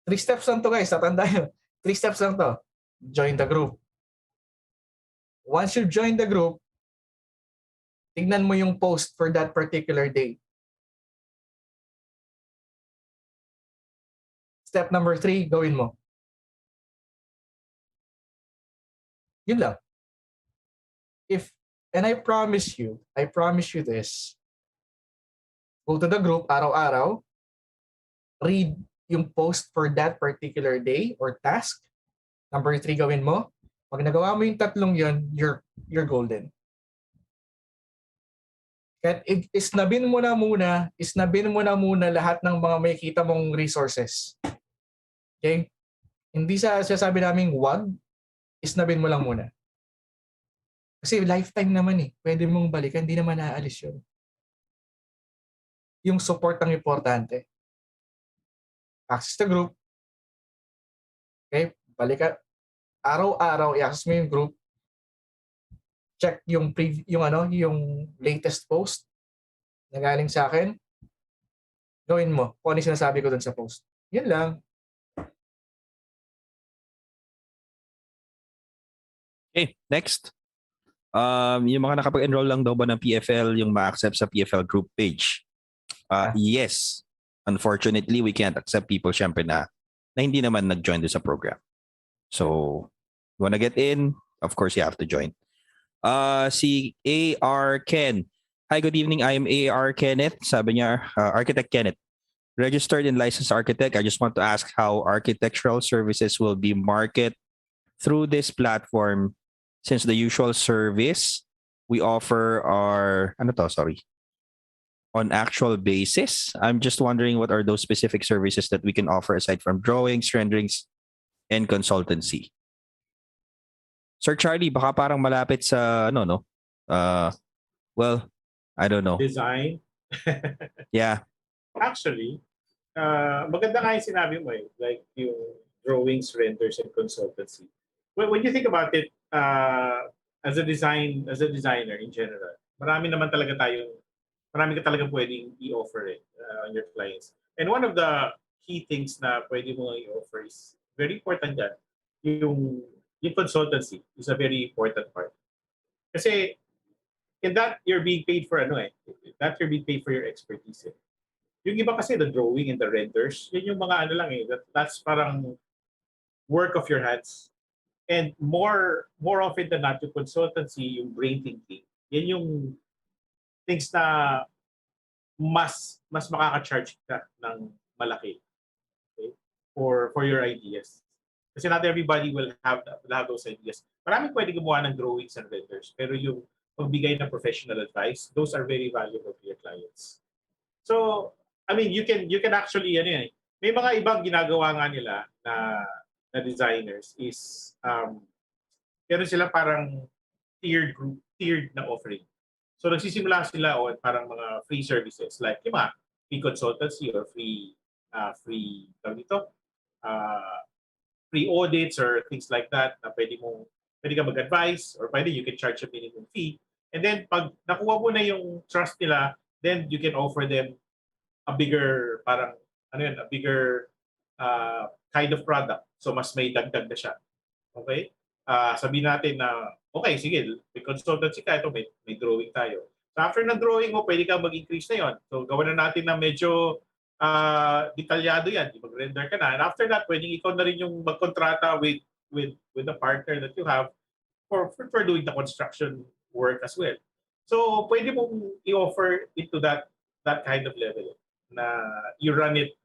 3 steps lang to, guys. Tatandaan nyo. 3 steps lang to. Join the group. Once you join the group, tignan mo yung post for that particular day. Step number 3, gawin mo. Yun lang. And I promise you this, go to the group araw-araw, read yung post for that particular day or task. Number 3, gawin mo. Pag nagawa mo yung tatlong yun, you're golden. At isnabin mo na muna lahat ng mga may kita mong resources. Okay? Hindi sabi namin wag, isnabin mo lang muna. Kasi lifetime naman eh. Pwede mong balikan, hindi naman naaalis yun. Yung support ang importante. Access the group. Okay? Balikan. Araw-araw, i-access mo yung group. Check yung yung latest post na galing sa akin. Gawin mo kung ano yung sinasabi ko dun sa post. Yun lang. Okay, next. Yung mga nakapag-enroll lang daw ba ng PFL yung ma-accept sa PFL group page? Yes. Unfortunately, we can't accept people syempre na hindi naman nag-join doon sa program. So, you wanna get in, of course you have to join. Si A.R. Ken. Hi, good evening. I am A.R. Kenneth. Sabi niya, Architect Kenneth. Registered and licensed architect. I just want to ask how architectural services will be marketed through this platform since the usual service we offer are, on actual basis. I'm just wondering what are those specific services that we can offer aside from drawings, renderings, and consultancy. Sir Charlie, baka parang malapit sa well, I don't know. Design. Yeah. Actually, maganda nga yung sinabi mo eh. Like yung drawings, renders, and consultancy. When you think about it, as a designer in general, marami ka talagang pwedeng i-offer on your clients. And one of the key things na pwede mo i-offer is very important yan. Yung consultancy is a very important part. Kasi in that you're being paid for that you're being paid for your expertise. Yung iba kasi the drawing and the renders, yun yung mga that's parang work of your hands. And more often than not, yung consultancy, yung brain thinking, yan yung things na mas makaka-charge ka ng malaki, okay? For your ideas. Kasi not everybody will have those ideas. Maraming pwede gumawa ng drawings and renders, pero yung pagbigay ng professional advice, those are very valuable to your clients. So, I mean, you can actually may mga ibang ginagawa nga nila na designers is meron sila parang tiered na offering. So nagsisimula sila parang mga free services like yung mga free consultancy or free free audits or things like that na pwede ka mag-advise or pwede you can charge a minimum fee. And then pag nakuha mo na yung trust nila, then you can offer them a bigger kind of product. So mas may dagdag na siya. Okay? Sabihin natin na okay, sige, may consultancy ka, ito may drawing tayo. So after ng drawing mo, pwede kang mag-increase na yon. So gawin na natin na medyo detalyado yan, mag-render ka na. And after that, pwedeng ikaw na rin yung magkontrata with the partner that you have for doing the construction work as well. So pwede mong i-offer into that kind of level na you run it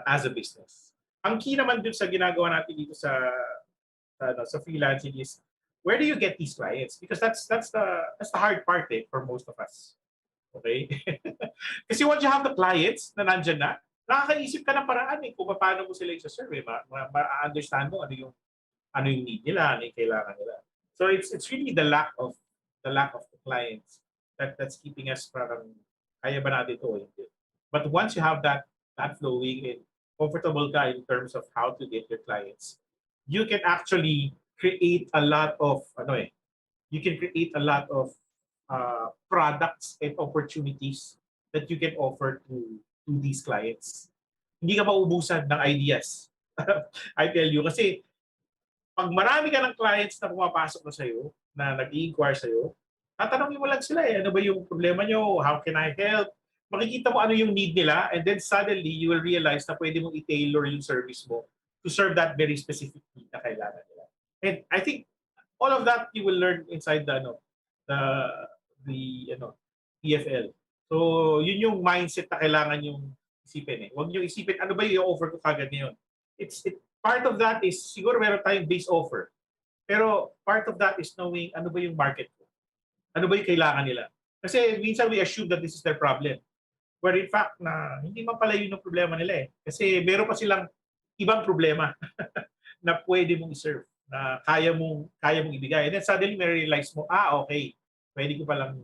as a business. Ang key naman dun sa ginagawa natin dito sa freelancing is where do you get these clients? Because that's the hard part for most of us. Okay? Kasi once you have the clients na nandyan na, nakakaisip ka ng paraan kung paano mo sila i-serve. Ma-understand mo ano yung need nila, ano yung kailangan nila. So it's really the lack of the clients that's keeping us parang kaya ba natin ito? But once you have that flowing and comfortable ka in terms of how to get your clients, you can actually create a lot of products and opportunities that you can offer to these clients. Hindi ka maubusan ng ideas. I tell you, kasi pag marami ka ng clients na pumapasok na sa'yo, na nag-i-inquire sa'yo, tatanungin mo lang sila ano ba yung problema nyo? How can I help? Makikita mo ano yung need nila and then suddenly you will realize na pwede mong i-tailor yung service mo to serve that very specific need na kailangan nila. And I think all of that you will learn inside the PFL. So yun yung mindset na kailangan yung isipin. Huwag niyo isipin ano ba yung offer ko kagad ngayon. Part of that is siguro meron tayong base offer. Pero part of that is knowing ano ba yung market ko. Ano ba yung kailangan nila. Kasi minsan we assume that this is their problem. Where in fact na hindi man pala yun ang problema nila Kasi meron pa silang ibang problema na pwede mong i-serve. na kaya mong ibigay. And then suddenly may realize mo, okay, pwede ko palang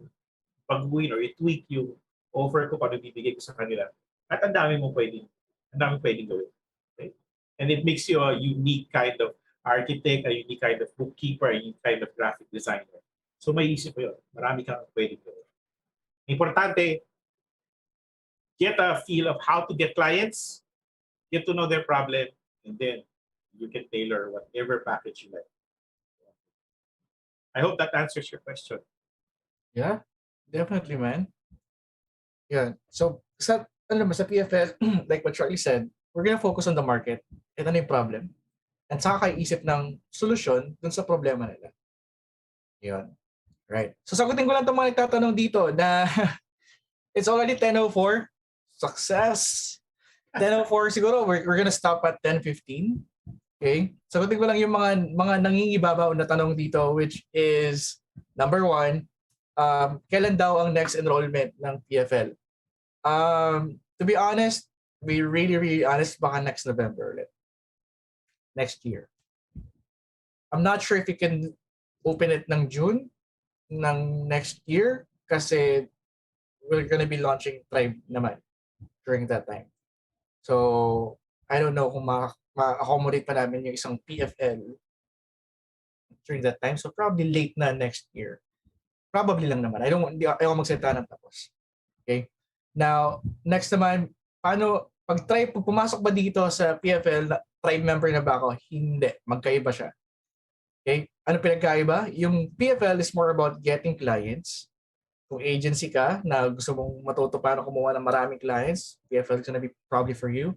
pag-win or i-tweak yung offer ko para bibigay ko sa kanila. At ang dami pwedeng gawin. Okay? And it makes you a unique kind of architect, a unique kind of bookkeeper, a unique kind of graphic designer. So may isip mo yun. Marami kang pwedeng gawin. Importante, get a feel of how to get clients, get to know their problem, and then you can tailor whatever package you like. I hope that answers your question. Yeah, definitely, man. Yeah. So sa PFL, like what Charlie said, we're gonna focus on the market. Ito na yung problem. And saka kayo isip ng solusyon dun sa problema nila. Yun. Right. So sagutin ko lang itong mga nagtatanong dito na it's already 10:04. Success! 10:04 siguro, we're gonna stop at 10:15. Okay? Sagutin ko lang yung mga nangingibabaw na tanong dito, which is, number 1, kailan daw ang next enrollment ng PFL? To be honest, be really honest, baka next November ulit. Next year. I'm not sure if we can open it ng June ng next year kasi we're gonna be launching Tribe naman during that time. So, I don't know kung ma-accommodate pa namin yung isang PFL during that time. So, probably late na next year. Probably lang naman. Hindi ako magsalita ng tapos. Okay? Now, next naman, paano, pag pumasok ba dito sa PFL, Tribe member na ba ako? Hindi. Magkaiba siya. Okay? Ano pinagkaiba? Yung PFL is more about getting clients. Kung agency ka na gusto mong matuto paano kumuha ng maraming clients, PFL is gonna be probably for you.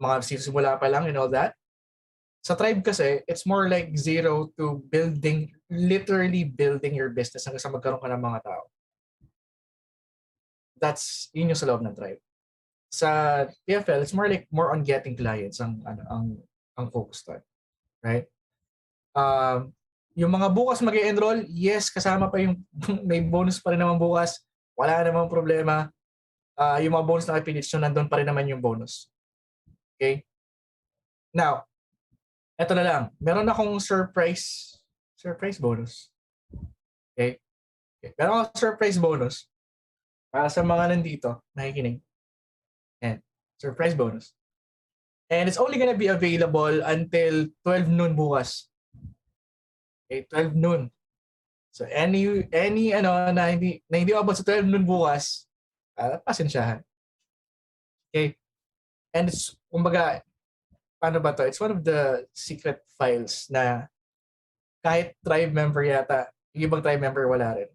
Mga simula pa lang and all that. Sa Tribe kasi, it's more like 0 to literally building your business hanggang sa magkaroon ka ng mga tao. Yun yung sa loob ng Tribe. Sa PFL, it's more on getting clients ang focus doon. Right? Yung mga bukas mag-enroll, yes, kasama pa yung may bonus pa rin naman bukas. Wala namang problema. Yung mga bonus na affiliates, nandun pa rin naman yung bonus. Okay? Now, eto na lang. Meron akong surprise bonus. Okay? Meron akong surprise bonus para sa mga nandito, nakikinig. And surprise bonus. And it's only gonna be available until 12 noon bukas. Okay, 12 noon. So any na hindi abot sa 12 noon bukas, pasensyahan. Okay? And it's, kumbaga, paano ba to? It's one of the secret files na kahit Tribe member yata, yung ibang Tribe member wala rin.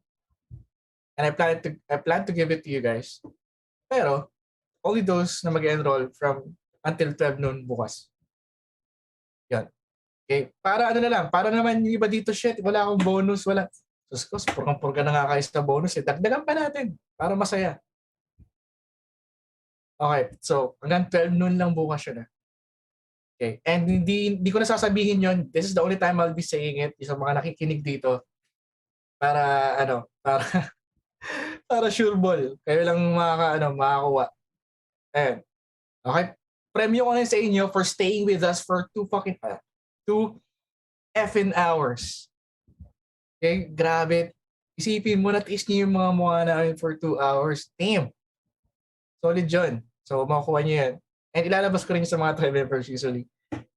And I plan to give it to you guys. Pero, only those na mag-enroll from until 12 noon bukas. Yan. Okay, para para naman yung iba dito, shit, wala akong bonus, wala. So, purga na nga kayo sa bonus, dagdagan pa natin para masaya. Okay, so hanggang 12 noon lang bukas yun. Okay, and hindi ko na sasabihin yon. This is the only time I'll be saying it sa mga nakikinig dito para para sure ball. Kayo lang makakuha. Ayan. Okay, premyo ko na sa inyo for staying with us for 2 effing hours. Okay, grabe. Isipin mo, natiis niyo yung mga mukha namin for 2 hours. Damn. Solid yun. So, makukuha niyo yan. And ilalabas ko rin sa mga Tribe members usually.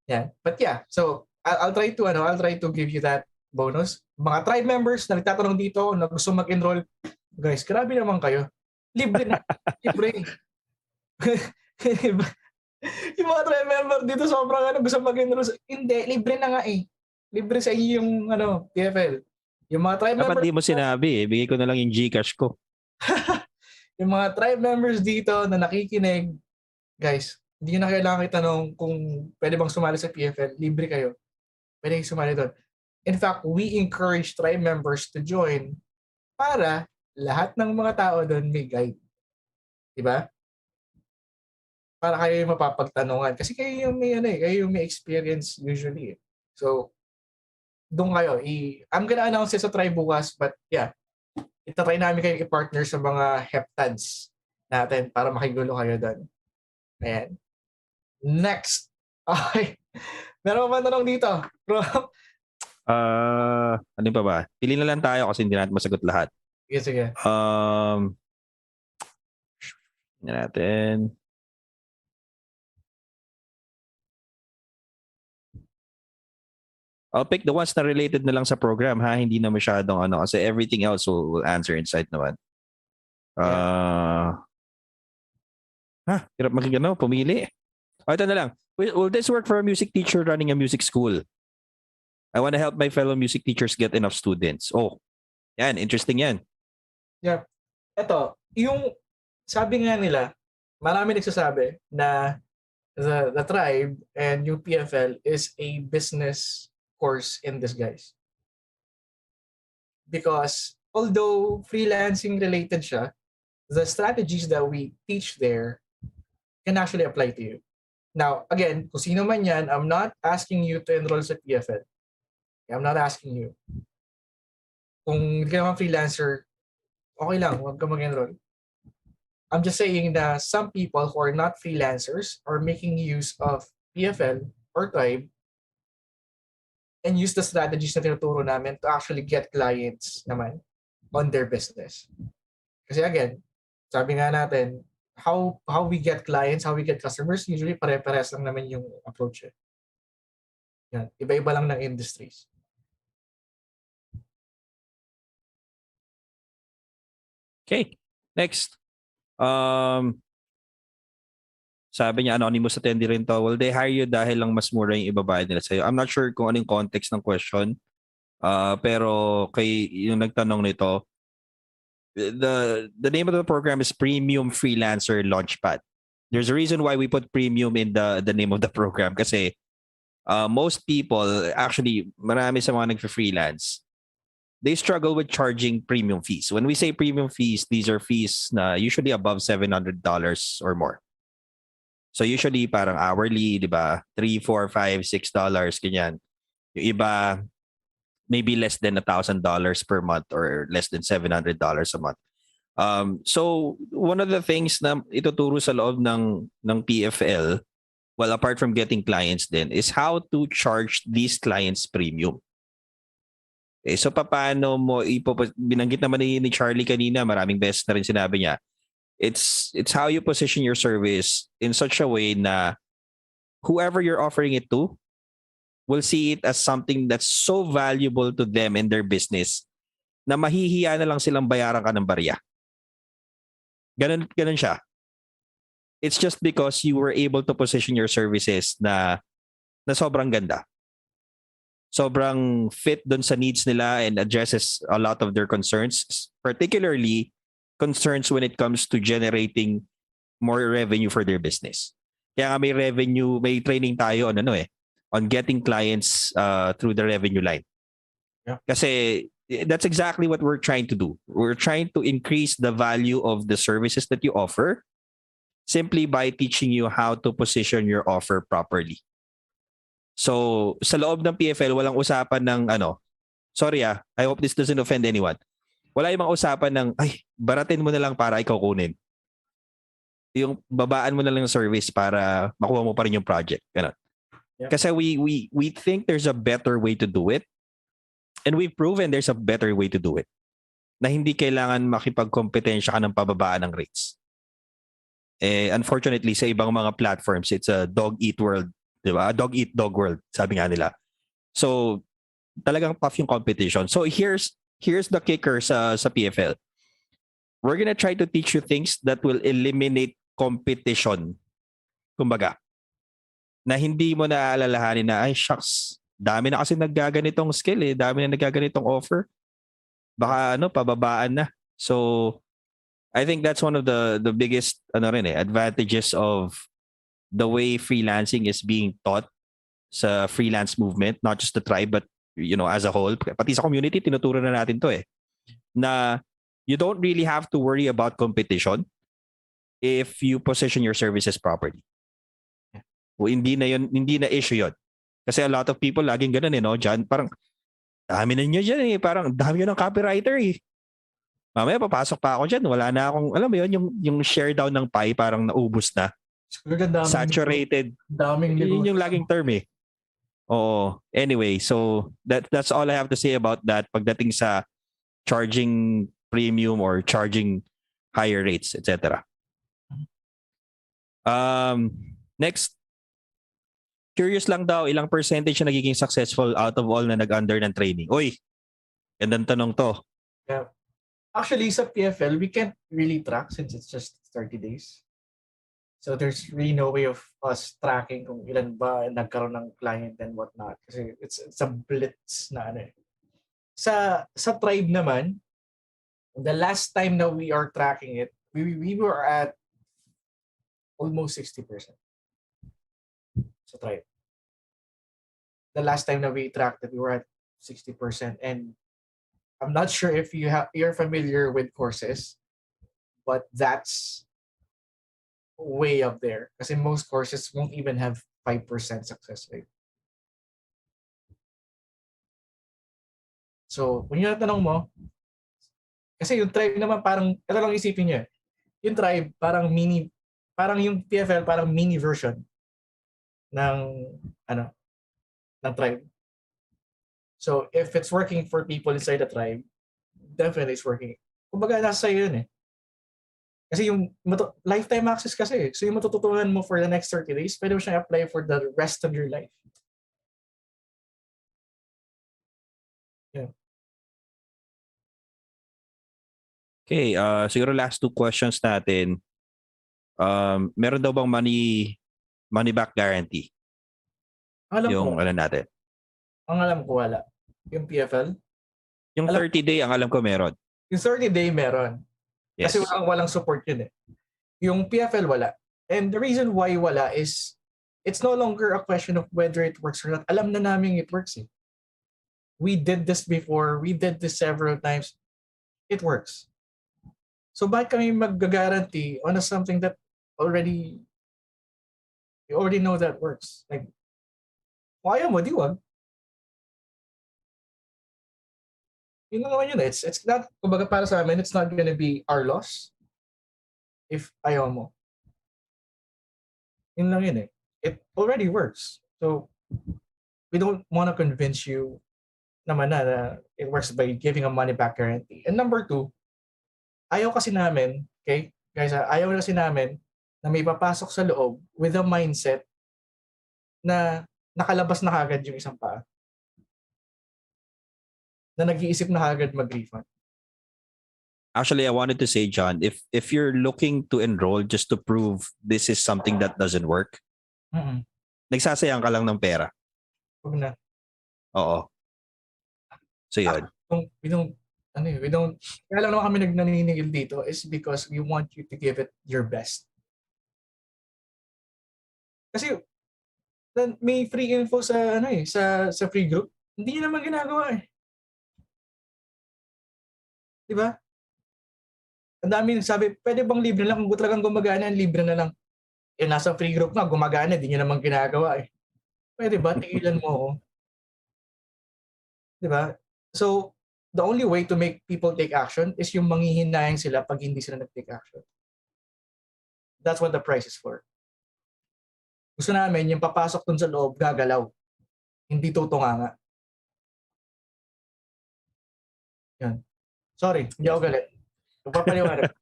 Yeah. But yeah, so I'll try to give you that bonus. Mga Tribe members na nagtatanong dito na gusto mag-enroll, guys, grabe naman kayo. Libre na. Libre. Yung mga Tribe member dito sobrang gusto mag-enroll. Hindi, libre na nga eh. Libre sa inyo yung PFL. Yung mga Tribe members... Dapat di mo sinabi eh. Bigay ko na lang yung GCash ko. Yung mga Tribe members dito na nakikinig, guys, hindi na kailangan itanong kung pwede bang sumali sa PFL. Libre kayo. Pwede kayo sumali doon. In fact, we encourage Tribe members to join para lahat ng mga tao doon may guide. Diba? Para kayo yung mapapagtanungan. Kasi kayo yung may experience usually. So, doon kayo. I'm gonna announce it sa Tribe bukas, but yeah, itatry namin kayo i-partner sa mga heptads natin para makigulo kayo doon. Ayan. Next. Okay. Meron pa ba tanong dito? Bro, Ano pa ba? Pili na lang tayo kasi hindi natin masagot lahat. sige. Tingnan natin. I'll pick the ones na related na lang sa program ha, hindi na masyadong ano kasi everything else will answer inside naman. Hirap magigano, pumili. Ito na lang. Will this work for a music teacher running a music school? I want to help my fellow music teachers get enough students. Oh, yan, interesting yan. Ito, yung sabi nga nila, marami nagsasabi na the tribe and UPFL is a business course in disguise. Because although freelancing related siya, the strategies that we teach there can actually apply to you. Now, again, kung sino man yan, I'm not asking you to enroll sa PFL. I'm not asking you. Kung hindi ka naman freelancer, okay lang, huwag ka mag-enroll. I'm just saying that some people who are not freelancers are making use of PFL or tribe and use the strategies na tinuturo namin to actually get clients naman on their business. Kasi again, sabi nga natin, how we get clients, how we get customers, usually pare-parehas lang naman yung approach. Yan. Iba-iba lang ng industries. Okay, next. Sabi niya, anonymous attendee rin to. Will they hire you dahil lang mas mura yung ibabayad nila sa'yo? I'm not sure kung anong context ng question. Pero kay yung nagtanong nito, the name of the program is Premium Freelancer Launchpad. There's a reason why we put premium in the name of the program kasi most people, actually, marami sa mga nagfa-freelance, they struggle with charging premium fees. When we say premium fees, these are fees na usually above $700 or more. So usually parang hourly, di ba? $3, $4, $5, $6, ganyan. Yung iba, maybe less than $1,000 per month or less than $700 a month. So one of the things na ituturo sa loob ng PFL, well, apart from getting clients then, is how to charge these clients premium. Okay, so paano mo binanggit naman ni Charlie kanina, maraming beses na rin sinabi niya, it's how you position your service in such a way na whoever you're offering it to will see it as something that's so valuable to them in their business na mahihiya na lang silang bayaran ka ng barya. Ganun siya. It's just because you were able to position your services na sobrang ganda. Sobrang fit dun sa needs nila and addresses a lot of their concerns, particularly concerns when it comes to generating more revenue for their business. Kaya nga may training tayo on getting clients through the revenue line. Yeah. Kasi that's exactly what we're trying to do. We're trying to increase the value of the services that you offer simply by teaching you how to position your offer properly. So, sa loob ng PFL, walang usapan ng sorry I hope this doesn't offend anyone. Wala yung mga usapan ng, baratin mo na lang para ikaw kunin. Yung babaan mo na lang yung service para makuha mo pa rin yung project. Ganun. Yeah. Kasi we think there's a better way to do it. And we've proven there's a better way to do it. Na hindi kailangan makipagkompetensya ka ng pababaan ng rates. Unfortunately, sa ibang mga platforms, it's a dog-eat world. Diba? Dog-eat-dog world, sabi nga nila. So, talagang tough yung competition. So, here's the kicker sa PFL. We're gonna try to teach you things that will eliminate competition. Kumbaga, na hindi mo na alalahanin na, shucks, dami na kasi naggaganitong skill dami na naggaganitong offer. Baka pababaan na. So, I think that's one of the biggest advantages of the way freelancing is being taught sa freelance movement, not just the tribe, but as a whole, pati sa community, tinuturo na natin to na you don't really have to worry about competition if you position your services properly. Hindi na issue yun. Kasi a lot of people laging ganun John, parang dami na nyo dyan parang dami nyo ng copywriter Mamaya papasok pa ako dyan, wala na akong, alam mo yun, yung share down ng pie parang naubos na. Saturated. Daming Yun yung laging term Oo. Anyway, so that's all I have to say about that pagdating sa charging premium or charging higher rates, etc. Next, curious lang daw, ilang percentage na nagiging successful out of all na nag-under ng training? Uy, gandang tanong to. Yeah. Actually, sa PFL, we can't really track since it's just 30 days. So there's really no way of us tracking kung ilan ba nagkaroon ng client and whatnot. Kasi it's a blitz na ano eh. Sa tribe naman, the last time na we are tracking it, we were at almost 60% sa tribe. The last time that we tracked it, we were at 60%. And I'm not sure if you're familiar with courses, but that's way up there. Kasi most courses won't even have 5% success rate. So, kung yung tanong mo, kasi yung tribe naman parang, ito lang isipin niyo, yung tribe parang yung PFL parang mini version ng, ng tribe. So, if it's working for people inside the tribe, definitely it's working. Kumbaga, nasa sa'yo yun eh. Kasi yung lifetime access kasi. So yung matututunan mo for the next 30 days, pwede mo siyang apply for the rest of your life. Yeah. Okay, siguro last two questions natin. Meron daw bang money back guarantee? Yung ano natin? Ang alam ko wala. Yung PFL? Yung 30-day, ang alam ko meron. Yung 30-day meron. Yes. Kasi walang support yun eh. Yung PFL wala. And the reason why wala is it's no longer a question of whether it works or not. Alam na namin it works eh. We did this before. We did this several times. It works. So bakit kami mag-guarantee on something that you already know that works? Like, kung ayaw mo, di wag. Yun lang naman yun. It's not, kumbaga para sa amin, it's not gonna be our loss if ayaw mo. Yun lang yun eh. It already works. So, we don't want to convince you naman na it works by giving a money back guarantee. And number two, ayaw kasi namin, okay, guys, ayaw kasi namin na may papasok sa loob with a mindset na nakalabas na kagad yung isang paa. Na nag-iisip na kagad mag-refund. Actually, I wanted to say, John, if you're looking to enroll just to prove this is something that doesn't work, nagsasayang ka lang ng pera. Huwag na. Oo. So yun. We don't, kaya lang naman kami naniningil dito is because we want you to give it your best. Kasi may free info sa sa free group. Hindi niyo naman ginagawa eh. 'Di ba? Ang dami nagsabi, pwede bang libre lang? Kung talagang gumagana, libre na lang. Eh, nasa free group nga, gumagana, di nyo naman ginagawa eh. Pwede ba? Tigilan mo ako. 'Di ba? So, the only way to make people take action is yung manghihinayang sila pag hindi sila nag-take action. That's what the price is for. Gusto namin, yung papasok dun sa loob, gagalaw. Hindi tutunganga. Yan. Sorry, hindi ako galit. Papaliwanag.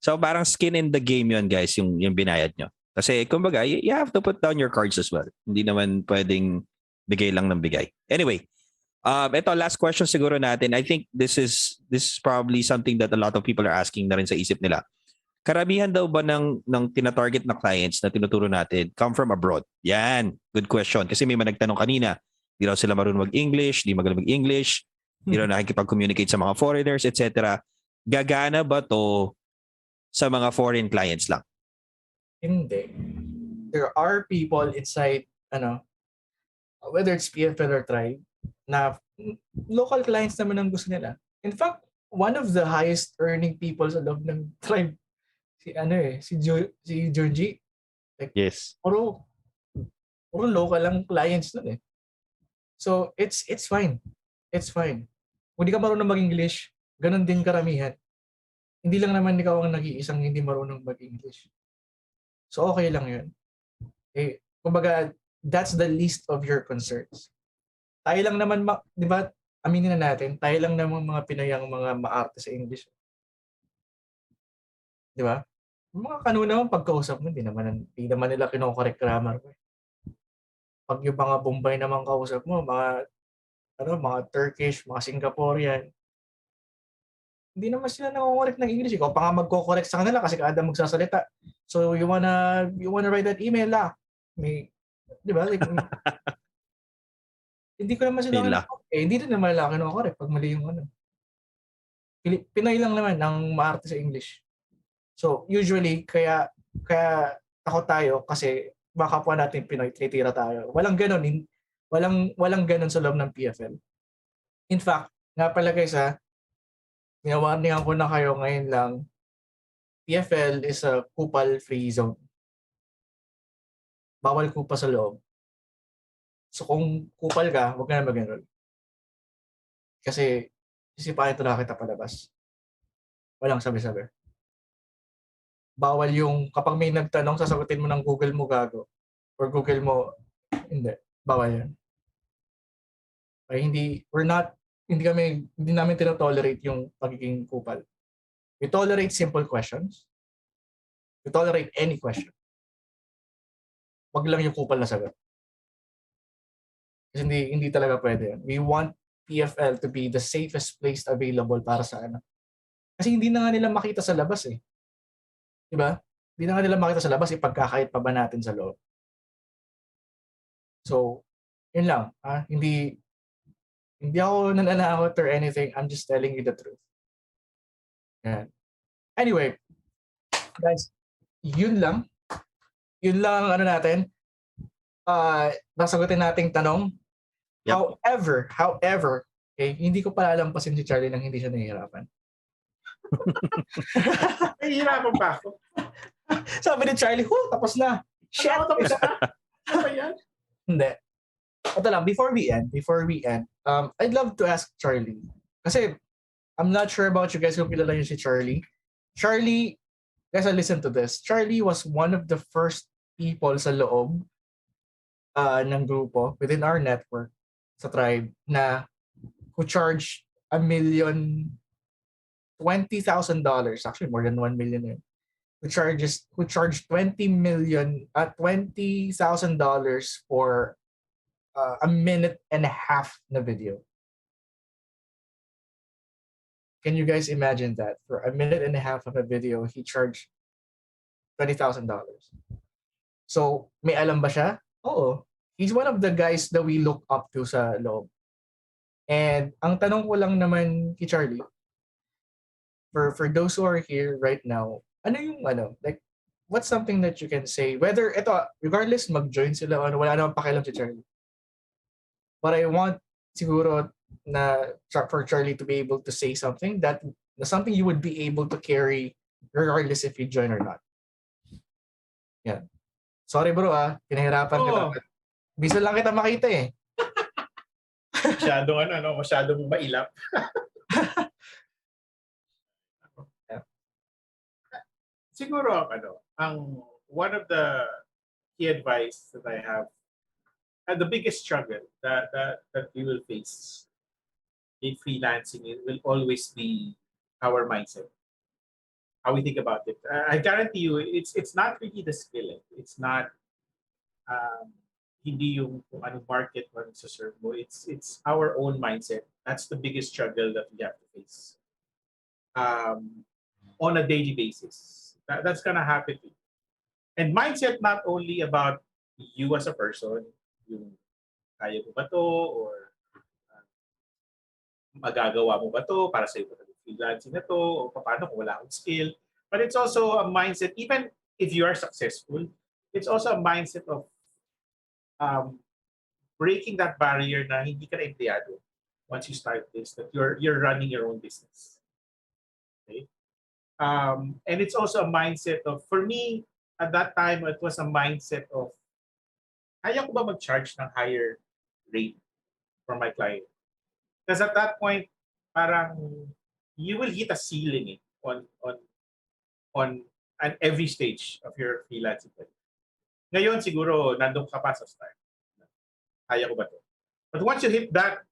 So parang skin in the game yun, guys, yung binayad nyo. Kasi kumbaga, you have to put down your cards as well. Hindi naman pwedeng bigay lang ng bigay. Anyway, ito last question siguro natin. I think this is probably something that a lot of people are asking na rin sa isip nila. Karamihan daw ba ng tina-target na clients na tinuturo natin come from abroad? Yan, good question. Kasi may nagtanong kanina, di raw sila marunong mag-English, di magaling mag-English, di raw nakikipag-communicate sa mga foreigners, etc. Gagana ba to sa mga foreign clients lang? Hindi. There are people inside, whether it's PFL or Tribe, na local clients naman ang gusto nila. In fact, one of the highest earning people sa loob ng Tribe, si Junji. Like, Yes. Puro local lang clients nun eh. So, it's fine. It's fine. Kung di ka marunong mag-English, ganun din karamihan. Hindi lang naman ikaw ang nag-iisang hindi marunong mag-English. So, okay lang yun. Eh, kumbaga, that's the least of your concerns. Tayo lang naman, di ba, aminin na natin, tayo lang naman mga Pinoy ang mga maarte sa English. Di ba? Yung mga kanuna naman pagkausap mo, hindi naman nila kinokorek grammar mo. Pag yung mga Bombay naman kausap mo, mga Turkish, mga Singaporean, hindi naman sila nako-correct ng English. Ikaw pa nga magko-correct sa kanila kasi kada magsasalita. So you wanna write that email di ba? Like, hindi ko naman sila hindi rin naman nila kino-correct pag mali yung ano. Pinoy lang naman ang maarte sa English. So usually kaya takot tayo kasi baka po natin Pinoy, titira tayo. Walang ganun sa loob ng PFL. In fact, nga pala guys warningan ko na kayo ngayon lang, PFL is a kupal-free zone. Bawal kupa sa loob. So kung kupal ka, huwag ka na mag-enroll. Kasi sisipain ito na kita palabas. Walang sabi-sabi. Bawal yung kapag may nagtanong, sasagutin mo ng Google mo gago. Or Google mo, hindi. Bawal yan. Ay, hindi namin tinotolerate yung pagiging kupal. We tolerate simple questions. We tolerate any question. Wag lang yung kupal na sagot. Kasi hindi talaga pwede yan. We want PFL to be the safest place available para sa anak. Kasi hindi na nga nila makita sa labas eh. Diba? Hindi na nga nila makita sa labas, ipagkakait pa ba natin sa loob. So, yun lang. Hindi ako nananakot or anything. I'm just telling you the truth. Yan. Anyway, guys, yun lang. Yun lang ang natin. Nasagutin nating tanong. Yep. However, okay, hindi ko palalampasin si Charlie nang hindi siya nahihirapan. Nahihirapan pa ako. Sabi ni Charlie, tapos na. Shit! Tapos na? Ano ba yan? Hindi. Ito lang, before we end, I'd love to ask Charlie. Kasi, I'm not sure about you guys kung kilala niyo si Charlie. Charlie, guys, listen to this. Charlie was one of the first people sa loob ng grupo within our network sa tribe na who charged $1,020,000, actually more than 1 million yun, who charged $20,000 for a minute and a half na video. Can you guys imagine that? For a minute and a half of a video, he charged $20,000. So, may alam ba siya? Oo. He's one of the guys that we look up to sa loob. And ang tanong ko lang naman kay Charlie, for those who are here right now, like, what's something that you can say? Whether, regardless mag-join sila, wala namang pakialam si Charlie. But I want siguro for Charlie to be able to say something something you would be able to carry regardless if you join or not. Yeah. Sorry bro pinahirapan kita. Bisa lang kita makita eh. Masyadong mailap. Yeah. Siguro one of the key advice that I have, and the biggest struggle that we will face in freelancing, it will always be our mindset. How we think about it. I guarantee you, it's not really the skill. It's not hindi yung kung anong market mo sa serve mo. It's our own mindset. That's the biggest struggle that we have to face on a daily basis. That's gonna happen to you. And mindset not only about you as a person, yung kaya mo ba to, or magagawa mo ba to para sa freelancing na to, o paano kung wala akong skill. But it's also a mindset, even if you are successful, it's also a mindset of breaking that barrier na hindi ka na empleyado once you start this, that you're running your own business. Okay? And it's also a mindset of, for me, at that time, it was a mindset of, kaya ko ba mag-charge ng higher rate for my client? Because at that point, parang you will hit a ceiling on every stage of your freelancing. Ngayon siguro nandun ka pa sa start. Kaya ko ba to? But once you hit that,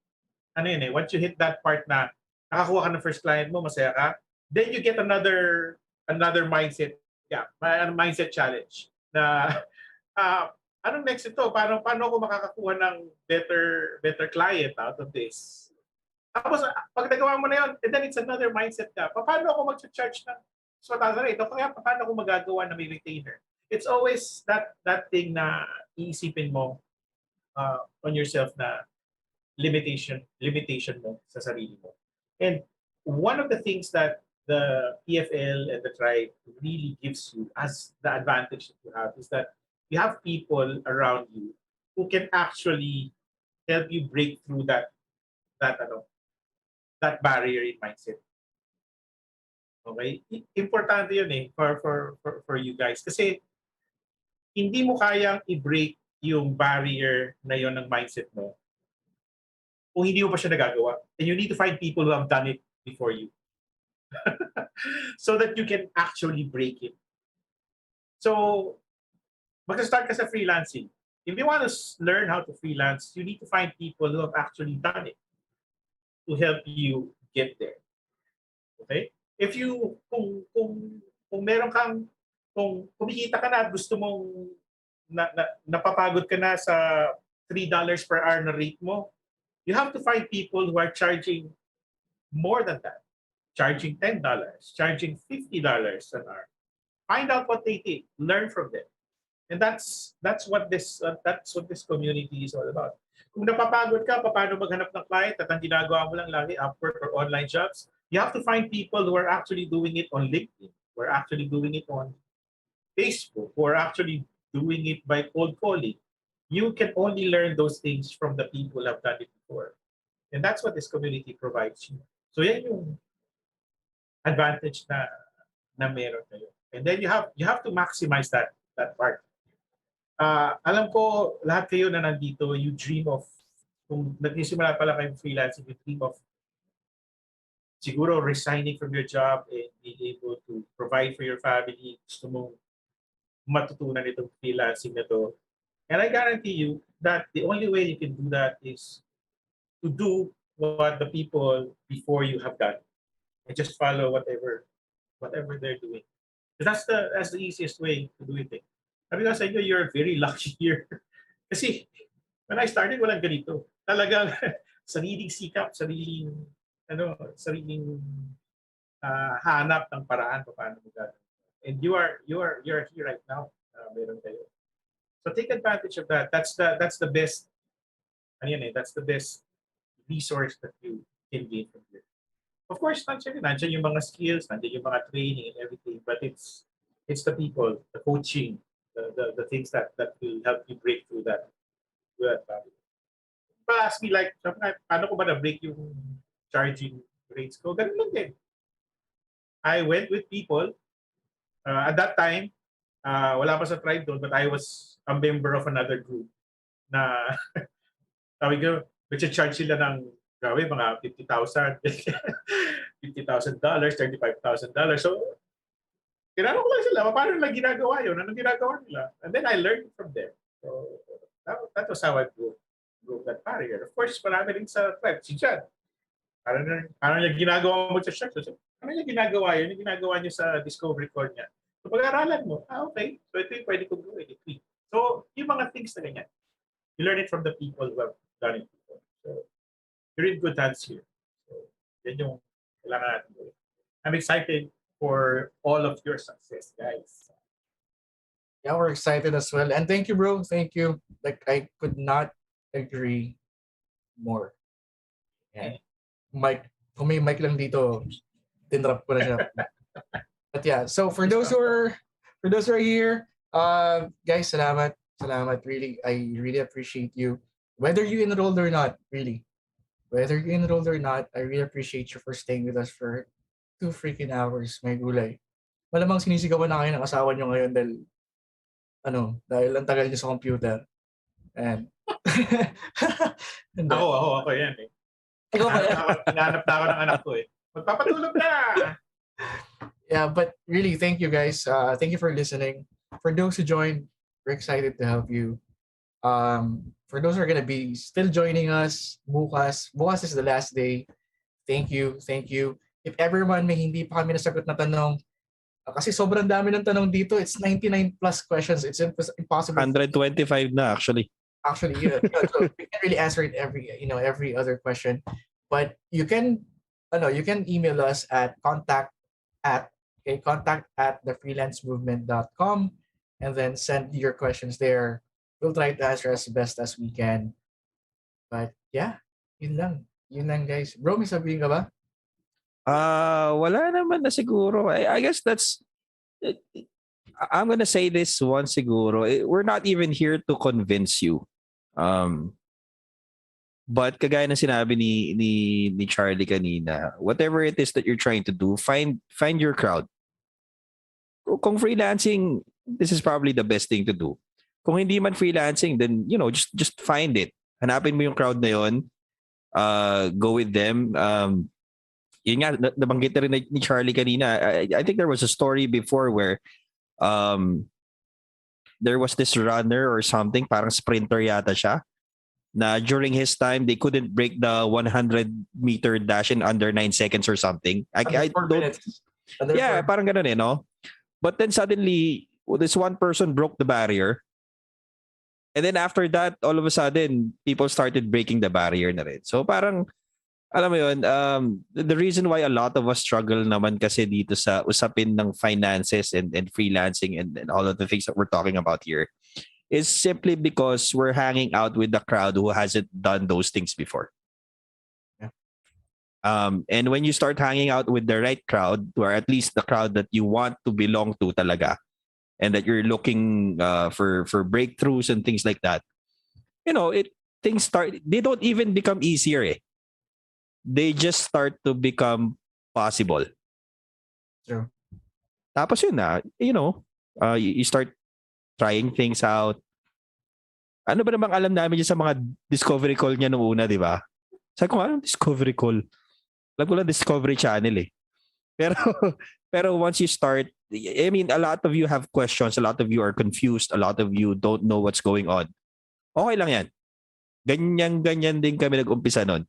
once you hit that part na nakakuha ka ng first client mo, masaya ka, then you get another mindset, mindset challenge na anong next ito? Paano ako makakakuha ng better client out of this? Tapos, pag nagawa mo na yun, and then it's another mindset ka. Paano ako mag-charge ng mataas na ito? Kaya paano ako magagawa na may retainer? It's always that thing na iisipin mo on yourself na limitation mo sa sarili mo. And one of the things that the PFL and the tribe really gives you as the advantage that you have is that you have people around you who can actually help you break through that barrier in mindset. Okay? Importante yun for you guys. Kasi hindi mo kayang i-break yung barrier na yun ng mindset mo kung hindi mo pa siya nagagawa. And you need to find people who have done it before you. So that you can actually break it. So, mag-start ka sa freelancing. If you want to learn how to freelance, you need to find people who have actually done it to help you get there. Okay? If you, kung meron kang, kung kumikita ka na at gusto mong napapagod ka na sa $3 per hour na rate mo, you have to find people who are charging more than that. Charging $10, charging $50 an hour. Find out what they did. Learn from them. And that's what this community is all about. Kung napapagod ka, paano maghanap ng client at ang ginagawa mo lang lagi, Upwork or online jobs, you have to find people who are actually doing it on LinkedIn, who are actually doing it on Facebook, who are actually doing it by cold calling. You can only learn those things from the people who have done it before. And that's what this community provides you. So yan yung advantage na meron kayo. And then you have to maximize that part. Alam ko, lahat kayo na nandito, you dream of, kung nagsisimula pala kayong freelancing, you dream of siguro resigning from your job and being able to provide for your family. Gusto mong matutunan itong freelancing na to. And I guarantee you that the only way you can do that is to do what the people before you have done. And just follow whatever they're doing. That's the easiest way to do it. Sabi ko sa inyo, you're very lucky here. Kasi when I started, walang ganito. Talagang sariling sikap, sariling hanap ng paraan paano mo gagawin. And you are here right now. Meron kayo. So take advantage of that. That's the best. That's the best resource that you can gain from here. Of course, nandiyan yung mga skills, nandiyan yung mga training and everything, but it's the people, the coaching, the things that will help you break through that barrier. People ask me like, paano ko ba na-break yung charging rates ko? Ganun lang din. I went with people. At that time, wala pa sa tribe doon, but I was a member of another group na sabi ko, charge sila ng mga $50,000, $50,000, $35,000. So, tinanong ko lang sila, paano nila ginagawa yun? Anong ginagawa nila? And then I learned from them. So, that was how I broke that barrier. Of course, marami rin sa tribe. Si John, paano niya ginagawa mo sa shop? So, ano niya ginagawa yun? Yung ginagawa niya sa discovery call niya. So, pag-aralan mo, okay. So, ito yung pwede kong gawin. So, yung mga things na ganyan, you learn it from the people who have done it before. So, you're in good hands here. So, yan yung kailangan natin gawin. I'm excited for all of your success, guys. Yeah, we're excited as well. And thank you, bro. Thank you. Like, I could not agree more. Yeah. Mike, kung may mic lang dito, tinrap ko na siya. But yeah, so for those who are here, guys, salamat. Really, I really appreciate you. Whether you enrolled or not, really. Whether you enrolled or not, I really appreciate you for staying with us for 2 freaking hours. May gulay. Malamang sinisigawan na kayo ng asawa nyo ngayon dahil ang tagal nyo sa computer. And ako yan eh. Ikaw ba? Hinahanap na ako ng anak ko eh. Magpapatulog na! Yeah, but really, thank you guys. Thank you for listening. For those who joined, we're excited to help you. For those who are gonna be still joining us, bukas is the last day. Thank you. If everyone may hindi pa kami nasagot na tanong, kasi sobrang dami ng tanong dito. It's 99 plus questions. It's impossible. 125 na actually. Actually, yeah. So we can really answer it every other question. But you can email us at contact at thefreelancemovement.com and then send your questions there. We'll try to answer as best as we can. But yeah, yun lang guys. Bro, may sabihin ka ba? Wala naman na siguro. I guess I'm gonna say this one siguro. We're not even here to convince you. But kagaya ng sinabi ni Charlie kanina, whatever it is that you're trying to do, find your crowd. Kung freelancing, this is probably the best thing to do. Kung hindi man freelancing, then just find it. Hanapin mo yung crowd na yon. Go with them. Yun nga, nabanggit na rin ni Charlie kanina. I think there was a story before where there was this runner or something, parang sprinter yata siya, na during his time, they couldn't break the 100-meter dash in under 9 seconds or something. I don't... Yeah, parang ganun no? But then suddenly, this one person broke the barrier. And then after that, all of a sudden, people started breaking the barrier na rin. So parang, alam mo yun, the reason why a lot of us struggle naman kasi dito sa usapin ng finances and freelancing and all of the things that we're talking about here is simply because we're hanging out with the crowd who hasn't done those things before. Yeah. And when you start hanging out with the right crowd, or at least the crowd that you want to belong to talaga, and that you're looking for breakthroughs and things like that, things start, they don't even become easier eh. They just start to become possible. True. Tapos yun na, you start trying things out. Ano ba namang alam namin dyan sa mga discovery call niya noong una, di ba? Sabi ko, anong discovery call? Alam ko lang Discovery Channel eh. Pero once you start, I mean, a lot of you have questions, a lot of you are confused, a lot of you don't know what's going on. Okay lang yan. Ganyan din kami nag-umpisa nun.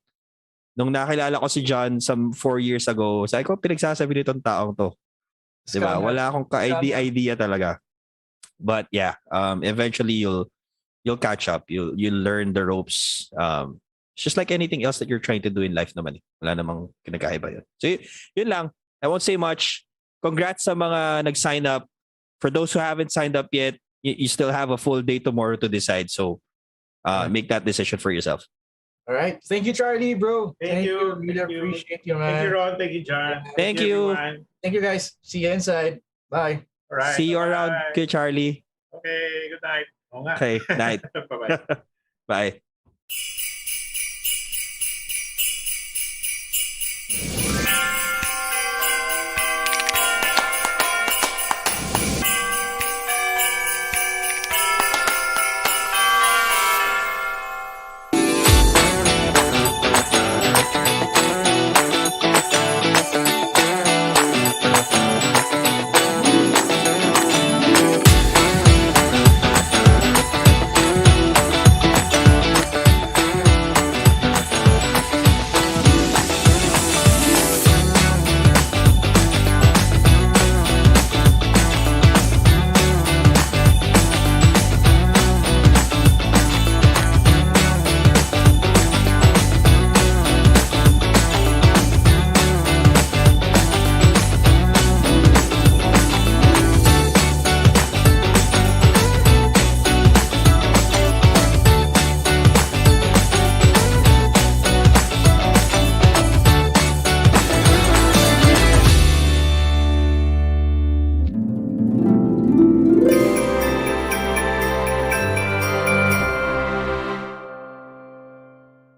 Nung nakilala ko si John some 4 years ago, sabi ko, pinagsasabi nitong taong to. Diba? Wala akong ka-idea talaga. But yeah, eventually you'll catch up. You'll learn the ropes. It's just like anything else that you're trying to do in life naman. Wala namang kinakaiba yun. So yun lang. I won't say much. Congrats sa mga nag-sign up. For those who haven't signed up yet, you still have a full day tomorrow to decide. So make that decision for yourself. All right. Thank you, Charlie, bro. Thank you. Really appreciate you, man. Thank you, Ron. Thank you, John. Thank you. Everyone. Thank you, guys. See you inside. Bye. All right. See you Bye-bye. around, kay Charlie. Okay. Good night. Oo nga. Okay. Night. Bye-bye. Bye.